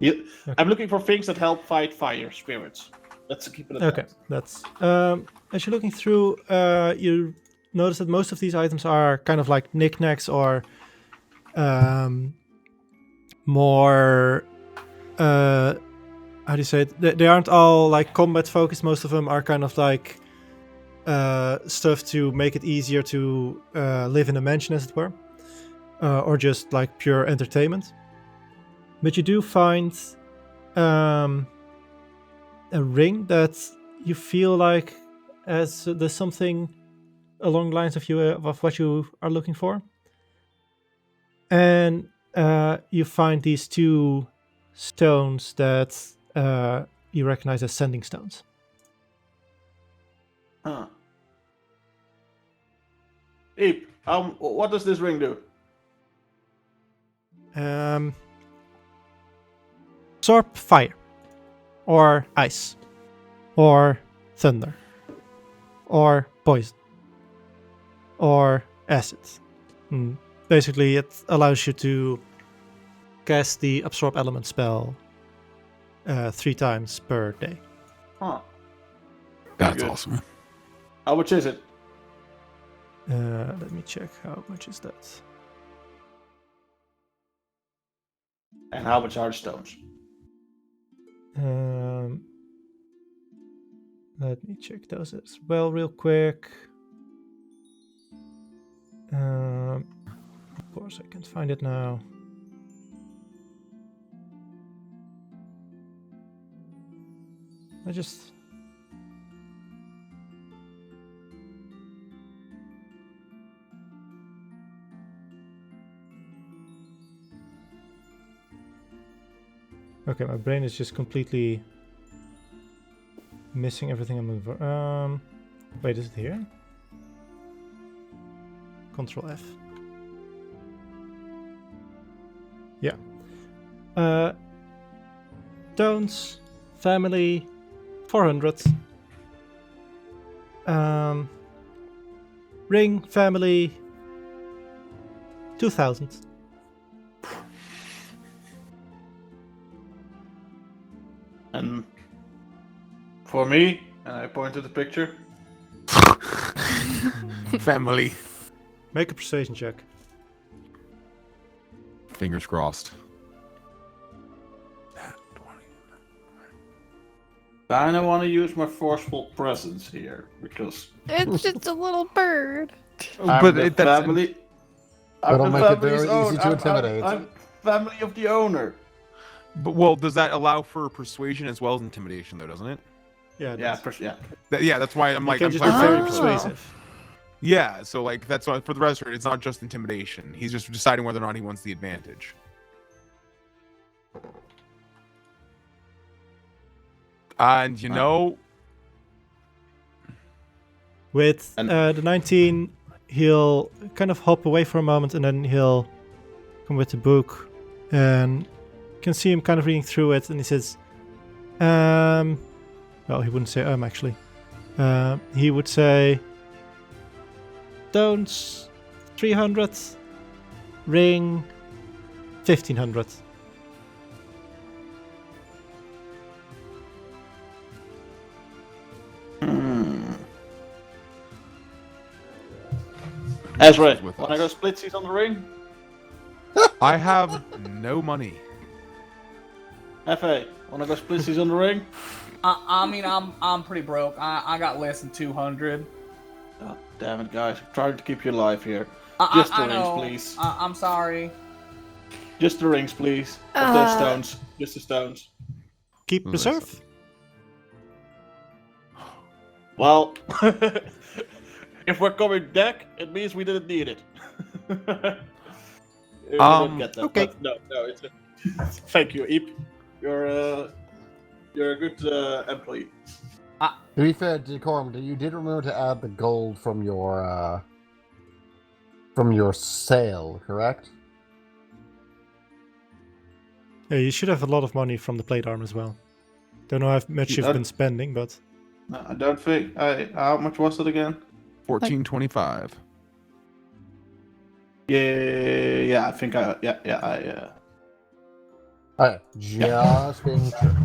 Okay. I'm looking for things that help fight fire spirits. Let's keep it at okay, that's as you're looking through, you notice that most of these items are kind of like knickknacks or more. How do you say it? They aren't all like combat focused. Most of them are kind of like stuff to make it easier to live in a mansion, as it were, or just like pure entertainment. But you do find a ring that you feel like there's something along the lines of what you are looking for, and you find these two stones that you recognize as sending stones. Huh. Eep, what does this ring do? Absorb fire, or ice, or thunder, or poison, or acid. Basically, it allows you to cast the absorb element spell 3 times per day. Huh. That's Good. awesome. How much is it? Let me check how much is that. And how much are the stones? Let me check those as well real quick. Of course, I can't find it now. I just... Okay, my brain is just completely missing everything I'm moving for. Wait, is it here? Control F. Yeah. Stones, family, 400. Ring, family, 2,000. And for me, and I point to the picture. Family. Make a persuasion check. Fingers crossed. I want to use my forceful presence here because It's just a little bird. I'm But the that's family. I'm That'll the make it family's very own- easy to intimidate. I'm family of the owner. But well, does that allow for persuasion as well as intimidation, though, doesn't it? Yeah, it Yeah, does. Yeah, that's why I'm You like, can I'm just be sorry. very Oh. persuasive. Yeah, so like that's why for the rest of it, it's not just intimidation. He's just deciding whether or not he wants the advantage. And you know, With And- the 19, he'll kind of hop away for a moment and then he'll come with the book and you can see him kind of reading through it and he says, well, he wouldn't say actually. He would say, stones, 300, ring, 1,500. Ezra, With wanna us. go splitsies on the ring? I have no money. Hephe, wanna go splitsies on the ring? I mean, I'm pretty broke. I got less than 200. God damn it, guys! I'm trying to keep you alive here. I Just the I rings, know. please. I'm sorry. Just the rings, please. Of those stones. Just the stones. Keep Listen. reserve. Well, if we're coming back, it means we didn't need it. We didn't get that. okay. But no, it's a... Thank you, Eep. You're a good employee. To be fair, Decorm, you did remember to add the gold from your sale, correct? Yeah, you should have a lot of money from the plate arm as well. Don't know how much you've been spending, but No, I don't think. How much was it again? 1425. Yeah, I think I. Just being sure.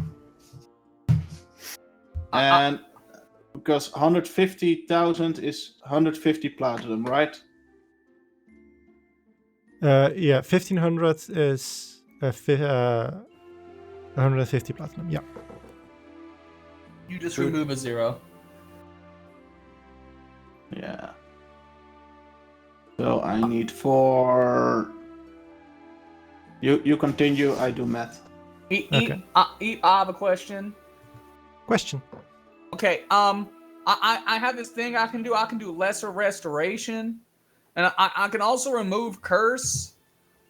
And because 150,000 is 150 platinum, right? Yeah, 1500 is 150 platinum. Yeah. You just Good. remove a 0. Yeah. So I need 4. You continue. I do math. Okay. I have a question. Question. Okay, I have this thing I can do. I can do lesser restoration, and I can also remove curse.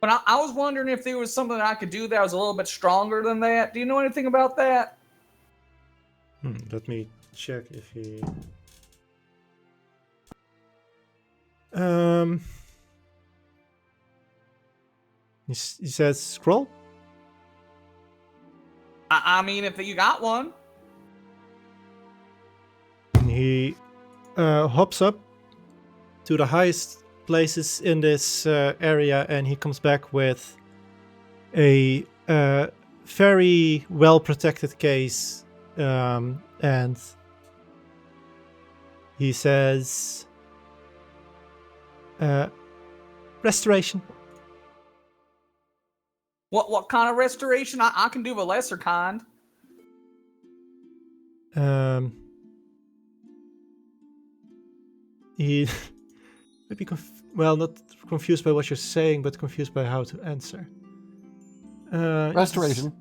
But I was wondering if there was something I could do that was a little bit stronger than that. Do you know anything about that? Let me check if he. He says scroll. I mean, if you got one. And he hops up to the highest places in this area, and he comes back with a very well protected case, and he says, "Restoration." What kind of restoration? I can do the lesser kind. He might be not confused by what you're saying, but confused by how to answer. Restoration.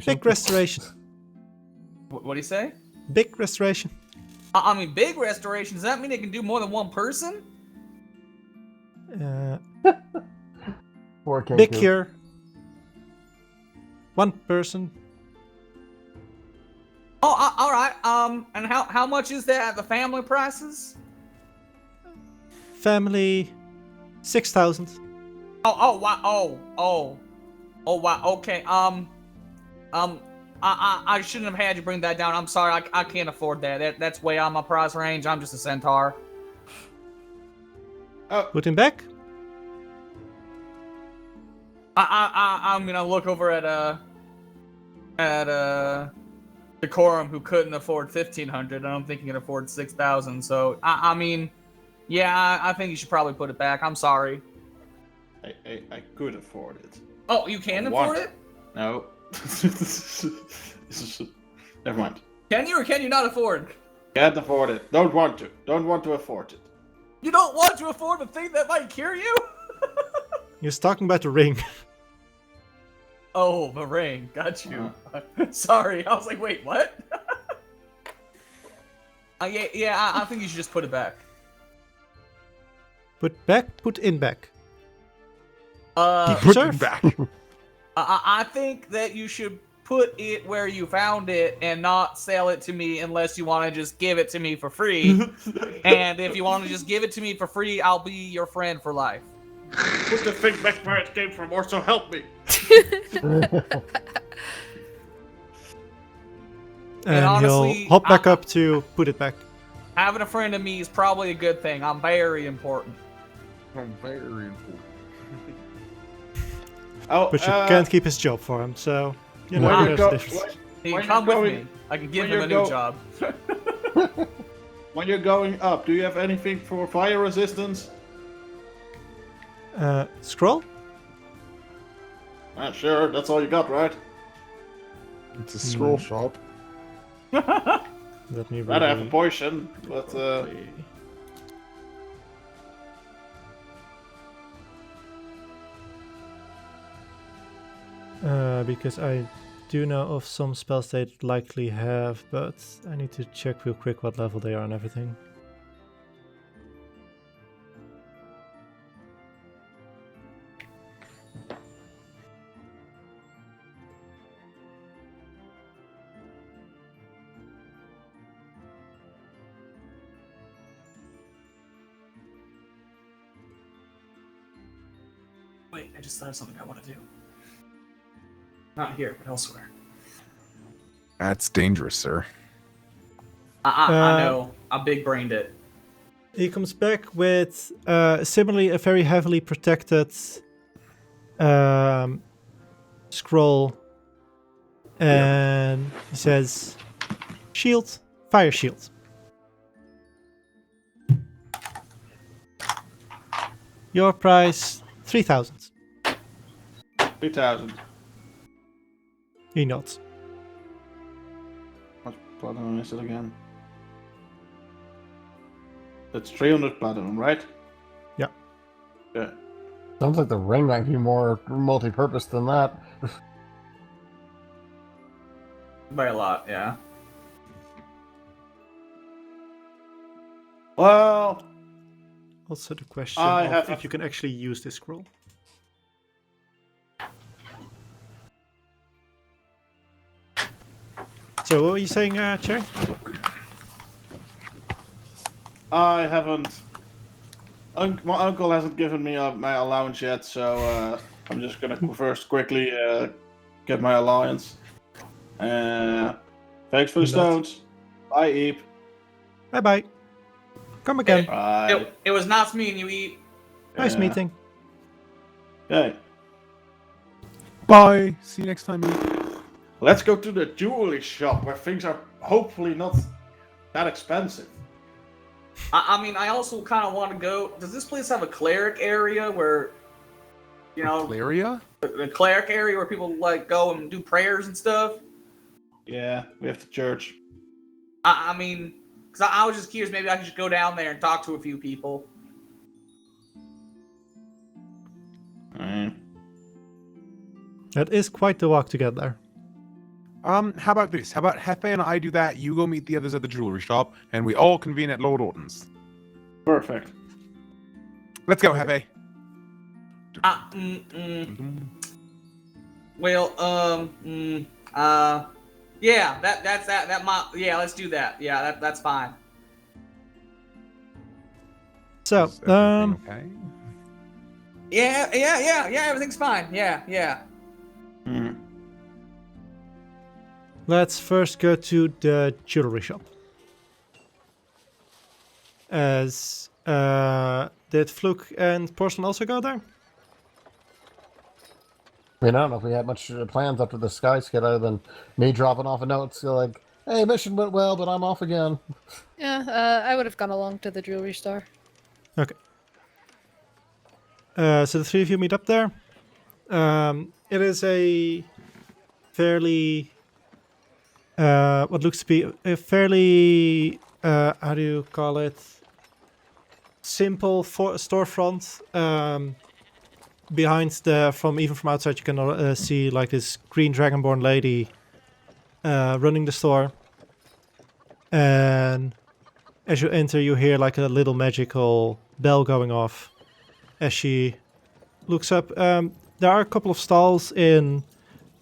Big restoration. What do you say? Big restoration. I mean, big restoration. Does that mean it can do more than one person? Poor Big Kenku. cure. One person. Oh, all right. And how much is that at the family prices? Family. 6,000. Oh wow. Oh wow. Okay. I shouldn't have had you bring that down. I'm sorry. I can't afford that. That's way out of my price range. I'm just a centaur. Put him back. I'm gonna look over at Decorum, who couldn't afford 1,500. I don't think he can afford 6,000. So I mean, yeah, I think you should probably put it back. I'm sorry. I could afford it. Oh, you can afford it? No. Never mind. Can you or can you not afford? Can't afford it. Don't want to. Don't want to afford it. You don't want to afford the thing that might cure you? He was talking about the ring. Oh, the ring. Got you. Sorry. I was like, wait, what? I think you should just put it back. Put back, put in back. Put it back. I think that you should put it where you found it and not sell it to me unless you want to just give it to me for free. And if you want to just give it to me for free, I'll be your friend for life. Put the thing back where it came from, or so help me. And honestly, he'll hop back up to put it back. Having a friend of me is probably a good thing. I'm very important. I'm very important. Oh, But you can't keep his job for him, so you know. When there's you a go, difference. He when can come you're with going- me. I can give when him a you new go- job. when you're going up, do you have anything for fire resistance? Scroll? Sure, that's all you got, right? It's a scroll shop. Let me read. I have a potion, but Because I do know of some spells they likely have, but I need to check real quick what level they are and everything. Wait, I just thought of something I want to do. Not here, but elsewhere. That's dangerous, sir. I know. I big brained it. He comes back with similarly a very heavily protected scroll, and he says, "Shield, fire shield." Your price 3,000. 3,000. He nods. What platinum is it again? That's 300 platinum, right? Yeah. Yeah. Sounds like the ring might be more multi-purpose than that. By a lot, yeah. Well, Also the question I of have- if you can actually use this scroll. So what were you saying, Cherry? I haven't. My uncle hasn't given me my allowance yet, so I'm just gonna first quickly get my allowance. Thanks for the stones. Bye, Eep. Bye bye. Come again. Bye. It was nice meeting you, Eep. Nice meeting. Okay, Bye. See you next time. Eve. let's go to the jewelry shop where things are hopefully not that expensive. I mean, I also kind of want to go. Does this place have a cleric area where, you know, Valeria? a cleric area where people like go and do prayers and stuff? Yeah, we have the church. I mean, because I was just curious, maybe I could just go down there and talk to a few people. That is quite the walk to get there. How about this? How about Hephe and I do that? You go meet the others at the jewelry shop, and we all convene at Lord Orton's. Perfect. Let's go, Hephe. Well, yeah, that might, yeah, let's do that. Yeah, that's fine. So, Is everything okay? Yeah, everything's fine. Yeah. let's first go to the jewelry shop. As did Fluke and Porcelain also go there? I mean, I don't know if we had much plans after the sky skid other than me dropping off a note, so like, hey, mission went well, but I'm off again. Yeah, I would have gone along to the jewelry store. Okay. So the three of you meet up there. It is a fairly, what looks to be a fairly, how do you call it? Simple storefront. Behind even from outside, you can see like this green dragonborn lady running the store. And as you enter, you hear like a little magical bell going off as she looks up. There are a couple of stalls in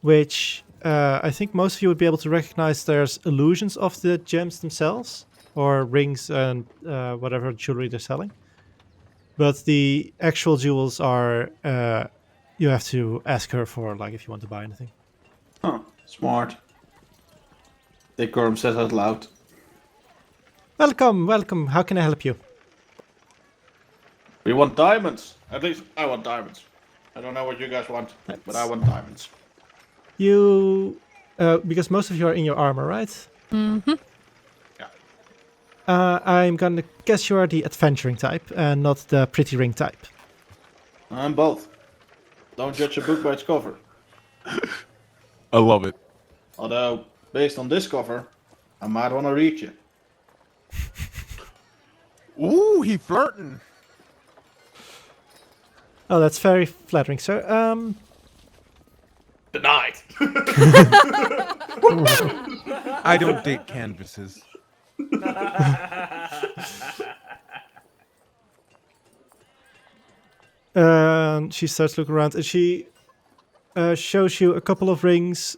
which I think most of you would be able to recognize there's illusions of the gems themselves, or rings and whatever jewelry they're selling. But the actual jewels are, you have to ask her for, like, if you want to buy anything. Huh, smart. Decorm says out loud. Welcome. How can I help you? We want diamonds. At least I want diamonds. I don't know what you guys want, but I want diamonds. You, because most of you are in your armor, right? Mm-hmm. I'm gonna guess you are the adventuring type and not the pretty ring type. I'm both. Don't judge a book by its cover. I love it. Although, based on this cover, I might want to read you. Ooh, he flirting. Oh, that's very flattering, sir. Denied. I don't date canvases. She starts looking around and she shows you a couple of rings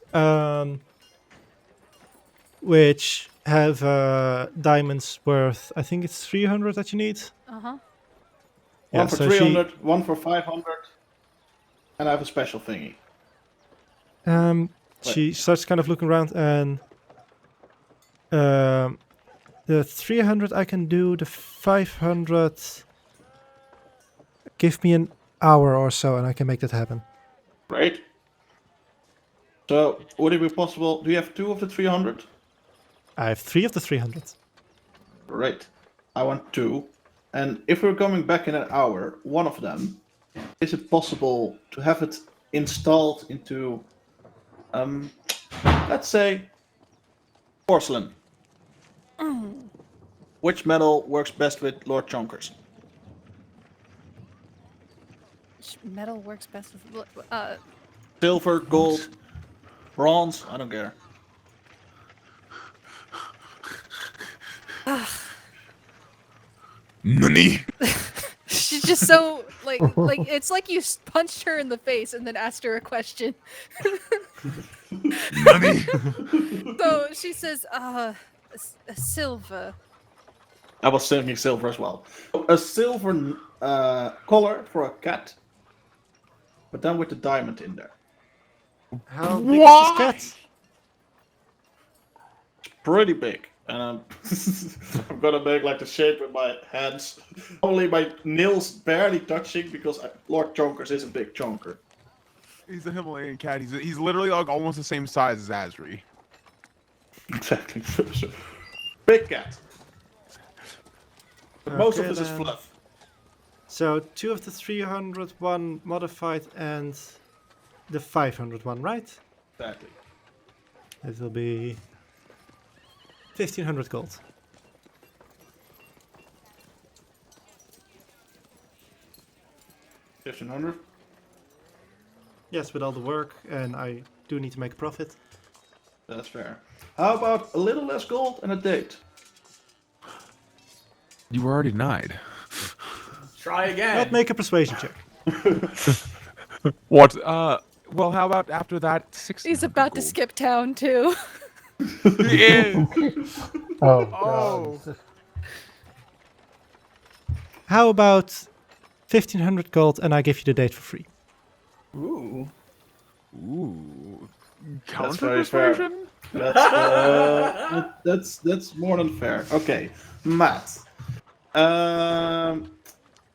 which have diamonds worth, I think it's 300 that you need. Uh-huh. One for 300, one for 500, and I have a special thingy. She starts kind of looking around and The 300 I can do. The 500. Give me an hour or so, and I can make that happen. Great. So, would it be possible? Do you have 2 of the 300? I have 3 of the 300. Great. I want 2. And if we're coming back in an hour, one of them, is it possible to have it installed into, let's say, porcelain? Which metal works best with Lord Chonkers? Which metal works best with Silver, gold, bronze, I don't care. Nani? She's just so like it's like you punched her in the face and then asked her a question. Nani? So she says, a silver. I was thinking silver as well. A silver collar for a cat, but then with the diamond in there. How big is this cat? Pretty big. And I'm gonna make like the shape with my hands. Only my nails barely touching because Lord Chonkers is a big chonker. He's a Himalayan cat. He's literally like almost the same size as Asri. Exactly. Big cat. But most of Okay, this is then. fluff. So 2 of the 300, 1 modified, and the 500 one, right? Exactly. It will be 1500 gold. $1,500. Yes, with all the work, and I do need to make a profit. That's fair. How about a little less gold and a date? You were already denied. Try again. Let's make a persuasion check. What? Well, how about after that? 60. He's about to skip town too. Yeah. Oh, Oh. God. How about 1500 gold, and I give you the date for free? Ooh. Ooh. That's Counter very fair. persuasion? That's more than fair. Okay, math. I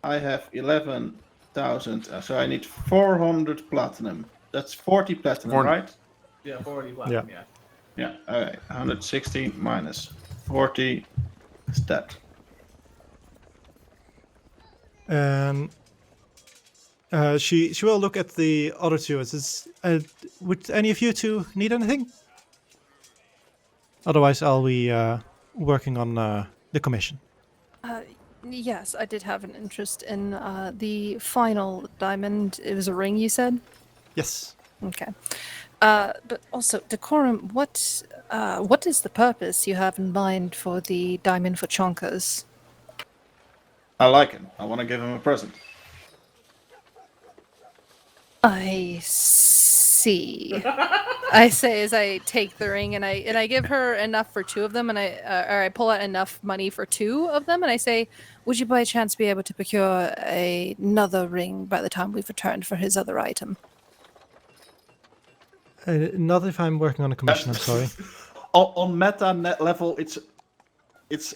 have 11,000, so I need 400 platinum. That's 40 platinum, 40. right? Yeah, 40 platinum, yeah. Yeah. Okay. 160 minus 40 is that. And she will look at the other two. It says, would any of you two need anything? Otherwise, I'll be working on the commission. Yes, I did have an interest in the final diamond. It was a ring, you said? Yes. Okay. But also, Decorum, what is the purpose you have in mind for the diamond for chonkers? I like him. I want to give him a present. I see. I say as I take the ring and I give her enough for 2 of them, and I pull out enough money for 2 of them, and I say, "Would you by chance be able to procure another ring by the time we've returned for his other item?" Not if I'm working on a commission, I'm sorry. On meta net level, it's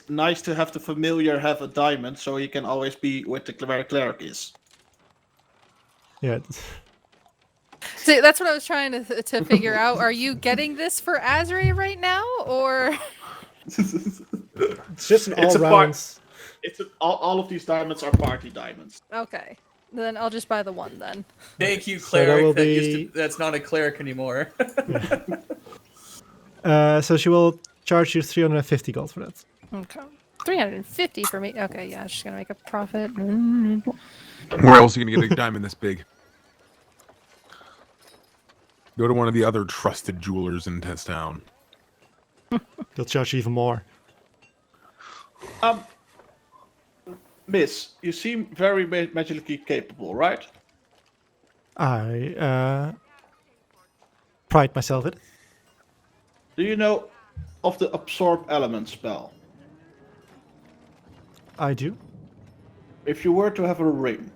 nice to have the familiar have a diamond, so he can always be with the where the cleric is. Yeah. See, that's what I was trying to figure out. Are you getting this for Azri right now, or? It's just an It's a all-round... all of these diamonds are party diamonds. Okay, then I'll just buy the one then. Thank you, So that cleric. will That that's not a cleric anymore. So she will charge you 350 gold for that. Okay. 350 for me. Okay, yeah, she's gonna make a profit. Where else are you gonna get a diamond this big? Go to one of the other trusted jewelers in this town. They'll charge you even more. Miss, you seem very magically capable, right? I pride myself in it. Do you know of the absorb element spell? I do. If you were to have a ring,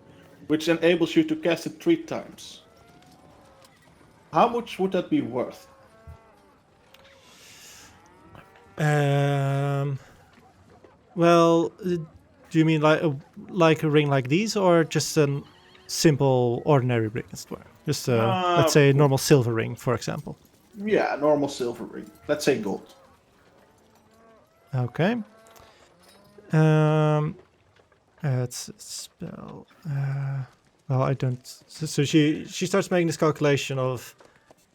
which enables you to cast it 3 times, how much would that be worth? Well, do you mean like a ring like these, or just a simple ordinary ring, as it were? Just let's say a normal silver ring, for example. Yeah, a normal silver ring. Let's say gold. Okay. It's spell. Well, I don't. So she starts making this calculation of,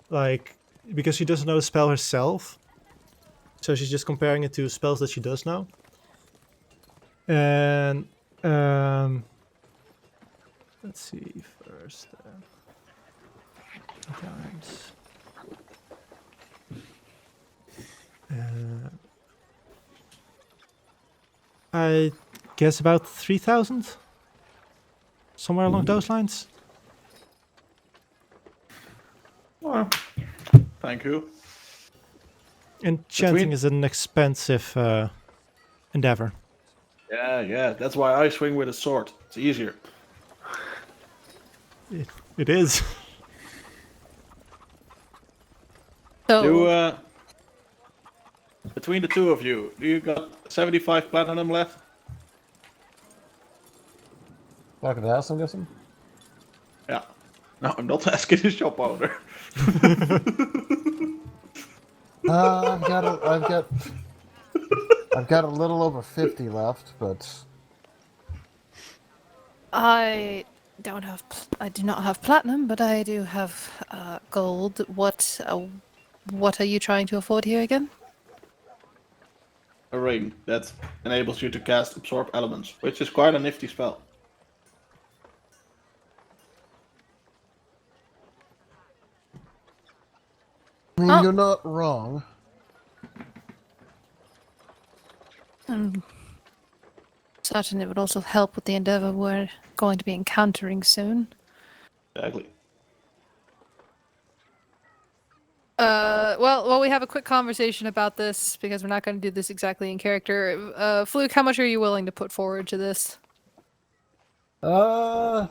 like, because she doesn't know the spell herself. So she's just comparing it to spells that she does know. And let's see first. Times. I guess about 3,000, somewhere along those lines. Oh, thank you. Enchanting is an expensive endeavor. Yeah, that's why I swing with a sword. It's easier. It is. So, You, between the two of you, do you got 75 platinum left? Back at the house, I'm guessing? Yeah. No, I'm not asking the shop owner. I've got a little over 50 left, but I do not have platinum, but I do have gold. What are you trying to afford here again? A ring that enables you to cast Absorb Elements, which is quite a nifty spell. I mean, Oh. you're not wrong. Certainly, it would also help with the endeavor we're going to be encountering soon. Exactly. Well, we have a quick conversation about this because we're not going to do this exactly in character. Fluke, how much are you willing to put forward to this? I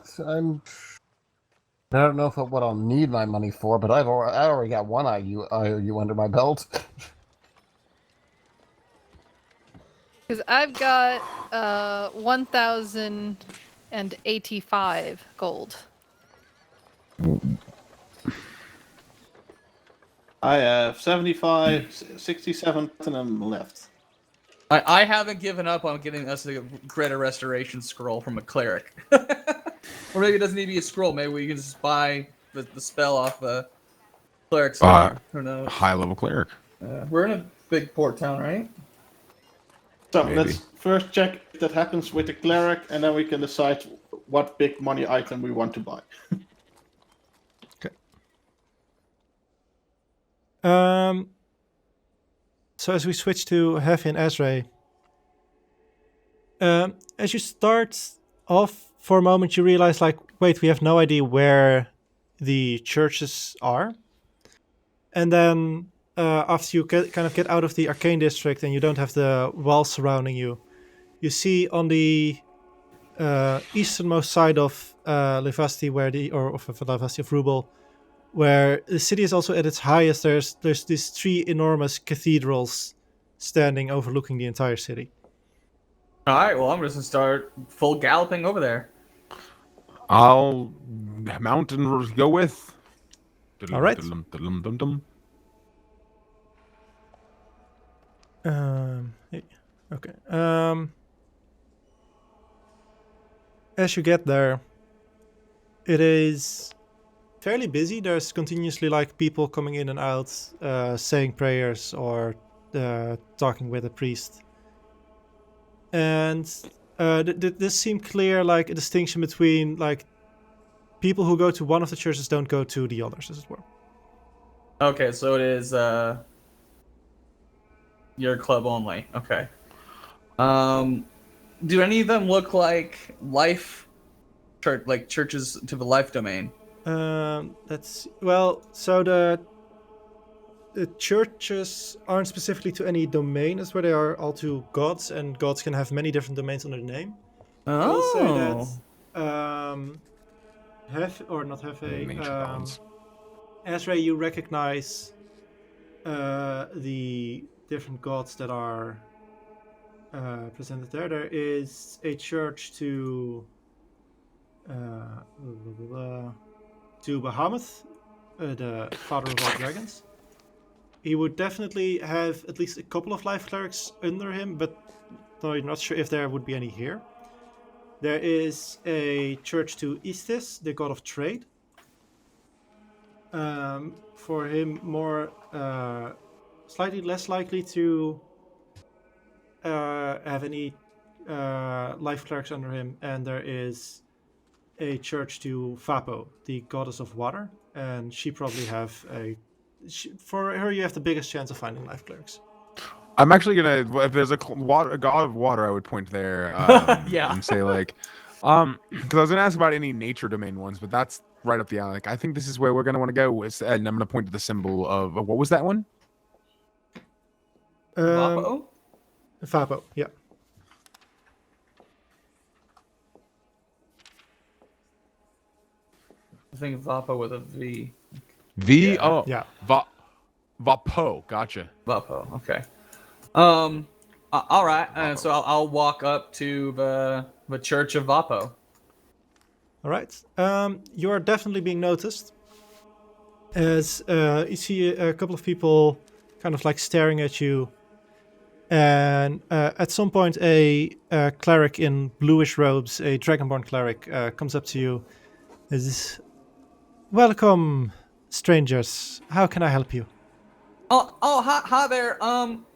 don't know what I'll need my money for, but I already got one IOU under my belt. Because I've got 1,085 gold. I have 67 platinum left. I haven't given up on getting us a Greta Restoration scroll from a cleric. Or maybe it doesn't need to be a scroll. Maybe we can just buy the spell off the cleric's Who knows? High level cleric. We're in a big port town, right? So Maybe. let's first check if that happens with the cleric, and then we can decide what big money item we want to buy. So as we switch to Hephe and Ezra, as you start off for a moment, you realize, like, wait, we have no idea where the churches are. And then after you kind of get out of the arcane district and you don't have the walls surrounding you, you see on the easternmost side of Levasti, of Roubel, where the city is also at its highest. There's these 3 enormous cathedrals standing overlooking the entire city. All right. Well, I'm just gonna start full galloping over there. I'll mount and go with. All right. Okay. As you get there, it is fairly busy. There's continuously, like, people coming in and out, saying prayers or talking with a priest. And this seemed clear, like, a distinction between, like, people who go to one of the churches don't go to the others, as it were. Okay, so it is your club only. Okay. Do any of them look like churches to the life domain? So the churches aren't specifically to any domain. That's where they are all to gods, and gods can have many different domains under the name. I'll say that Ezra, you recognize the different gods that are presented there. There is a church to Bahamut, the father of all dragons. He would definitely have at least a couple of life clerics under him, but no, I'm not sure if there would be any here. There is a church to Istis, the god of trade. For him, slightly less likely to have any life clerics under him. And there is a church to Vapo, the goddess of water, and she probably have for her you have the biggest chance of finding life clerics. I'm actually gonna, if there's a god of water, I would point there. Yeah. And say like, because I was gonna ask about any nature domain ones, but that's right up the alley. Like, I think this is where we're gonna want to go. And I'm gonna point to the symbol of what was that one? Vapo? Vapo, yeah. I think Vapo with a V. V. Yeah. Oh, Yeah. Vapo. Gotcha. Vapo. Okay. All right. And so I'll walk up to the Church of Vapo. All right. You are definitely being noticed, as you see a couple of people kind of like staring at you, and at some point a cleric in bluish robes, a dragonborn cleric, comes up to you. Welcome, strangers. How can I help you? Hi there.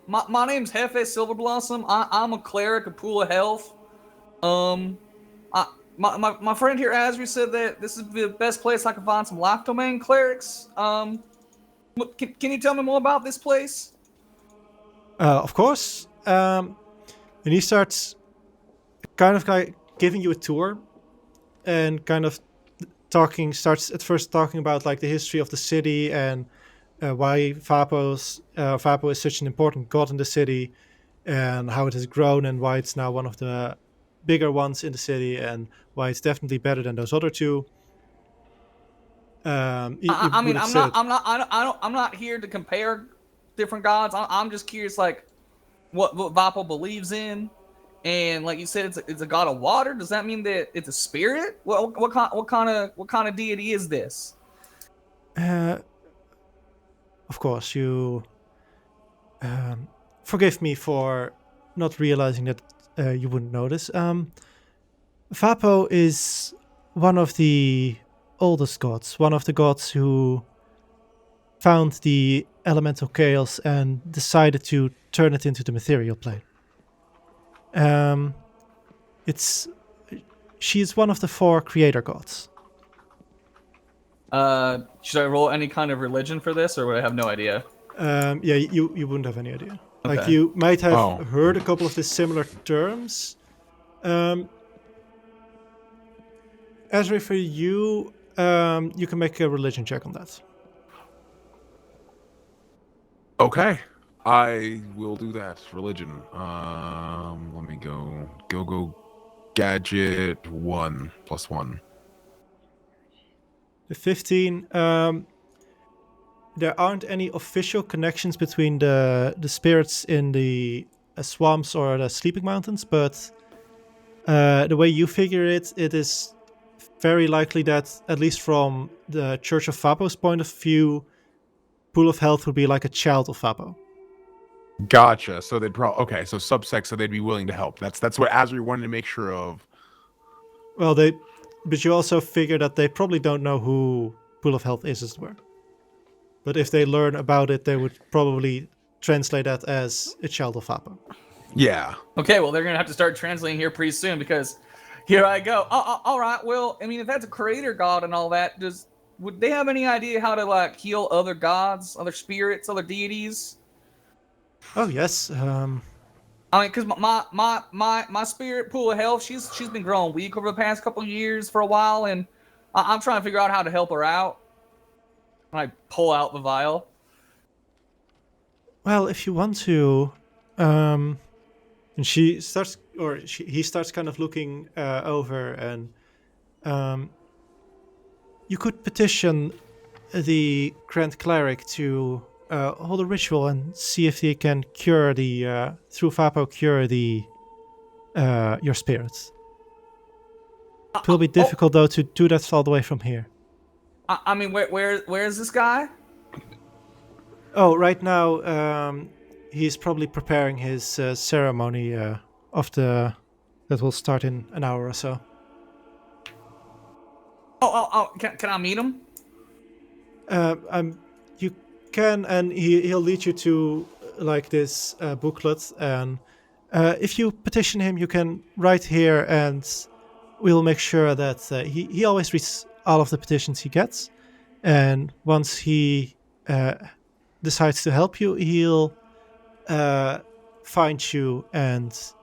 My name's Hephe Silverblossom. I'm a cleric of Pool of Health. My friend here, Azri, said that this is the best place I can find some life domain clerics. Can you tell me more about this place? Of course. And he starts kind of like giving you a tour, and kind of starts at first talking about like the history of the city and why Vapo is such an important god in the city, and how it has grown, and why it's now one of the bigger ones in the city, and why it's definitely better than those other two. I'm not here to compare different gods. I'm just curious, like what Vapo believes in, and like you said, it's a god of water. Does that mean that it's a spirit? What kind of deity is this? Of course, you forgive me for not realizing that you wouldn't notice. Vapo is one of the oldest gods, one of the gods who found the elemental chaos and decided to turn it into the material plane. She is one of the 4 creator gods. Should I roll any kind of religion for this, or would I have no idea? Yeah, you wouldn't have any idea. Okay. Like, you might have heard a couple of the similar terms. Ezra, for you, you can make a religion check on that. Okay, I will do that. Religion. Let me go. Gadget 1 + 1. The 15. There aren't any official connections between the spirits in the swamps or the sleeping mountains, but the way you figure it is very likely that, at least from the Church of Vapo's point of view, Pool of Health would be like a child of Vapo. Gotcha. So they'd probably so subsect, so they'd be willing to help. That's what Azri wanted to make sure of. Well, but you also figure that they probably don't know who Pool of Health is, as it were. But if they learn about it, they would probably translate that as a child of Vapo. Yeah. Okay, well, they're going to have to start translating here pretty soon, because here I go. All right, well, I mean, if that's a creator god and all that, would they have any idea how to, like, heal other gods, other spirits, other deities? Oh, yes. I mean, because my spirit, Pool of Health, she's been growing weak over the past couple of years for a while, and I'm trying to figure out how to help her out. I pull out the vial. Well, if you want to, and he starts kind of looking over, and you could petition the Grand Cleric to hold a ritual and see if they can cure through Vapo cure your spirits. It will be difficult though to do that all the way from here. I mean, where is this guy? Oh, right now he's probably preparing his ceremony that will start in an hour or so. Oh! Can I meet him? You can, and he'll lead you to like this booklet, and if you petition him, you can write here, and we'll make sure that he always reads all of the petitions he gets, and once he decides to help you, he'll find you and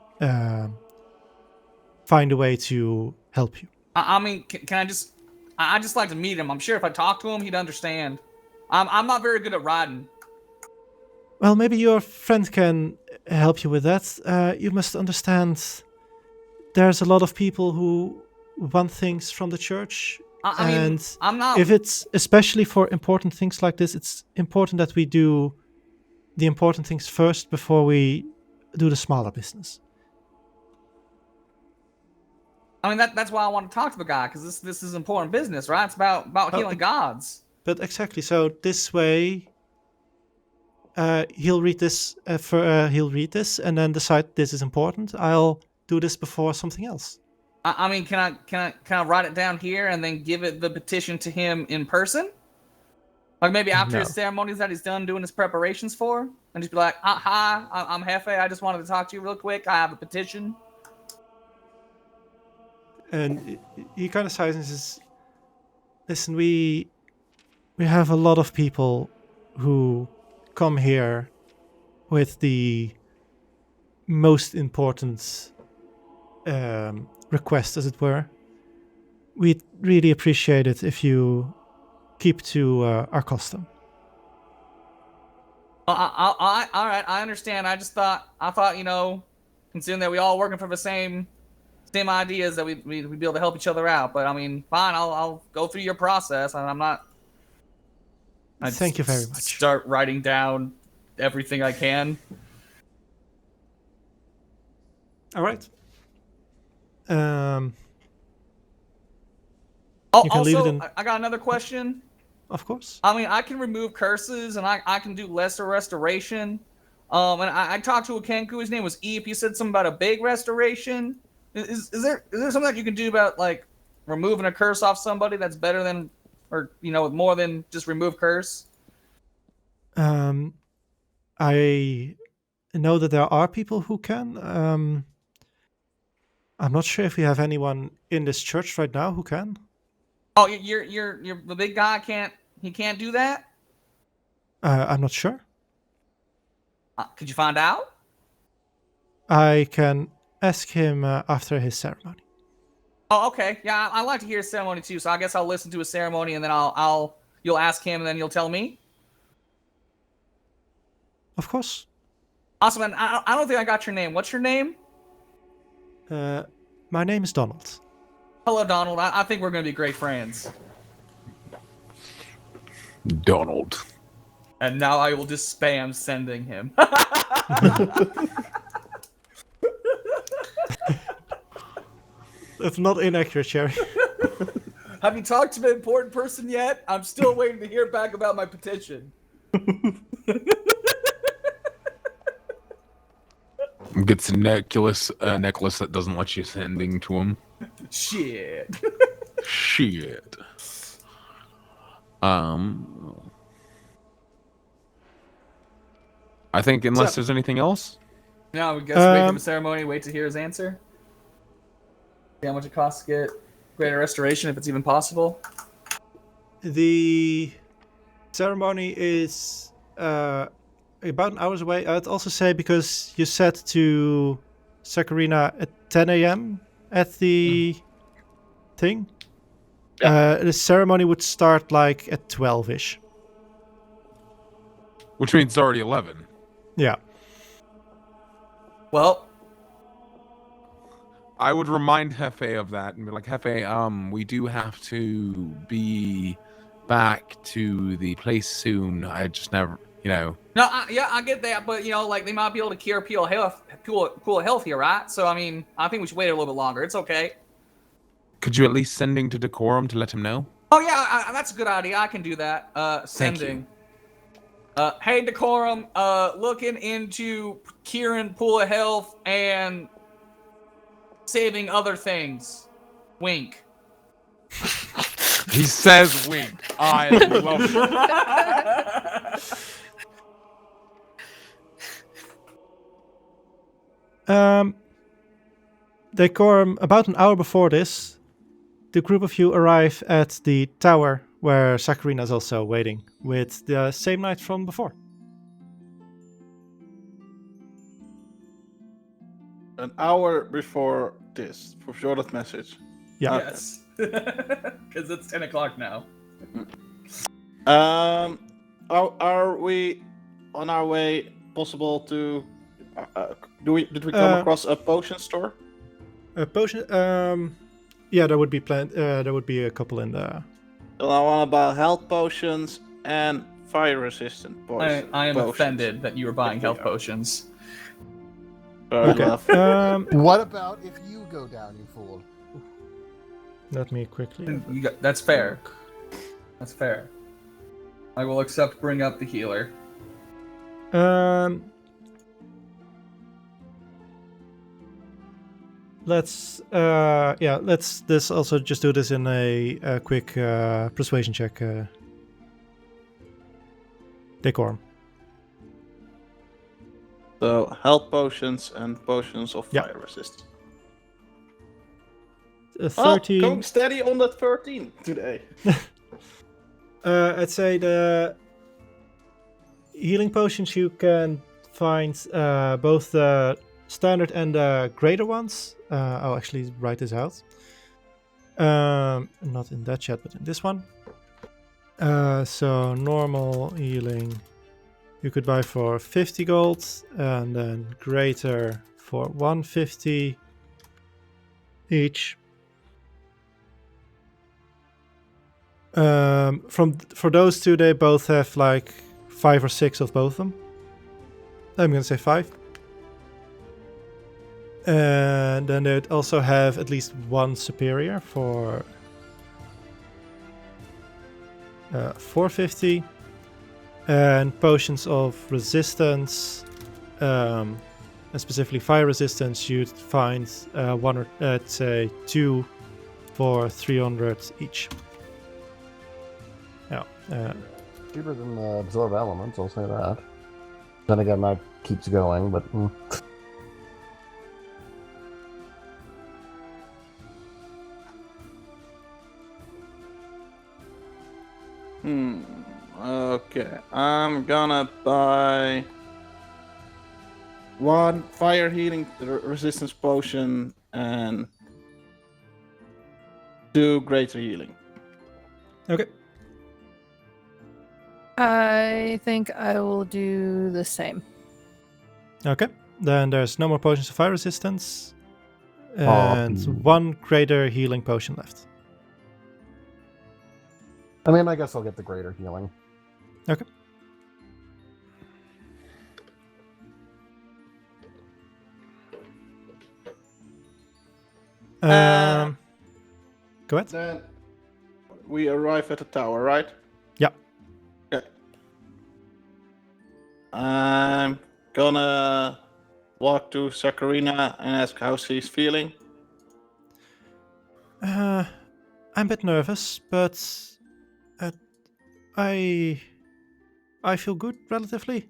find a way to help you. I mean, can I just? I just like to meet him. I'm sure if I talk to him, he'd understand. I'm not very good at riding. Well, maybe your friend can help you with that. You must understand there's a lot of people who want things from the church. I mean, I'm not... If it's especially for important things like this, it's important that we do the important things first before we do the smaller business. I mean, that's why I want to talk to the guy, because this is important business, right? It's about healing gods. But exactly, so this way, he'll read this, he'll read this, and then decide this is important. I'll do this before something else. I mean, can I write it down here and then give the petition to him in person? Like maybe after his ceremonies that he's done doing his preparations for, and just be like, "Hi, I'm Hephe. I just wanted to talk to you real quick. I have a petition." And he kind of sighs and says, "Listen, we have a lot of people who come here with the most important request, as it were. We'd really appreciate it if you keep to our custom." All right, I understand. I thought, you know, considering that we all working for the same ideas, that we'd be able to help each other out. But I mean, fine, I'll go through your process, and I'm not. Thank you very much. Start writing down everything I can. All right. Oh, you can leave it in... I got another question. Of course. I mean, I can remove curses, and I can do lesser restoration. And I talked to a Kenku. His name was Eep. He said something about a big restoration. Is there something that you can do about like removing a curse off somebody that's better than, or you know, more than just remove curse? I know that there are people who can. I'm not sure if we have anyone in this church right now who can. Oh, you're the big guy can't do that? I'm not sure. Could you find out? I can ask him after his ceremony. Oh, okay. Yeah, I like to hear his ceremony too. So I guess I'll listen to his ceremony, and then you'll ask him, and then you'll tell me. Of course. Awesome. And I don't think I got your name. What's your name? My name is Donald. Hello, Donald. I think we're going to be great friends. Donald. And now I will just spam sending him. That's not inaccurate, Sherry. Have you talked to the important person yet? I'm still waiting to hear back about my petition. Gets a necklace that doesn't let you sending to him. Shit. Shit. I think unless there's anything else. No, we guess wait for the ceremony, wait to hear his answer. See how much it costs to get greater restoration, if it's even possible. The ceremony is about an hour's away. I'd also say, because you said to Sakurina at 10 a.m. at the thing, the ceremony would start like at 12-ish. Which means it's already 11. Yeah. Well, I would remind Hephe of that and be like, Hephe, we do have to be back to the place soon. I just never you know. No, I get that, but like they might be able to cure pool health here, right? So I mean, I think we should wait a little bit longer. It's okay. Could you at least sending to Decorum to let him know? Oh yeah, that's a good idea. I can do that. Sending. Hey Decorum, looking into curing pool of health and saving other things. Wink. He says wink. I love it. Decorum, about an hour before this, the group of you arrive at the tower where Sakurina is also waiting, with the same knight from before. An hour before this, for sure that message. Yeah. Okay. Yes. Because it's 10 o'clock now. Are we on our way? Possible to? Did we come across a potion store? A potion. Yeah, there would be there would be a couple in there. Well, I want to buy health potions and fire-resistant potions. I am offended that you were buying health potions. Okay. What about if you go down, you fool? Let me quickly. That's fair. That's fair. I will accept bring up the healer. Let's this also just do this in a quick persuasion check. Decorm. So health potions and potions of fire resist. 13. Going steady on that 13 today. I'd say the healing potions you can find both the standard and the greater ones. I'll actually write this out. Not in that chat, but in this one. So normal healing you could buy for 50 gold, and then greater for 150 each. For those two, they both have like 5 or 6 of both of them. I'm gonna say 5. And then they'd also have at least one superior for 450. And potions of resistance, and specifically fire resistance, you'd find one or let's say 2 for 300 each. Yeah. Cheaper than absorb elements, I'll say that. Then again, that keeps going, but. Okay, I'm gonna buy 1 fire healing resistance potion and 2 greater healing. Okay. I think I will do the same. Okay. Then there's no more potions of fire resistance, and 1 greater healing potion left. I mean, I guess I'll get the greater healing. Okay. Go ahead. Then we arrive at the tower, right? Yeah. Okay. I'm gonna walk to Sakurina and ask how she's feeling. I'm a bit nervous, but I feel good relatively.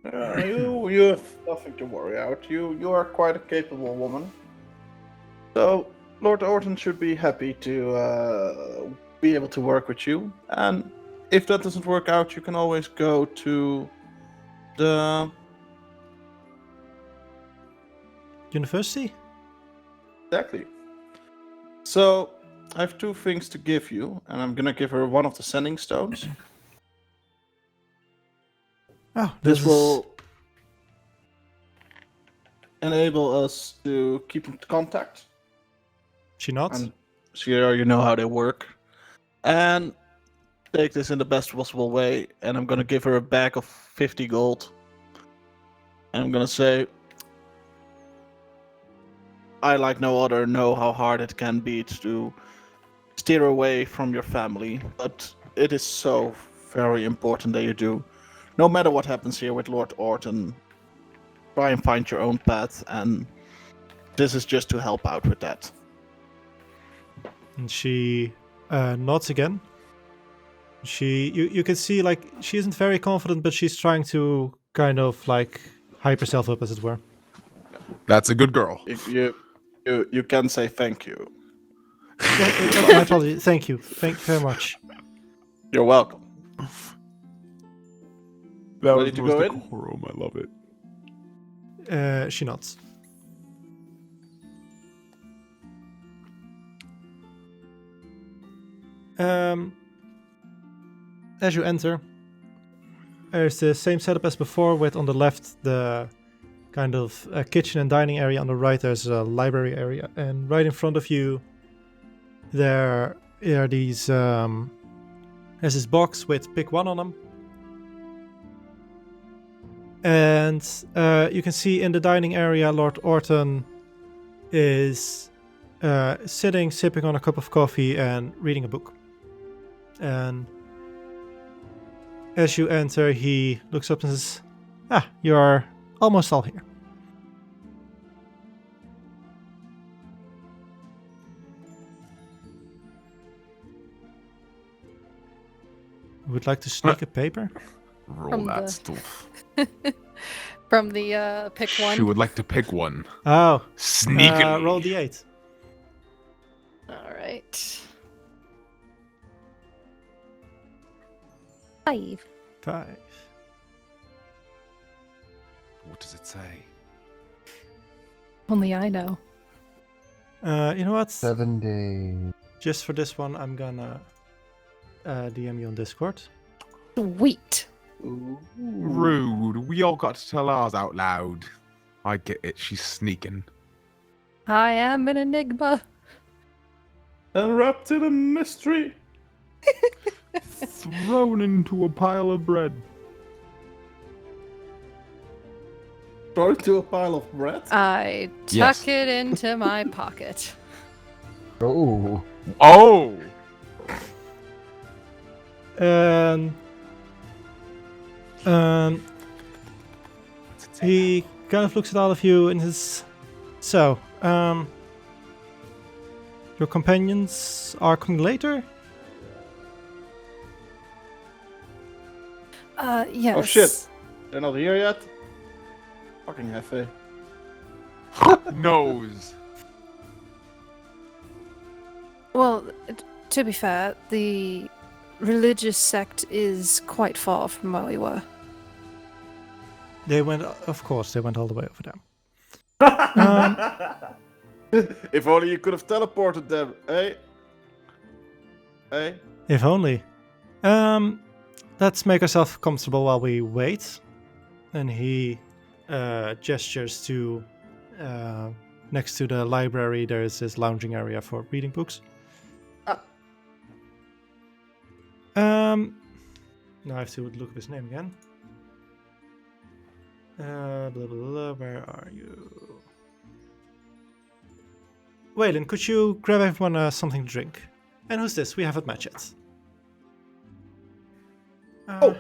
You have nothing to worry out. You are quite a capable woman. So Lord Orton should be happy to be able to work with you. And if that doesn't work out, you can always go to the University? Exactly. So I have 2 things to give you, and I'm gonna give her one of the sending stones. Oh, This will enable us to keep in contact. She nods. And sure, you know how they work. And take this in the best possible way, and I'm gonna give her a bag of 50 gold. And I'm gonna say, I, like no other, know how hard it can be to steer away from your family, but it is so very important that you do. No matter what happens here with Lord Orton, try and find your own path, and this is just to help out with that. And she nods again. You can see like she isn't very confident, but she's trying to kind of like hype herself up, as it were. That's a good girl. You can say thank you. My apologies. Thank you very much. You're welcome. That Ready was to the most go in? decorum. I love it. She nods. As you enter, there's the same setup as before, with on the left the kind of kitchen and dining area. On the right there's a library area, and right in front of you there are these there's this box with pick one on them. And you can see in the dining area Lord Orton is sitting, sipping on a cup of coffee and reading a book. And as you enter, he looks up and says, you're almost all here. Would like to sneak a paper? Roll From that the- stuff. From the pick one. She would like to pick one. Oh, Sneakily. roll the 8. All right. 5. 5. What does it say? Only I know. You know what? 7 days. Just for this one, I'm gonna DM you on Discord. Sweet. Rude. We all got to tell ours out loud. I get it. She's sneaking. I am an enigma. And wrapped in a mystery. Thrown into a pile of bread. Throw it to a pile of bread. I tuck Yes. it into my pocket. Oh. Oh! And he kind of looks at all of you and says, "So, your companions are coming later?" Yes. Oh shit. They're not here yet? Fucking Hephe. Nose. Well, to be fair, the religious sect is quite far from where we were. They went, of course, they went all the way over there. If only you could have teleported them, eh? Eh? If only. Let's make ourselves comfortable while we wait. And he gestures to next to the library. There is this lounging area for reading books. Now I have to look up his name again. Blah blah blah. Where are you? Waylon, could you grab everyone something to drink? And who's this? We haven't met yet. Oh,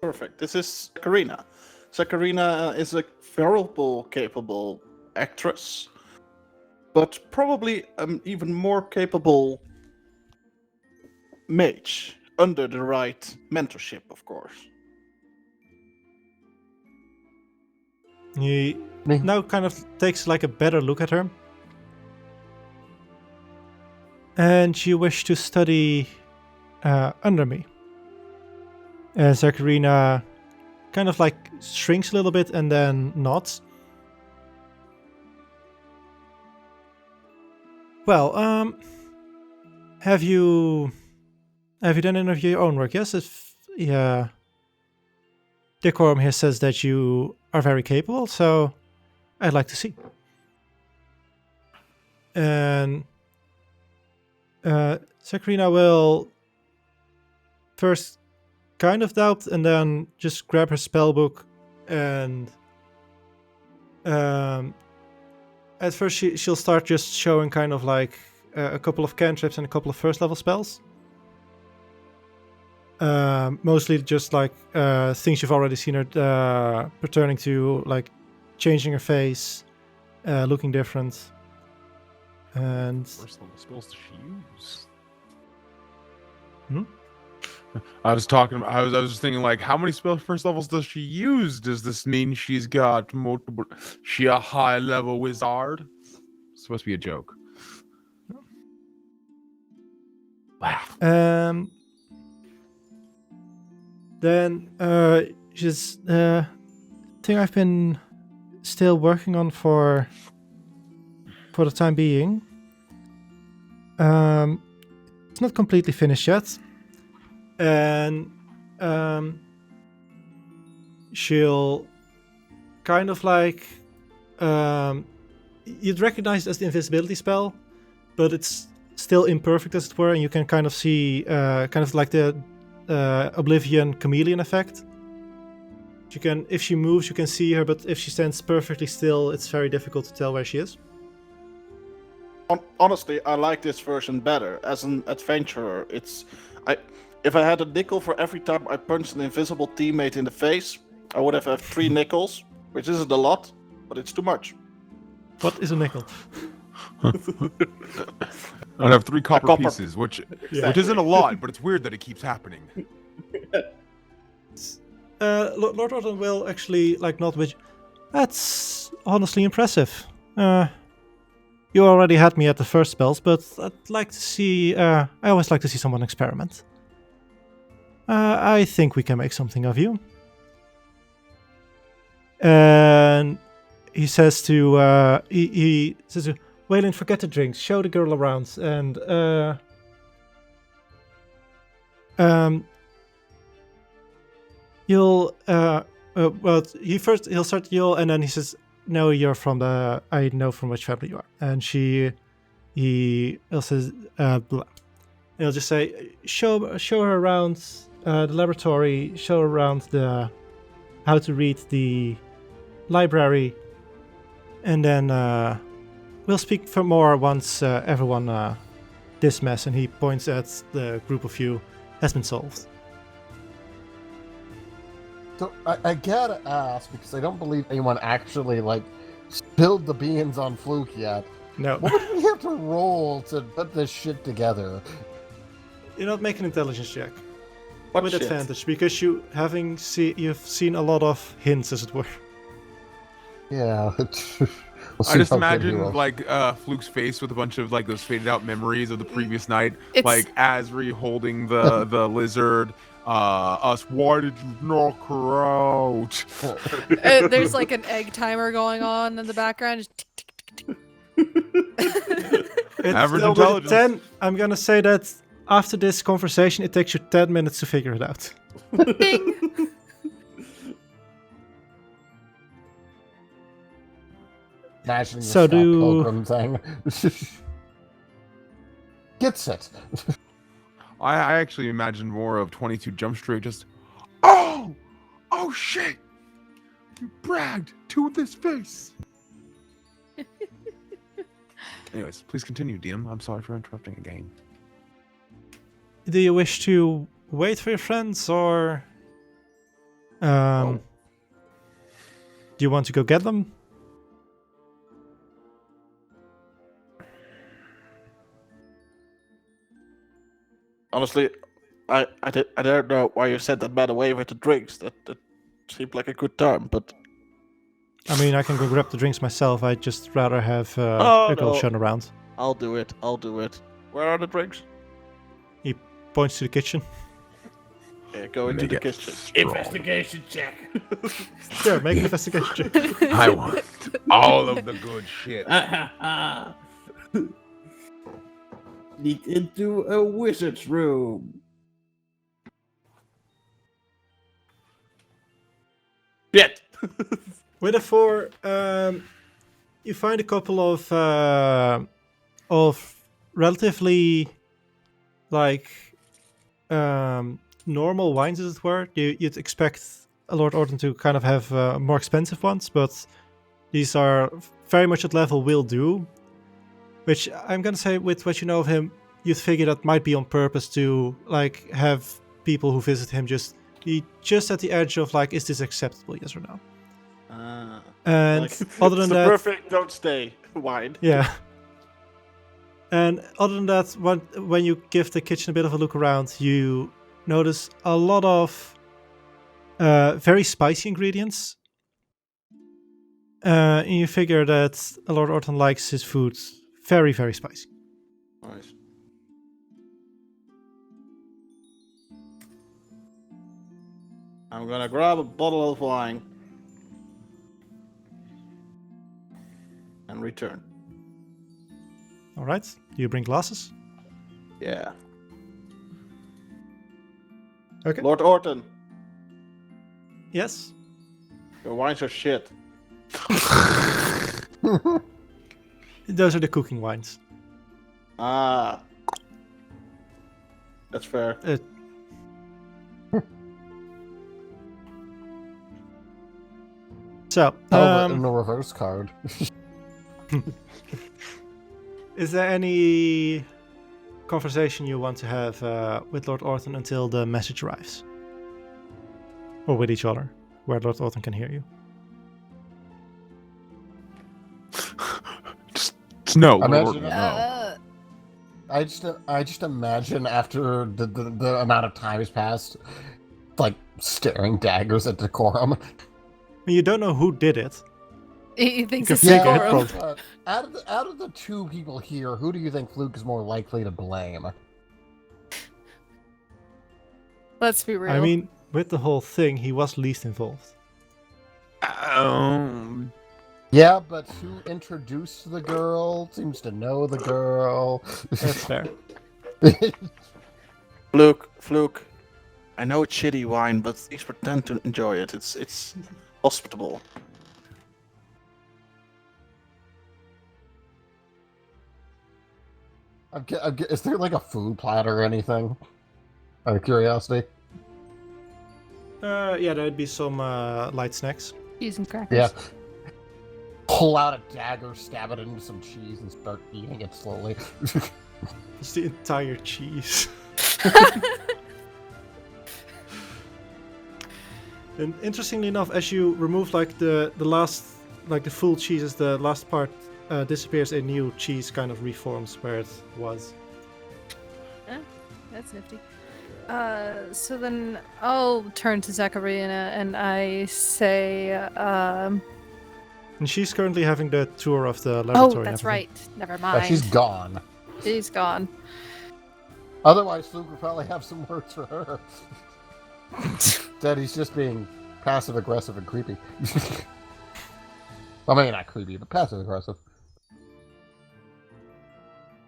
perfect. This is Sakarina. Sakarina is a variable, capable actress, but probably an even more capable mage, under the right mentorship, of course. He Me. now kind of takes like a better look at her. And you wish to study under me. And Sakarina kind of like shrinks a little bit and then nods. Well, have you done any of your own work? Yes, yeah. Decorm here says that you are very capable, so I'd like to see. And Sakarina will first kind of doubt, and then just grab her spell book, and at first she'll start just showing kind of like a couple of cantrips and a couple of first level spells. Mostly just like things you've already seen her returning to, like changing her face, looking different. And First level spells does she use? Hmm? I was talking. I was just thinking, like, how many first levels does she use? Does this mean she's got multiple? She a high level wizard? It's supposed to be a joke. Laugh. Then just thing I've been still working on for the time being. It's not completely finished yet, and she'll kind of like you'd recognize it as the invisibility spell, but it's still imperfect as it were, and you can kind of see kind of like the Oblivion chameleon effect. You can, if she moves, you can see her, but if she stands perfectly still, it's very difficult to tell where she is. Honestly, I like this version better. As an adventurer, if I had a nickel for every time I punched an invisible teammate in the face, I would have had 3 nickels, which isn't a lot, but it's too much. What is a nickel? I'd have 3 copper pieces, which isn't a lot, but it's weird that it keeps happening. Lord Orton will actually like not which. That's honestly impressive. You already had me at the first spells, but I'd like to see. I always like to see someone experiment. I think we can make something of you. And he says to he says to Waylon, forget the drinks. Show the girl around, and you'll well, he'll start yell, and then he says, "No, you're from the. I know from which family you are." And he'll says, blah. And he'll just say, "Show her around the laboratory. Show her around the how to read the library, and then we'll speak for more once everyone this mess." And he points at the group of you has been solved. So I gotta ask, because I don't believe anyone actually like spilled the beans on Fluke yet. No. What would we have to roll to put this shit together? You're not making an intelligence check. What with shit? advantage, because you've seen a lot of hints, as it were. Yeah. I just imagine like Fluke's face with a bunch of like those faded out memories of the previous night, like Asri holding the lizard. Us, why did you knock her out? There's like an egg timer going on in the background. Just tick, tick, tick, tick. Average intelligence. 10, I'm gonna say that after this conversation, it takes you 10 minutes to figure it out. Ding. Imagining the So Pilgrim thing. Gets it. I actually imagined more of 22 Jump Street just, oh shit, you bragged to this face. Anyways, please continue, DM. I'm sorry for interrupting again. Do you wish to wait for your friends, or do you want to go get them? Honestly, I don't know why you sent that man away with the drinks. That seemed like a good time, but I mean, I can go grab the drinks myself. I'd just rather have a girl shown around. I'll do it. Where are the drinks? He points to the kitchen. Yeah, go into the kitchen. Investigation check. Sure, make an investigation check. I want all of the good shit. Sneak into a wizard's room. Shit. With a 4, you find a couple of relatively like normal wines, as it were. You'd expect Lord Orton to kind of have more expensive ones, but these are very much at level will do. Which I'm gonna say, with what you know of him, you'd figure that might be on purpose to like have people who visit him just be just at the edge of like, is this acceptable, yes or no? And Like, other than it's the that, perfect don't stay wine. yeah. And other than that, when you give the kitchen a bit of a look around, you notice a lot of very spicy ingredients. And you figure that Lord Orton likes his food very, very spicy. Nice. I'm gonna grab a bottle of wine and return. All right. Do you bring glasses? Yeah. Okay. Lord Orton, Yes. your wines are shit. Those are the cooking wines. Ah. That's fair. So, In the reverse card. is there any conversation you want to have with Lord Orton until the message arrives? Or with each other, where Lord Orton can hear you? Just no. Imagine- no. I just imagine after the amount of time has passed, like staring daggers at Decorum. I mean, you don't know who did it. He thinks You it's can figure it Decorm. probably. Out of the two people here, who do you think Fluke is more likely to blame? Let's be real. I mean, with the whole thing, he was least involved. Yeah, but who introduced the girl seems to know the girl. That's fair. Fluke. I know it's shitty wine, but please pretend to enjoy it. It's hospitable. Is there like a food platter or anything? Out of curiosity. Yeah, there'd be some light snacks. Cheese and crackers. Yeah. Pull out a dagger, stab it into some cheese, and start eating it slowly. It's the entire cheese. And interestingly enough, as you remove like the last, like the full cheeses, the last part disappears. A new cheese kind of reforms where it was. That's nifty. So then I'll turn to Zacharina and I say, And she's currently having the tour of the laboratory. oh, and that's everything. right. Never mind. She's gone. She's gone. Otherwise, Fluke would probably have some words for her. Instead, he's just being passive-aggressive and creepy. I mean, not creepy, but passive-aggressive.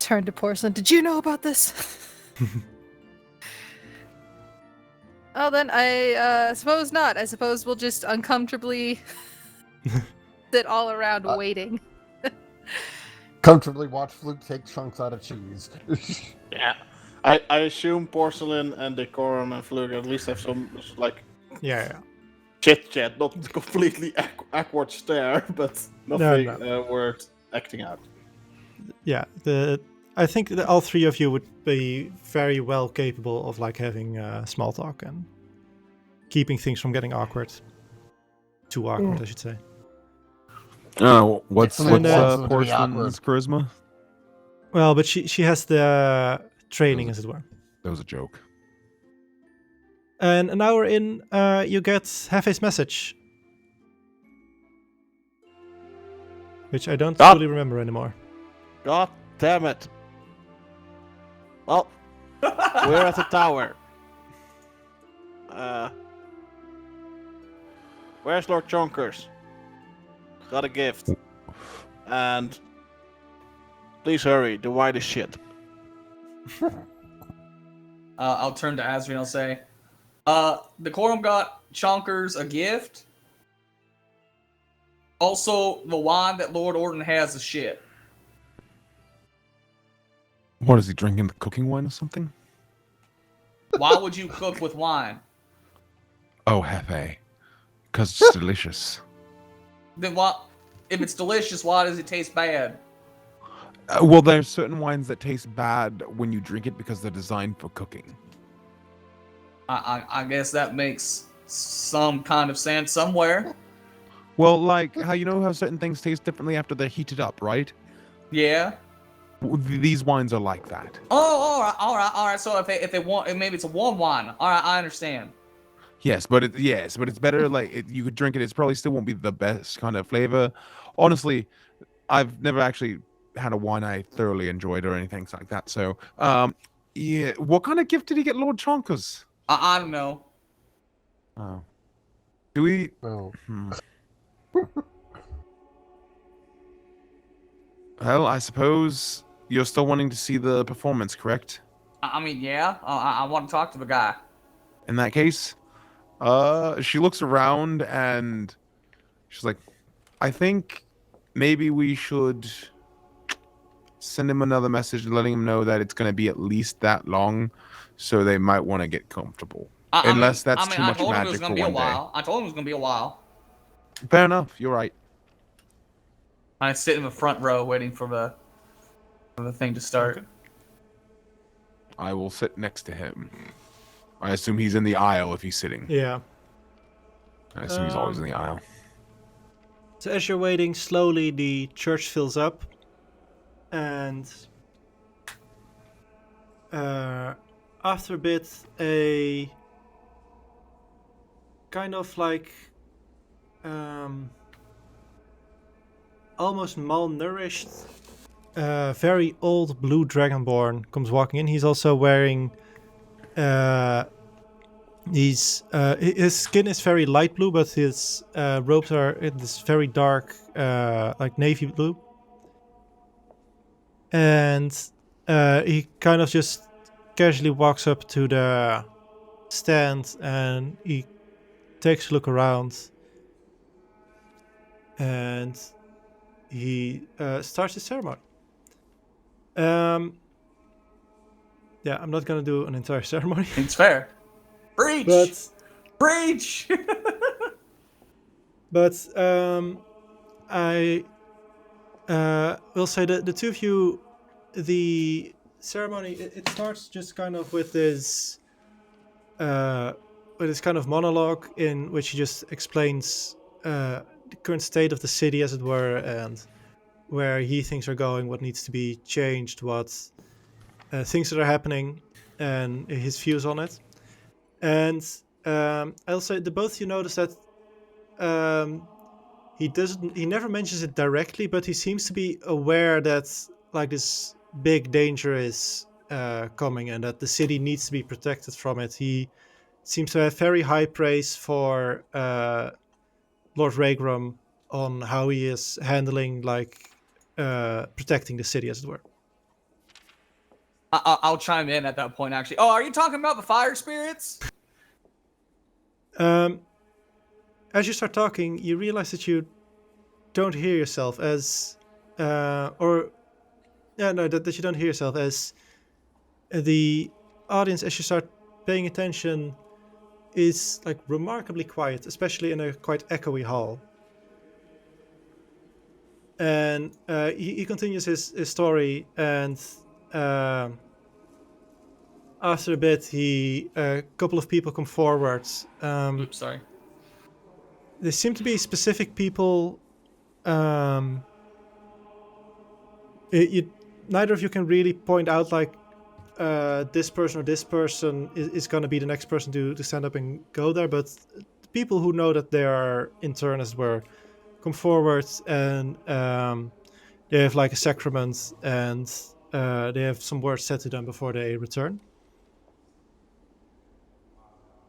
Turn to Porcelain. Did you know about this? Oh, then I suppose not. I suppose we'll just uncomfortably sit all around waiting. Comfortably watch Fluke take chunks out of cheese. Yeah. I assume Porcelain and Decorum and Fluke at least have some, like, Yeah. chit-chat, not completely awkward stare, but nothing No. worth acting out. Yeah. I think that all three of you would be very well capable of like having small talk and keeping things from getting awkward. Too awkward, I should say. Oh, what's And then- Porcelain's charisma? Well, but she has the training, as it were. That was a joke. And an hour in, you get Hefe's message. Which I don't fully remember anymore. God damn it. Well, we're at the tower. Where's Lord Chonkers? Got a gift. And please hurry, the wine is shit. I'll turn to Azri and I'll say, Decorum got Chonkers a gift. Also, the wine that Lord Orton has is shit. What is he drinking? The cooking wine or something? Why would you cook with wine? Oh, Hephe. Because it's delicious. Then what? If it's delicious, why does it taste bad? Well, there's certain wines that taste bad when you drink it because they're designed for cooking. I guess that makes some kind of sense somewhere. Well, like how you know how certain things taste differently after they're heated up, right? Yeah. These wines are like that. Oh, all right. So if they want, maybe it's a warm wine. All right, I understand. Yes, but it's better. Like you could drink it. It probably still won't be the best kind of flavor. Honestly, I've never actually had a wine I thoroughly enjoyed or anything like that. So, yeah. What kind of gift did he get, Lord Chonkers? I don't know. Oh, do we? Oh. Well, I suppose you're still wanting to see the performance, correct? I mean, yeah. I want to talk to the guy. In that case, she looks around and she's like, I think maybe we should send him another message letting him know that it's going to be at least that long, so they might want to get comfortable. Unless that's too much magic for one day. I told him it was going to be a while. Fair enough. You're right. I sit in the front row waiting for the thing to start. I will sit next to him. I assume he's in the aisle if he's sitting. Yeah. I assume he's always in the aisle. So as you're waiting, slowly the church fills up, and after a bit, a kind of like almost malnourished, very old blue dragonborn comes walking in. He's also wearing his skin is very light blue, but his robes are in this very dark, like navy blue. And he kind of just casually walks up to the stand and he takes a look around. And he starts the ceremony. Yeah, I'm not gonna do an entire ceremony. It's fair. Preach! But Preach! I will say that the two of you, the ceremony, it starts just kind of with this kind of monologue in which he just explains the current state of the city, as it were, and where he thinks are going, what needs to be changed, what things that are happening, and his views on it. And I'll say the both of you notice that he never mentions it directly, but he seems to be aware that like this big danger is coming and that the city needs to be protected from it. He seems to have very high praise for Lord Rhaegram on how he is handling protecting the city, as it were. I'll chime in at that point, actually. Oh, are you talking about the fire spirits? As you start talking, you realize that you don't hear yourself that you don't hear yourself, as the audience, as you start paying attention, is like remarkably quiet, especially in a quite echoey hall. And he continues his story, and after a bit, a couple of people come forward. Oops, sorry. There seem to be specific people. Neither of you can really point out like this person or this person is going to be the next person to stand up and go there, but people who know that they are in turn, as it were, come forward, and they have like a sacrament, and they have some words said to them before they return.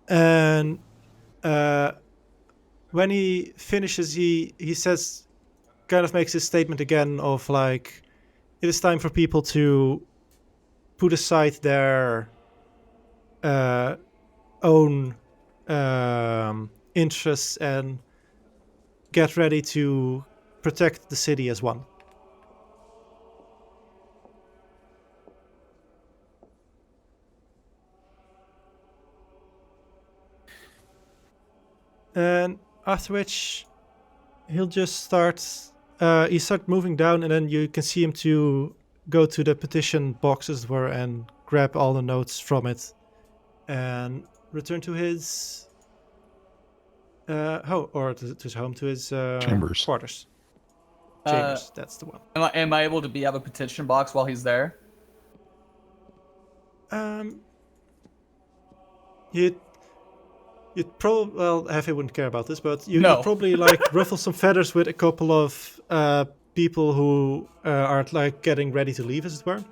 And when he finishes, he says, kind of makes his statement again of like, it is time for people to put aside their own interests and get ready to protect the city as one. And after which, he'll just start. He start moving down, and then you can see him to go to the petition box, as it were, and grab all the notes from it, and return to his to his home, to his Chambers. quarters. Uh, Chambers, that's the one. Am I able to have a petition box while he's there? You'd probably, well, Hephe wouldn't care about this, but you'd No. probably like ruffle some feathers with a couple of people who are like getting ready to leave, as it were.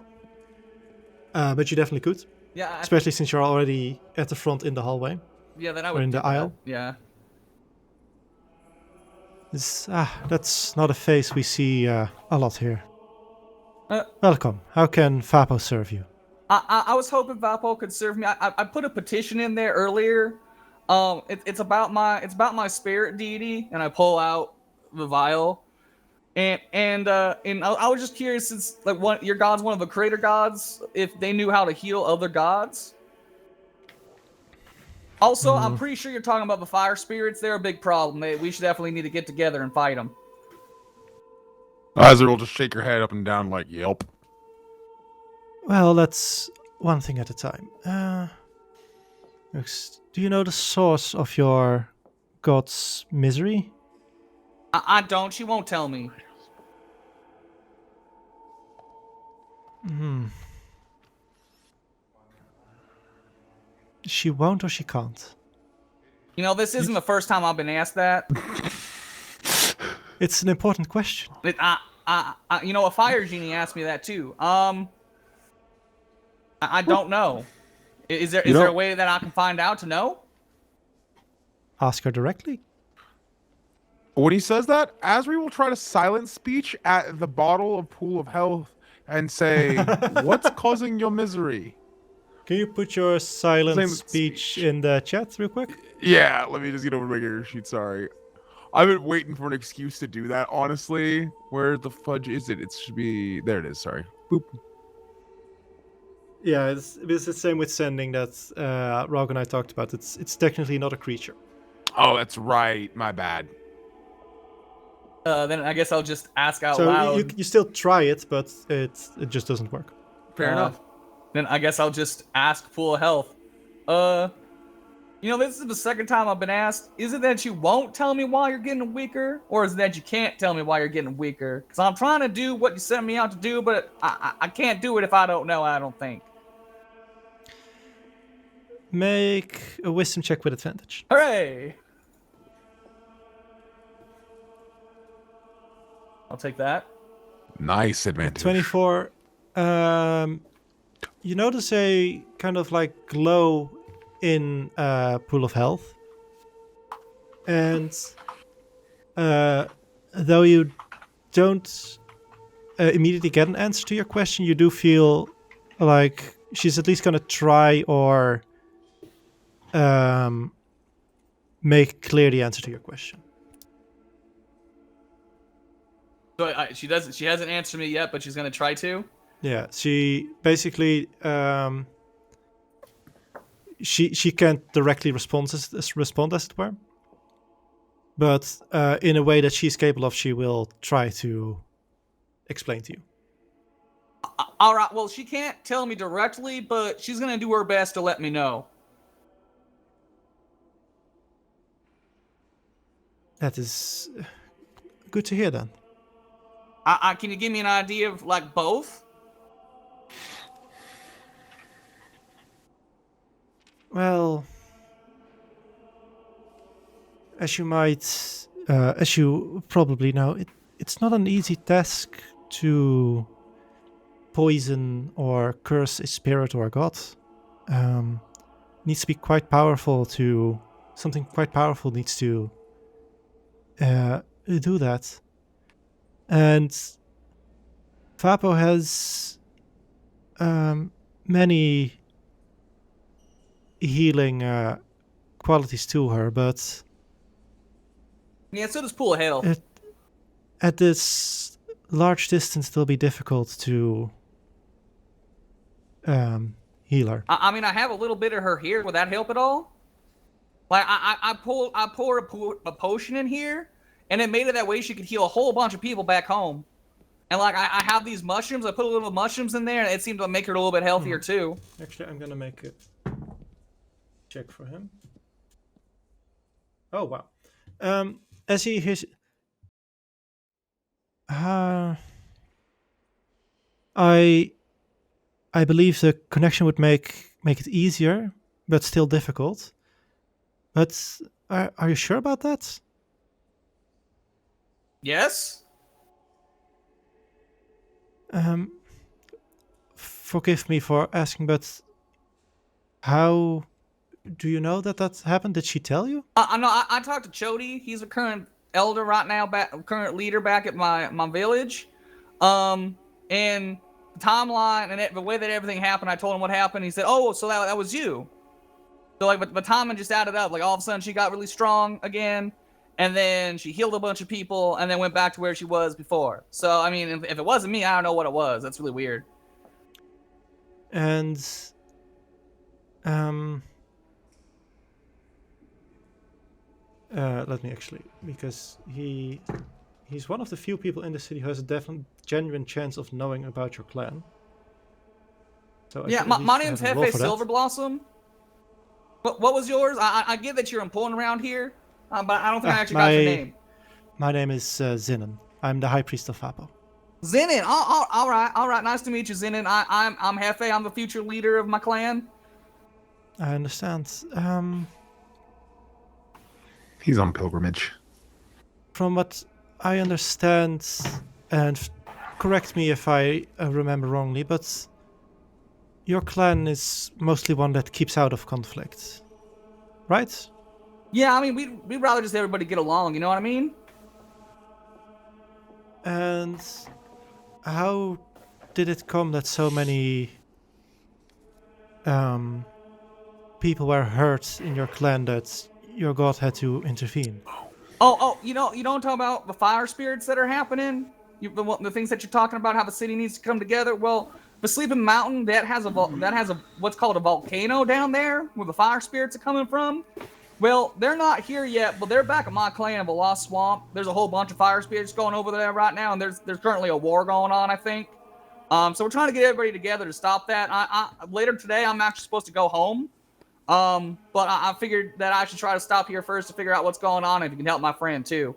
But you definitely could, Yeah. especially since you're already at the front in the hallway. Yeah, then I or would in do the that. aisle. Yeah. That's not a face we see a lot here. Uh, Welcome. How can Fapo serve you? I was hoping Vapo could serve me. I put a petition in there earlier. It's about my spirit deity, and I pull out the vial, and I was just curious, since like your god's one of the creator gods, if they knew how to heal other gods. Also, I'm pretty sure you're talking about the fire spirits. They're a big problem. We should definitely need to get together and fight them. Azir will just shake her head up and down like, yelp. Well, that's one thing at a time. Do you know the source of your god's misery? I don't. She won't tell me. She won't, or she can't? You know, this isn't the first time I've been asked that. It's an important question. You know, a fire genie asked me that too. I don't know. Is there a way that I can find out to know? Ask her directly. When he says that, Asri will try to silent speech at the bottle of pool of health and say, "What's causing your misery?" Can you put your silent speech in the chat real quick? Yeah, let me just get over my character sheet. Sorry, I've been waiting for an excuse to do that. Honestly, where the fudge is it? It should be there. It is. Sorry. Boop. Yeah, it's the same with sending that Ralgo and I talked about. It's technically not a creature. Oh, that's right. My bad. Then I guess I'll just ask out So loud. you still try it, but it just doesn't work. Fair enough. Then I guess I'll just ask Pool of Health. You know, this is the second time I've been asked. Is it that you won't tell me why you're getting weaker? Or is it that you can't tell me why you're getting weaker? Because I'm trying to do what you sent me out to do, but I can't do it if I don't know, I don't think. Make a wisdom check with advantage. Hooray! I'll take that. Nice advantage. 24. You notice a kind of like glow in Pool of Health. And though you don't immediately get an answer to your question, you do feel like she's at least going to try or make clear the answer to your question. So she hasn't answered me yet, but she's gonna try to. Yeah, she basically she can't directly respond as it were, but in a way that she's capable of, she will try to explain to you. All right. Well, she can't tell me directly, but she's gonna do her best to let me know. That is good to hear then. Can you give me an idea of like both? Well, as you probably know, it's not an easy task to poison or curse a spirit or a god. Needs to be quite powerful to something quite powerful needs to do that. And Vapo has many healing qualities to her, but Yeah, so does Pool of Health. At this large distance, it'll be difficult to heal her. I mean, I have a little bit of her here. Would that help at all? Like I poured a potion in here, and it made it that way she could heal a whole bunch of people back home. And like I have these mushrooms, I put a little mushrooms in there, and it seemed to make her a little bit healthier too. Actually, I'm gonna make a check for him. Oh wow. As he hears, I believe the connection would make it easier, but still difficult. But are you sure about that? Yes. Forgive me for asking, but how do you know that happened? Did she tell you? I know. I talked to Chody. He's a current elder right now, current leader back at my village. And the timeline and the way that everything happened, I told him what happened. He said, "Oh, so that was you." So like, but timing just added up. Like all of a sudden, she got really strong again, and then she healed a bunch of people, and then went back to where she was before. So I mean, if it wasn't me, I don't know what it was. That's really weird. And let me actually, because he's one of the few people in the city who has a definite, genuine chance of knowing about your clan. So yeah, my name's Hephe Silverblossom. What was yours? I get that you're important around here, but I don't think I actually got your name. My name is Zinnen. I'm the High Priest of Vapo. Zinnen, all right. Nice to meet you, Zinnen. I'm Hephe. I'm the future leader of my clan. I understand. He's on pilgrimage. From what I understand, and correct me if I remember wrongly, but your clan is mostly one that keeps out of conflict, right? Yeah, I mean, we'd rather just everybody get along, you know what I mean? And how did it come that so many people were hurt in your clan that your god had to intervene? Oh, you don't talk about the fire spirits that are happening? The things that you're talking about, how the city needs to come together? Well, the Sleeping Mountain, that has a what's called a volcano down there where the fire spirits are coming from. Well, they're not here yet, but they're back at my clan of the Lost Swamp. There's a whole bunch of fire spirits going over there right now, and there's currently a war going on, I think. So we're trying to get everybody together to stop that. I later today, I'm actually supposed to go home. But I figured that I should try to stop here first to figure out what's going on, and if you can help my friend too.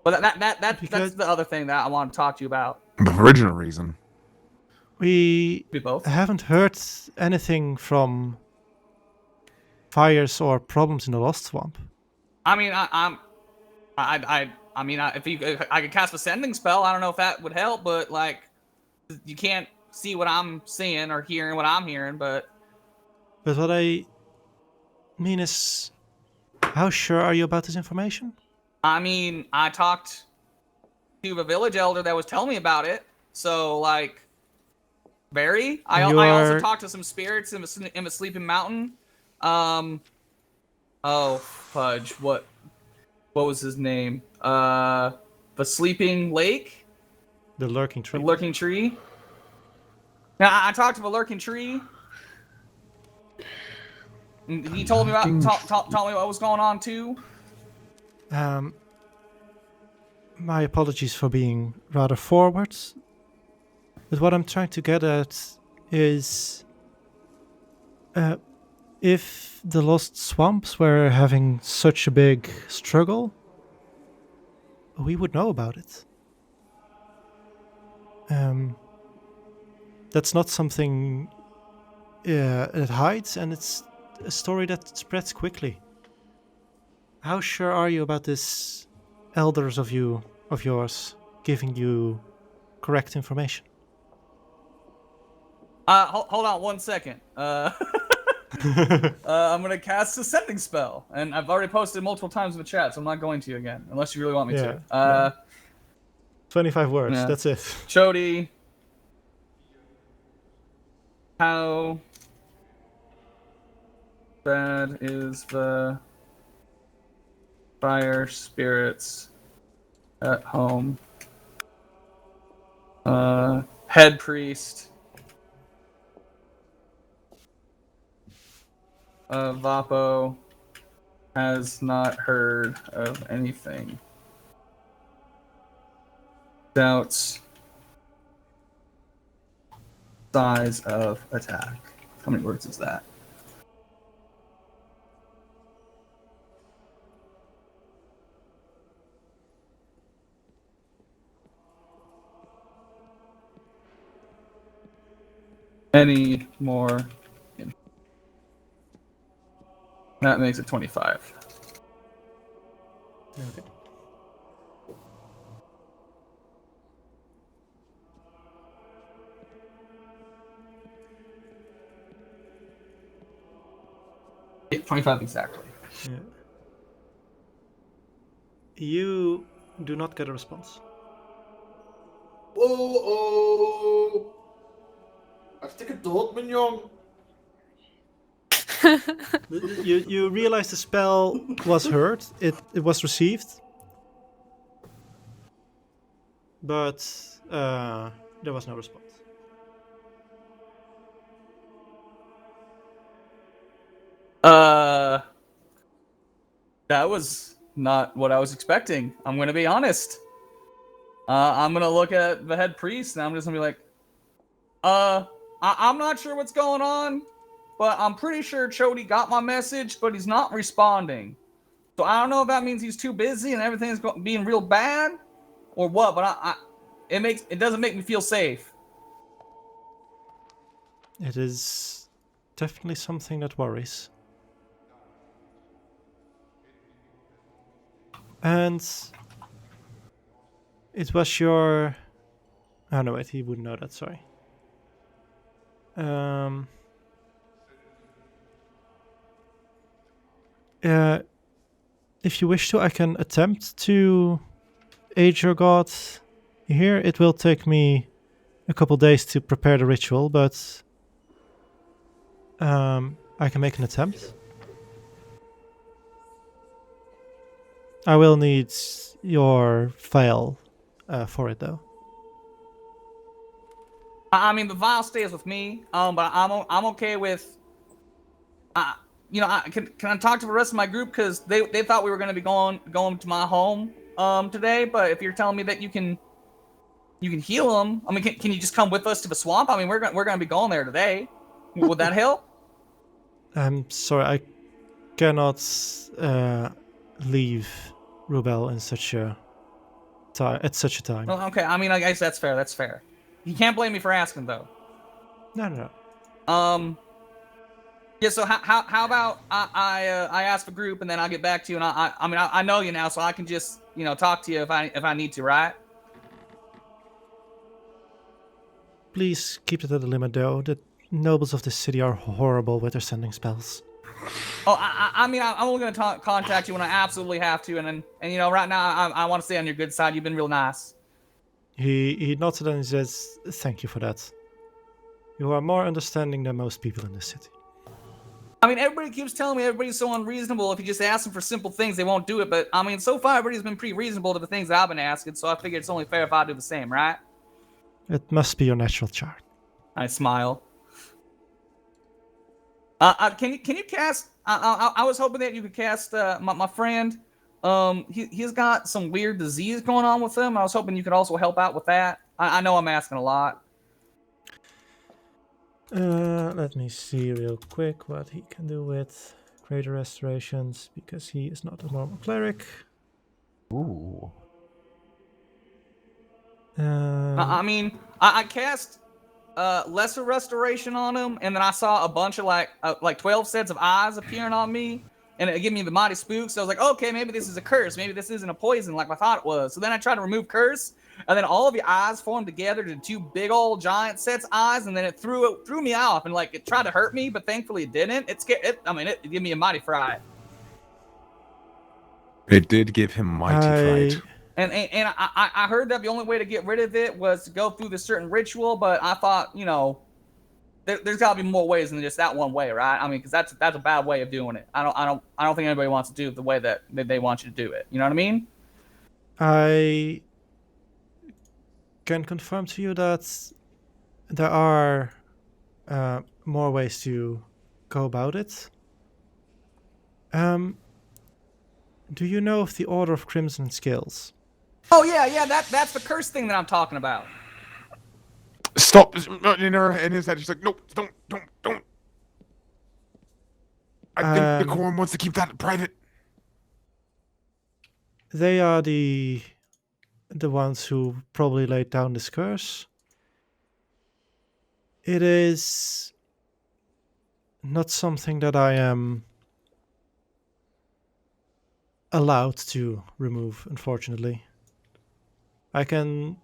But that's the other thing that I want to talk to you about. The original reason. We both haven't heard anything from fires or problems in the Lost Swamp. I mean, if I could cast a sending spell, I don't know if that would help, but like, you can't see what I'm seeing or hearing what I'm hearing, but what I mean is, how sure are you about this information? I mean, I talked to the village elder that was telling me about it, so like, I also talked to some spirits in the Sleeping Mountain. Oh fudge, what was his name? The Sleeping Lake? The Lurking Tree. The Lurking Tree. Now I talked to the Lurking Tree. He told me about told me what was going on too. My apologies for being rather forward, but what I'm trying to get at is, if the Lost Swamps were having such a big struggle, we would know about it. That's not something it hides, and it's a story that spreads quickly. How sure are you about this elders of yours giving you correct information? Hold on 1 second. I'm gonna cast a sending spell, and I've already posted multiple times in the chat, so I'm not going to again, unless you really want me to. 25 words, that's it. Chody, how bad is the fire spirits at home? Head priest. Vapo Has not heard of anything. Doubts size of attack. How many words is that? Any more? That makes it 25. Okay. Yeah, 25 exactly. Yeah. You do not get a response. Oh. Hartstikke dood, mijn jong. You realize the spell was heard. It was received. But there was no response. That was not what I was expecting. I'm gonna be honest. I'm gonna look at the head priest and I'm just gonna be like, I'm not sure what's going on, but I'm pretty sure Chody got my message, but he's not responding. So I don't know if that means he's too busy and everything's being real bad, or what. But it doesn't make me feel safe. It is definitely something that worries. And it was your... Oh no, wait, he wouldn't know that, sorry. If you wish to, I can attempt to aid your god here. It will take me a couple days to prepare the ritual, but I can make an attempt. I will need your file for it, though. I mean, the vial stays with me. But I'm okay with. Can I talk to the rest of my group, because they thought we were gonna be going to my home today. But if you're telling me that you can heal them, I mean, can you just come with us to the swamp? I mean, we're gonna be going there today. Would that help? I'm sorry, I cannot leave Roubel in such a at such a time. Well, okay, I mean, I guess that's fair. That's fair. You can't blame me for asking, though. No. Yeah. So how about I ask the group and then I'll get back to you, and I know you now, so I can just talk to you if I need to, right? Please keep it at a limit, though. The nobles of this city are horrible with their sending spells. Oh, I mean, I'm only gonna contact you when I absolutely have to, and right now I want to stay on your good side. You've been real nice. He nods and he says, "Thank you for that. You are more understanding than most people in this city." I mean, everybody keeps telling me everybody's so unreasonable. If you just ask them for simple things, they won't do it. But I mean, so far everybody's been pretty reasonable to the things that I've been asking. So I figure it's only fair if I do the same, right? It must be your natural charm. I smile. Can you cast? I was hoping that you could cast my friend. He's got some weird disease going on with him. I was hoping you could also help out with that. I know I'm asking a lot. Let me see real quick what he can do with greater restorations, because he is not a normal cleric. Ooh. I mean, I cast lesser restoration on him, and then I saw a bunch of like 12 sets of eyes appearing on me, and it gave me the mighty spooks. So I was like, okay, maybe this is a curse. Maybe this isn't a poison like I thought it was. So then I tried to remove curse, and then all of the eyes formed together to two big old giant sets of eyes, and then it threw me off, and like it tried to hurt me, but thankfully it didn't. It gave me a mighty fright. It did give him mighty fright. And I heard that the only way to get rid of it was to go through this certain ritual, but I thought, there's got to be more ways than just that one way, right? I mean, because that's a bad way of doing it. I don't think anybody wants to do it the way that they want you to do it. You know what I mean? I can confirm to you that there are more ways to go about it. Do you know of the Order of Crimson Scales? Oh yeah, that's the curse thing that I'm talking about. Stop! In his head, she's like, "No, don't." I think Decorm wants to keep that private. They are the ones who probably laid down this curse. It is not something that I am allowed to remove, unfortunately. The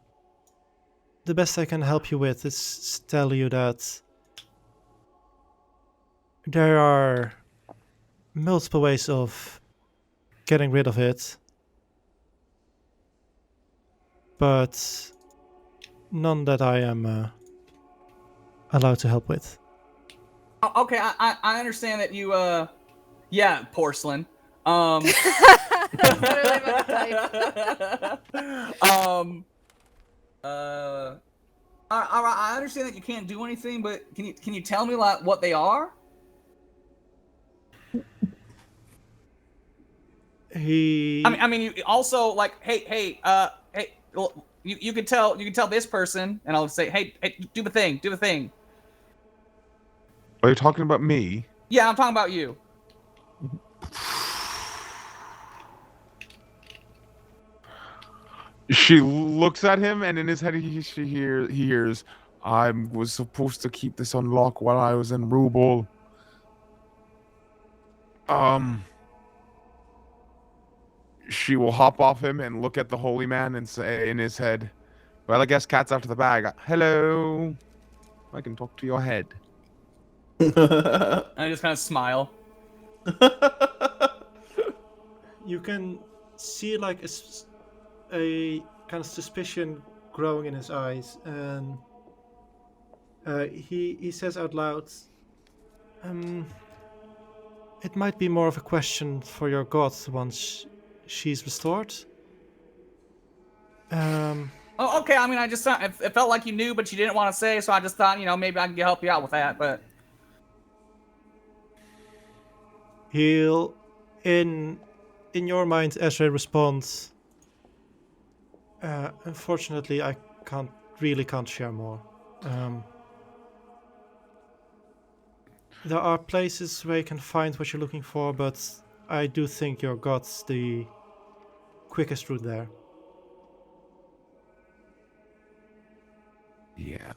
best I can help you with is tell you that there are multiple ways of getting rid of it, but none that I am allowed to help with. Okay, I understand that you yeah, porcelain. That's literally my type. I understand that you can't do anything, but can you tell me like what they are? I mean, you also like, hey, well, you can tell this person, and I'll say, hey, do the thing. Are you talking about me? Yeah, I'm talking about you. She looks at him, and in his head, he hears, "I was supposed to keep this on lock while I was in Roubel." She will hop off him and look at the holy man and say in his head, "Well, I guess cat's out of the bag. Hello, I can talk to your head." I just kind of smile. You can see like a kind of suspicion growing in his eyes, and he says out loud, it might be more of a question for your god once she's restored. Oh, okay. I mean, I just thought it felt like you knew, but you didn't want to say, so I just thought, maybe I can help you out with that. But He'll, in your mind, Ezra responds, unfortunately, I can't share more. There are places where you can find what you're looking for, but I do think your god's the quickest route there. Yeah.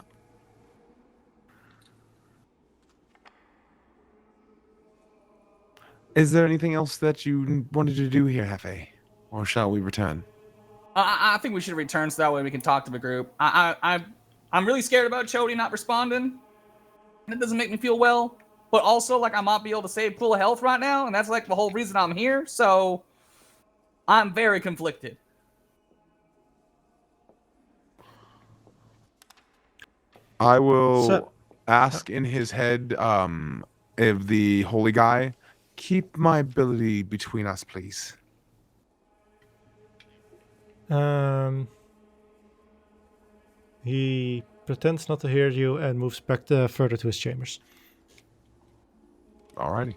Is there anything else that you wanted to do here, Hephe? Or shall we return? I think we should return so that way we can talk to the group. I'm really scared about Chody not responding. And it doesn't make me feel well. But also, like, I might be able to save Pool of Health right now, and that's, like, the whole reason I'm here. So, I'm very conflicted. I will ask in his head, if the holy guy, keep my ability between us, please. He pretends not to hear you and moves back further to his chambers. Alrighty.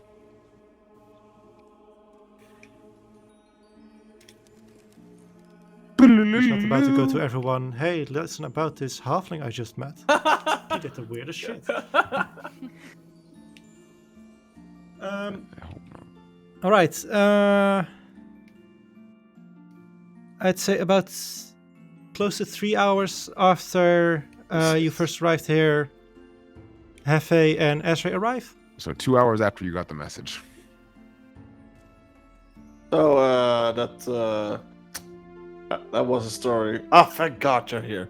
He's not about to go to everyone, hey, listen about this halfling I just met. He did the weirdest shit. Alright, I'd say about close to 3 hours after you first arrived here, Hephe and Ezra arrive. So 2 hours after you got the message. So, that was a story. Oh, thank God you're here.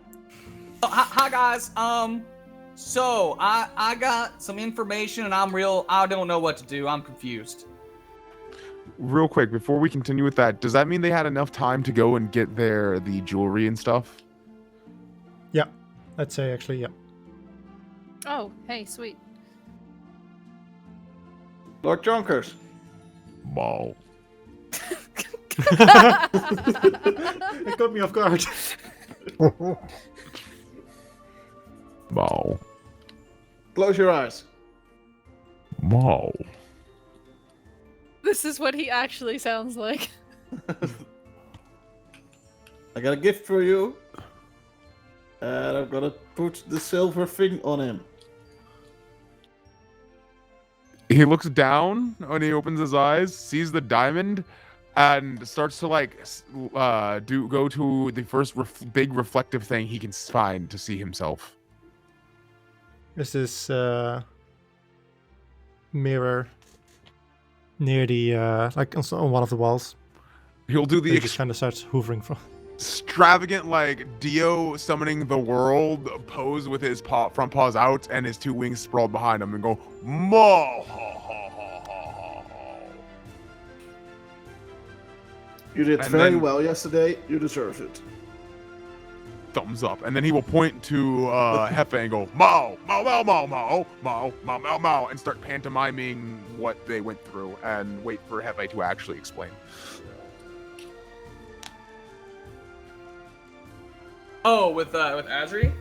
Hi guys. So I got some information, and I don't know what to do. I'm confused. Real quick, before we continue with that, does that mean they had enough time to go and get the jewelry and stuff? Yeah, I'd say actually, yeah. Oh, hey, sweet. Lord Jonkers. Ball. It got me off guard. Ball. Close your eyes. Ball. This is what he actually sounds like. I got a gift for you. And I'm gonna put the silver thing on him. He looks down when he opens his eyes, sees the diamond, and starts to go to the first big reflective thing he can find to see himself. There's this mirror near the on one of the walls. He'll do the He just kind of starts hoovering from. extravagant Dio summoning the world pose with his front paws out and his 2 wings sprawled behind him and go Mo. You did And very then- well yesterday. You deserve it. Thumbs up, and then he will point to Hephe and go Mo, Mo, Mo, Mo, Mo, Mo, Mo, Mo, Mo, and start pantomiming what they went through and wait for Hephe to actually explain. Oh, with Azri?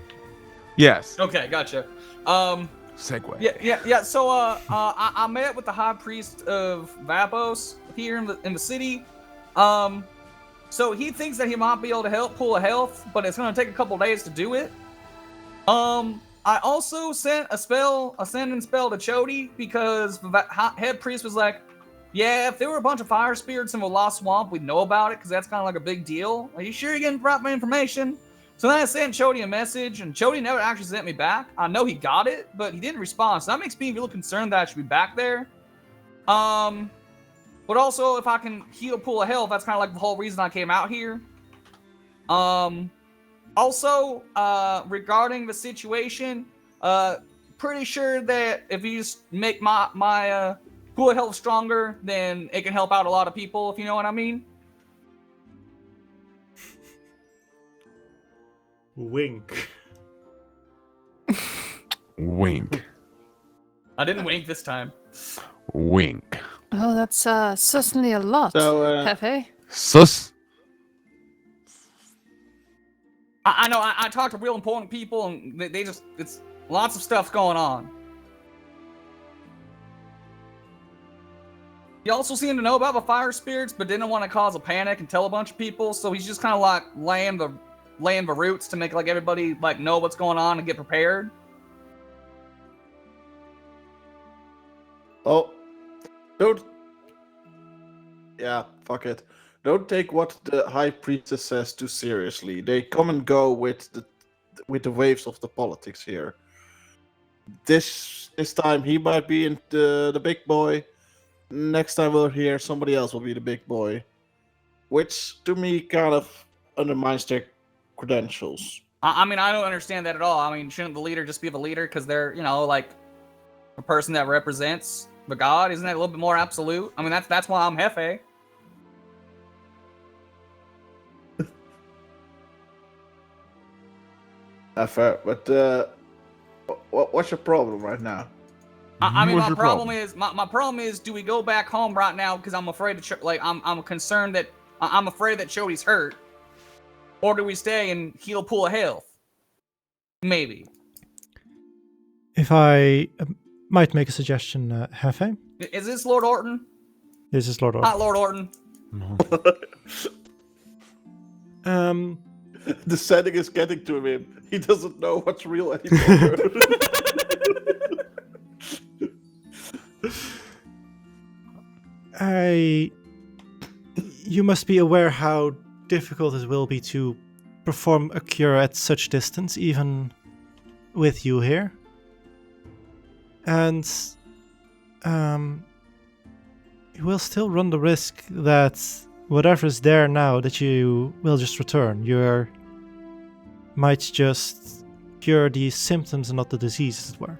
Yes. Okay, gotcha. Segue. Yeah. So, I met with the High Priest of Vapos here in the city. So he thinks that he might be able to help pull a health, but it's gonna take a couple days to do it. I also sent a sending spell to Chody because the head priest was like, "Yeah, if there were a bunch of fire spirits in the Lost Swamp, we'd know about it because that's kind of like a big deal. Are you sure you're getting the right information?" So then I sent Chody a message, and Chody never actually sent me back. I know he got it, but he didn't respond. So that makes me a little concerned that I should be back there. But also, if I can heal pool of health, that's kind of like the whole reason I came out here. Also, regarding the situation, pretty sure that if you just make my pool of health stronger, then it can help out a lot of people, if you know what I mean. Wink. Wink. I didn't wink this time. Wink. Oh, that's certainly a lot, So, Hephe. Sus. I know, I talk to real important people, and they just, it's lots of stuff going on. He also seemed to know about the fire spirits, but didn't want to cause a panic and tell a bunch of people, so he's just kind of like laying the roots to make like everybody like know what's going on and get prepared. Oh, don't. Yeah, fuck it. Don't take what the High Priestess says too seriously. They come and go with the waves of the politics here. This time he might be in the big boy. Next time we'll hear somebody else will be the big boy, which to me kind of undermines their credentials. I mean, I don't understand that at all. I mean, shouldn't the leader just be the leader because they're, like a person that represents the god? Isn't that a little bit more absolute? I mean, that's why I'm Hephe. Fair, but what's your problem right now? I mean, What's my your problem is my problem is, do we go back home right now? Because I'm afraid I'm concerned that I'm afraid that Chody's hurt, or do we stay and heal pool of health? Maybe. If I might make a suggestion, Hephe. Is this Lord Orton? This is Lord Orton. Not Lord Orton. The setting is getting to him. He doesn't know what's real anymore. You must be aware how difficult it will be to perform a cure at such distance, even with you here. And you will still run the risk that whatever is there now, that you will just return. You might just cure the symptoms and not the disease, as it were.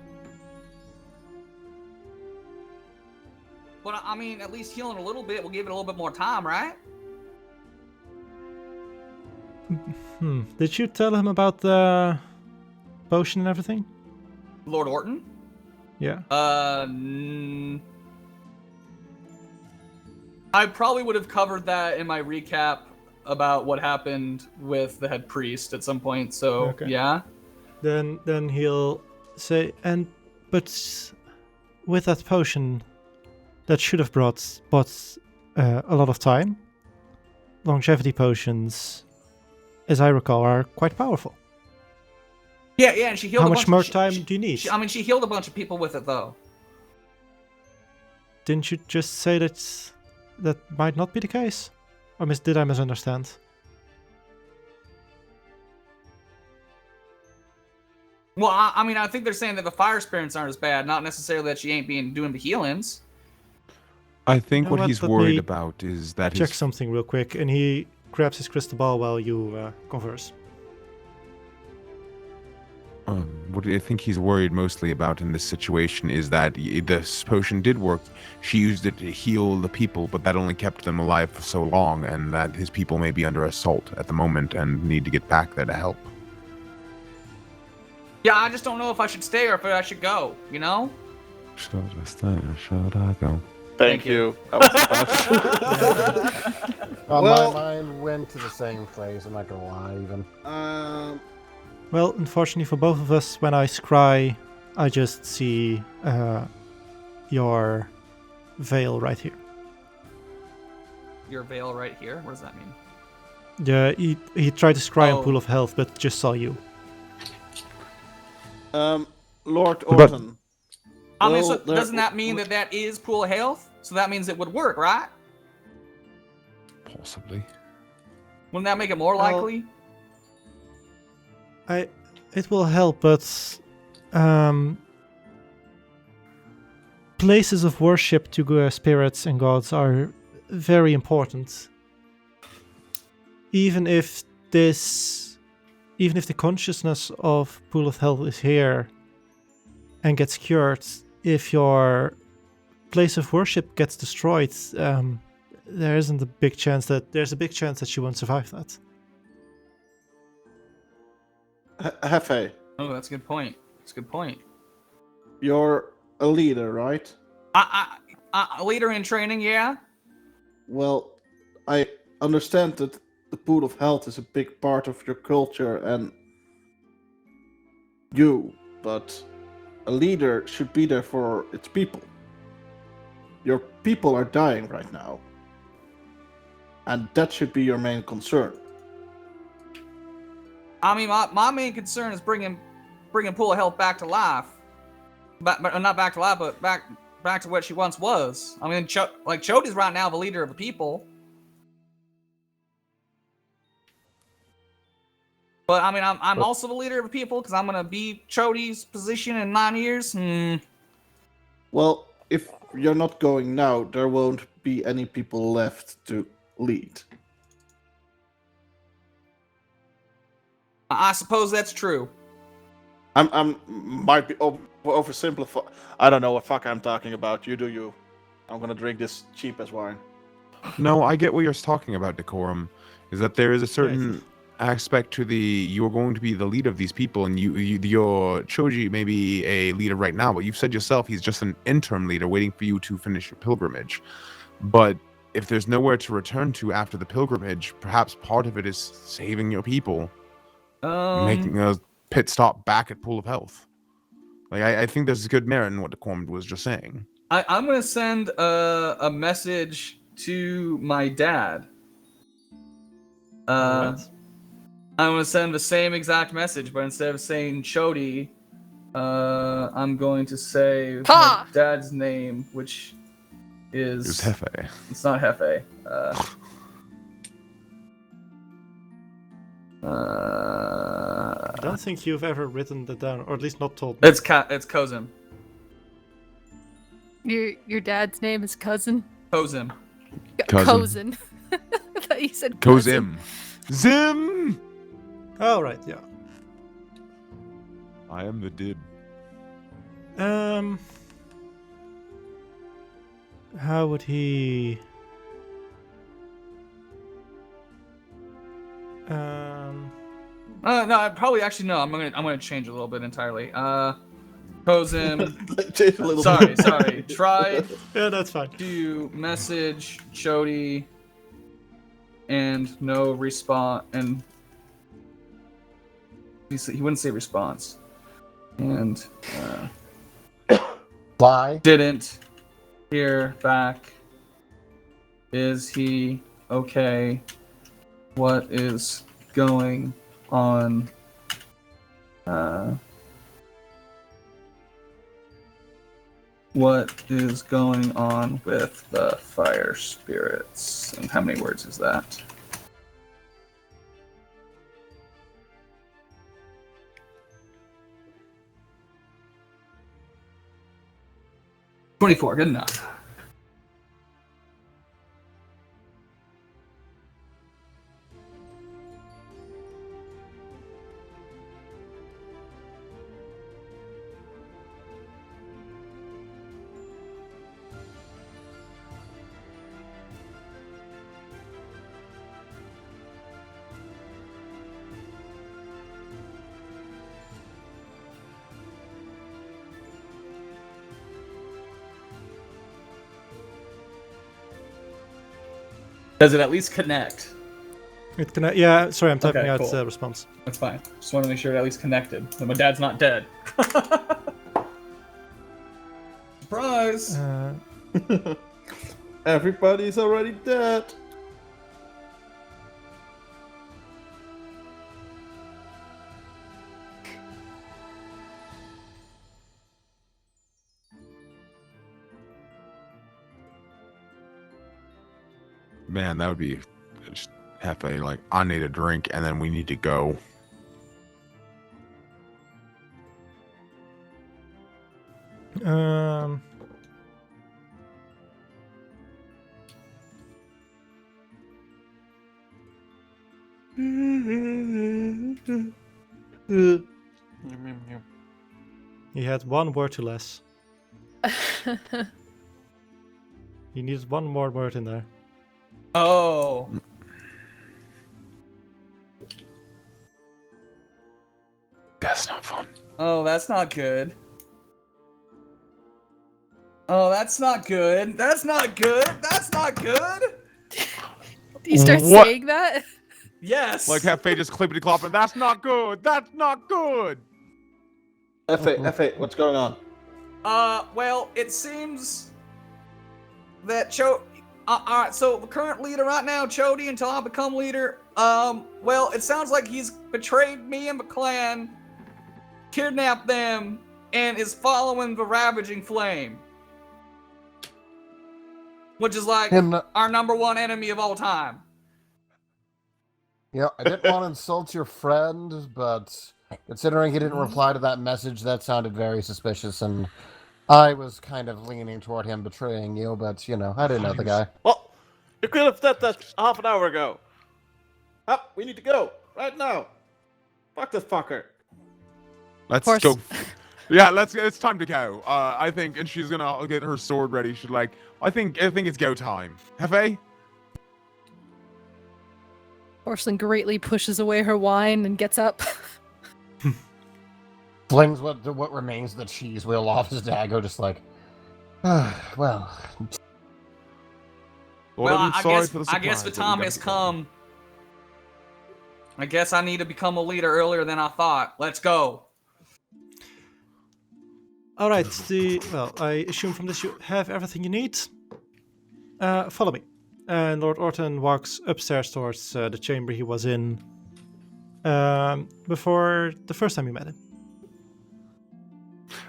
But I mean, at least healing a little bit will give it a little bit more time, right? Did you tell him about the potion and everything? Lord Orton? Yeah. I probably would have covered that in my recap about what happened with the head priest at some point. So Okay. yeah. Then he'll say, but with that potion, that should have bought a lot of time. longevity potions, as I recall, are quite powerful. Yeah, and she healed How a much bunch more of, time do you need? she healed a bunch of people with it, though. Didn't you just say that might not be the case? Or did I misunderstand? Well, I think they're saying that the fire spirits aren't as bad, not necessarily that she ain't doing the healings. I think You know what what, he's let worried me about is that Check his something real quick, and he grabs his crystal ball while you converse. what I think he's worried mostly about in this situation is that this potion did work. She used it to heal the people, but that only kept them alive for so long, and that his people may be under assault at the moment and need to get back there to help. Yeah, I just don't know if I should stay or if I should go, you know? Should I stay or should I go? Thank you. That was fun. My mind went to the same place, I'm not gonna lie, even. Well, unfortunately for both of us, when I scry, I just see your veil right here. Your veil right here? What does that mean? Yeah, he tried to scry on Oh. Pool of Health, but just saw you. Lord Orton. I mean, so Well, there- doesn't that mean that is Pool of Health? So that means it would work, right? Possibly. Wouldn't that make it more Well- likely? It will help, but places of worship to spirits and gods are very important. Even if the consciousness of Pool of Health is here and gets cured, if your place of worship gets destroyed, there's a big chance that she won't survive that. Hephe, Oh, that's a good point. That's a good point. you're a leader, right? A leader in training, yeah? Well, I understand that the Pool of Health is a big part of your culture and you, but a leader should be there for its people. Your people are dying right now. And that should be your main concern. I mean, my main concern is bringing Pool of Health back to life. But not back to life, but back to what she once was. I mean, Chodi's right now the leader of the people. But I mean, I'm also the leader of the people because I'm gonna be Chodi's position in 9 years. Well, if you're not going now, there won't be any people left to lead. I suppose that's true. I'm might be oversimplify. I don't know what fuck I'm talking about. You do you. I'm gonna drink this cheap as wine. No, I get what you're talking about, Decorum. Is that there is a certain aspect to you're going to be the leader of these people, and your Choji may be a leader right now, but you've said yourself he's just an interim leader waiting for you to finish your pilgrimage. But if there's nowhere to return to after the pilgrimage, perhaps part of it is saving your people, making a pit stop back at Pool of Health. Like I think there's good merit in what Decorm was just saying. I'm gonna send a message to my dad. I'm gonna send the same exact message, but instead of saying Chodi, I'm going to say my dad's name, which is It's Hephe. It's not Hephe. I don't think you've ever written that down, or at least not told me. It's Kozim. Your dad's name is Cousin? Kozim. Cousin. I thought you said Cousin. Zim! Oh, right, yeah. I am the dib. How would he... No, I probably actually no. I'm gonna change a little bit entirely. Kozim. Change a little sorry, bit. sorry. Tried Yeah, that's fine. to message Chodi, and no response. And he wouldn't say response, and Lie. didn't hear back. Is he okay? What is going on? What is going on with the fire spirits? And how many words is that? $24, good enough. Does it at least connect? It can. Yeah, sorry, I'm typing Okay, out cool. response. That's fine. Just want to make sure it at least connected. That my dad's not dead. Surprise! Everybody's already dead. Man, that would be just Hephe, like, I need a drink and then we need to go. He had one word to less. He needs one more word in there. Oh. That's not fun. Oh, that's not good. Oh, that's not good. That's not good. That's not good. You start What? saying that? Yes. Like Hephe just clippity clopping. That's not good. That's not good. Hephe, what's going on? Well, it seems that alright, so the current leader right now, Chody, until I become leader, well, it sounds like he's betrayed me and the clan, kidnapped them, and is following the Ravaging Flame. Which is like our number one enemy of all time. Yeah, I didn't want to insult your friend, but considering he didn't reply to that message, that sounded very suspicious, and I was kind of leaning toward him betraying you, but, you know, I didn't know the guy. Well, you could have said that half an hour ago. Up, we need to go right now. Fuck this fucker. Let's course. go. Yeah, it's time to go. I think, and she's gonna get her sword ready. She's like, I think it's go time. Hephe? Porcelain greatly pushes away her wine and gets up. Flings what remains of the cheese wheel off his dagger, just like, well. Well, I'm I sorry for guess surprise the that we time got has to go. come. I guess I need to become a leader earlier than I thought. Let's go. All right. I assume from this you have everything you need. Follow me. And Lord Orton walks upstairs towards the chamber he was in before the first time you met him.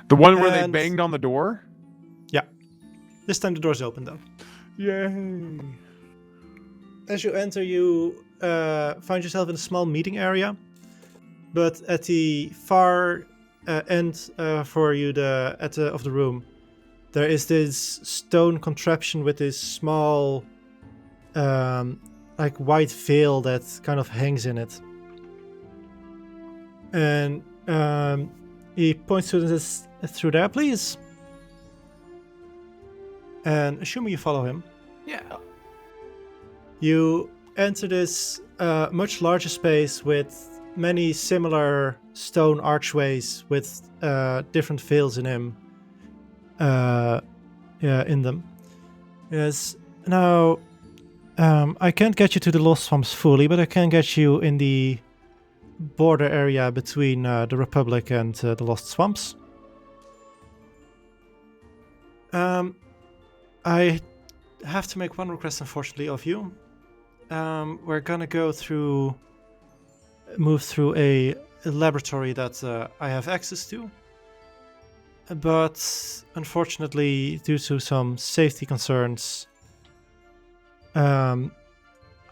The one where they And- banged on the door? Yeah. This time the door's open though. Yay. As you enter, you find yourself in a small meeting area, but at the far end for you, of the room, there is this stone contraption with this small, like white veil that kind of hangs in it, and he points to this through there, please. And assuming you follow him. Yeah. You enter this much larger space with many similar stone archways with different veils in them. In them. Yes. Now, I can't get you to the Lost Swamps fully, but I can get you in the border area between the Republic and the Lost Swamps. I have to make one request, unfortunately, of you. we're gonna move through a laboratory that I have access to. But unfortunately, due to some safety concerns, I'm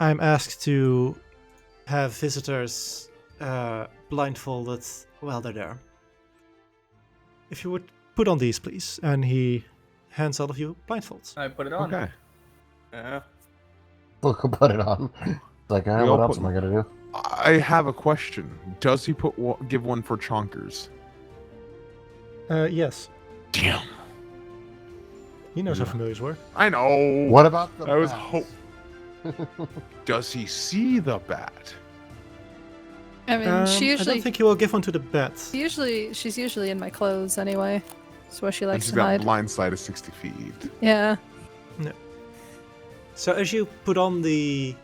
asked to have visitors blindfolded while they're there. If you would put on these, please. And he hands all of you blindfolds. I put it on. Okay. We'll put it on. It's like, We what all else put- am I gonna do? I have a question. Does he give one for chonkers? Yes. Damn. He knows how familiars work. I know. What about the I was bats? Does he see the bat? I mean, I she usually, don't think he will give one to the bat. she's usually in my clothes anyway. That's where she And likes she's to got hide. blind sight of 60 feet. Yeah. So as you put on the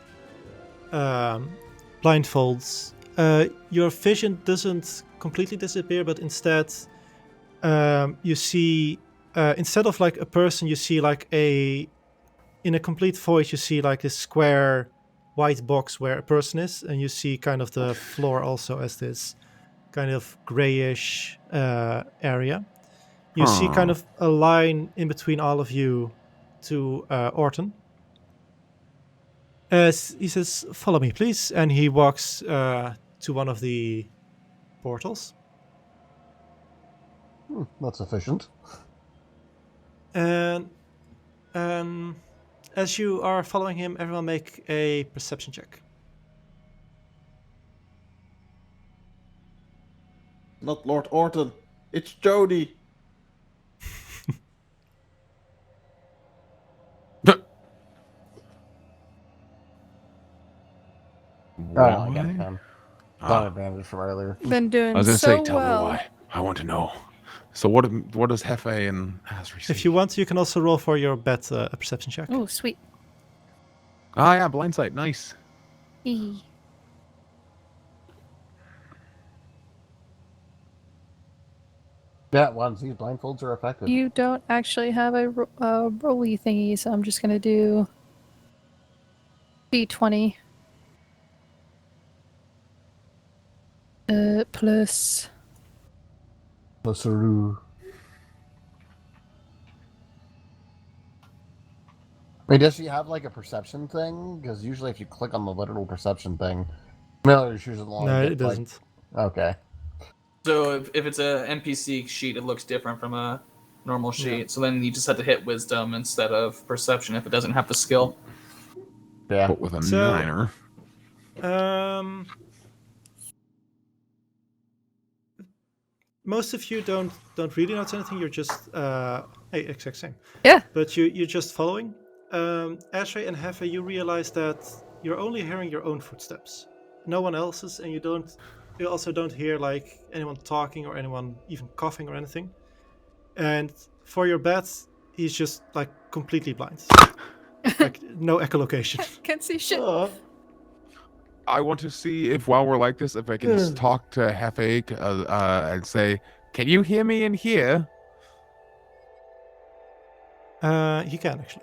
blindfolds, your vision doesn't completely disappear, but instead you see, instead of like a person, you see like in a complete void, you see like this square white box where a person is, and you see kind of the floor also as this kind of grayish area. You see kind of a line in between all of you to Orton. As he says, "Follow me, please," and he walks to one of the portals. That's efficient. And as you are following him, everyone make a perception check. Not Lord Orton. It's Jody. Oh, I got a Why? 10. Not advantage from earlier. Been doing I was gonna so say, tell well. me why. I want to know. So what does Hephe and Asri see? If you want, you can also roll for your bet a perception check. Oh, sweet. Ah, yeah, blind sight. Nice. Eee. Yeah, ones. These blindfolds are effective. You don't actually have a rolly thingy, so I'm just gonna do D20. Plus. Plus-a-roo. I mean, does she have like a perception thing? Because usually if you click on the literal perception thing, familiar usually No, it doesn't. Okay. So if it's a NPC sheet, it looks different from a normal sheet. So then you just have to hit wisdom instead of perception if it doesn't have the skill. Yeah. But with a So- niner. Most of you don't really notice anything. You're just hey, exact same. Yeah. But you're just following. Ashley and Hephe, you realize that you're only hearing your own footsteps, no one else's, and you also don't hear like anyone talking or anyone even coughing or anything. And for your bat, he's just like completely blind, like no echolocation. Can't see shit. I want to see if while we're like this, if I can just talk to Hephe and say, "Can you hear me in here?" He can actually.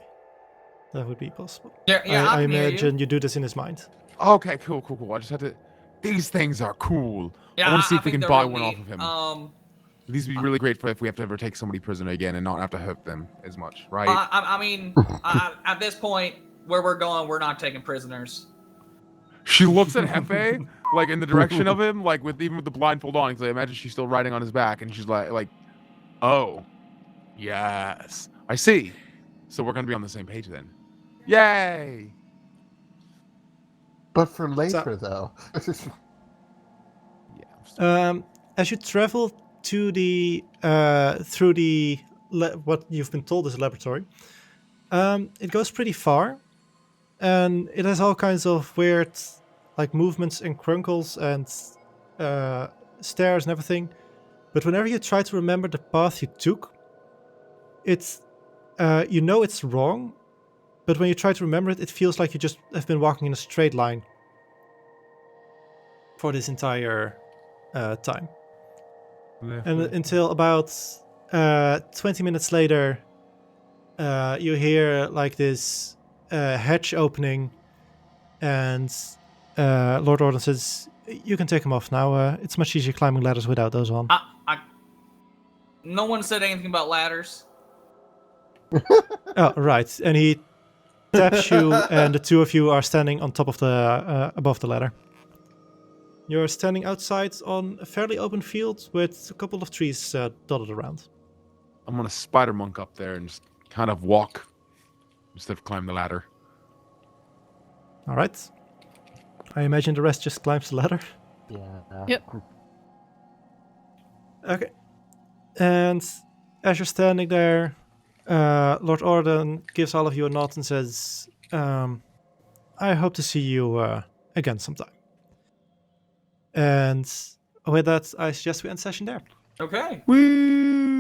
That would be possible. Yeah, I can hear you. imagine you do this in his mind. Okay, cool. I just had to. These things are cool. Yeah, I want to see if we think can they're buy really one off neat. of him. These would be really great for if we have to ever take somebody prisoner again and not have to hurt them as much, right? I mean, at this point, where we're going, we're not taking prisoners. She looks at Hephe, like in the direction of him, like even with the blindfold on, because I imagine she's still riding on his back, and she's like, "Oh, yes, I see. So we're gonna be on the same page then. Yay!" But for later, though. Yeah. As you travel to the through the what you've been told is a laboratory, it goes pretty far, and it has all kinds of weird like movements and crunkles and stairs and everything. But whenever you try to remember the path you took, it's you know it's wrong. But when you try to remember it, it feels like you just have been walking in a straight line for this entire time. And until about 20 minutes later, you hear like this hatch opening, And Lord Orden says, "You can take them off now. It's much easier climbing ladders without those on." No one said anything about ladders. Oh, right. And he taps you, and the two of you are standing on top of the above the ladder. You're standing outside on a fairly open field with a couple of trees dotted around. I'm gonna spider monk up there and just kind of walk instead of climb the ladder. All right. I imagine the rest just climbs the ladder. Yeah. Yep. Okay. And as you're standing there, Lord Orden gives all of you a nod and says, "I hope to see you again sometime." And with that, I suggest we end session there. Okay. Woo!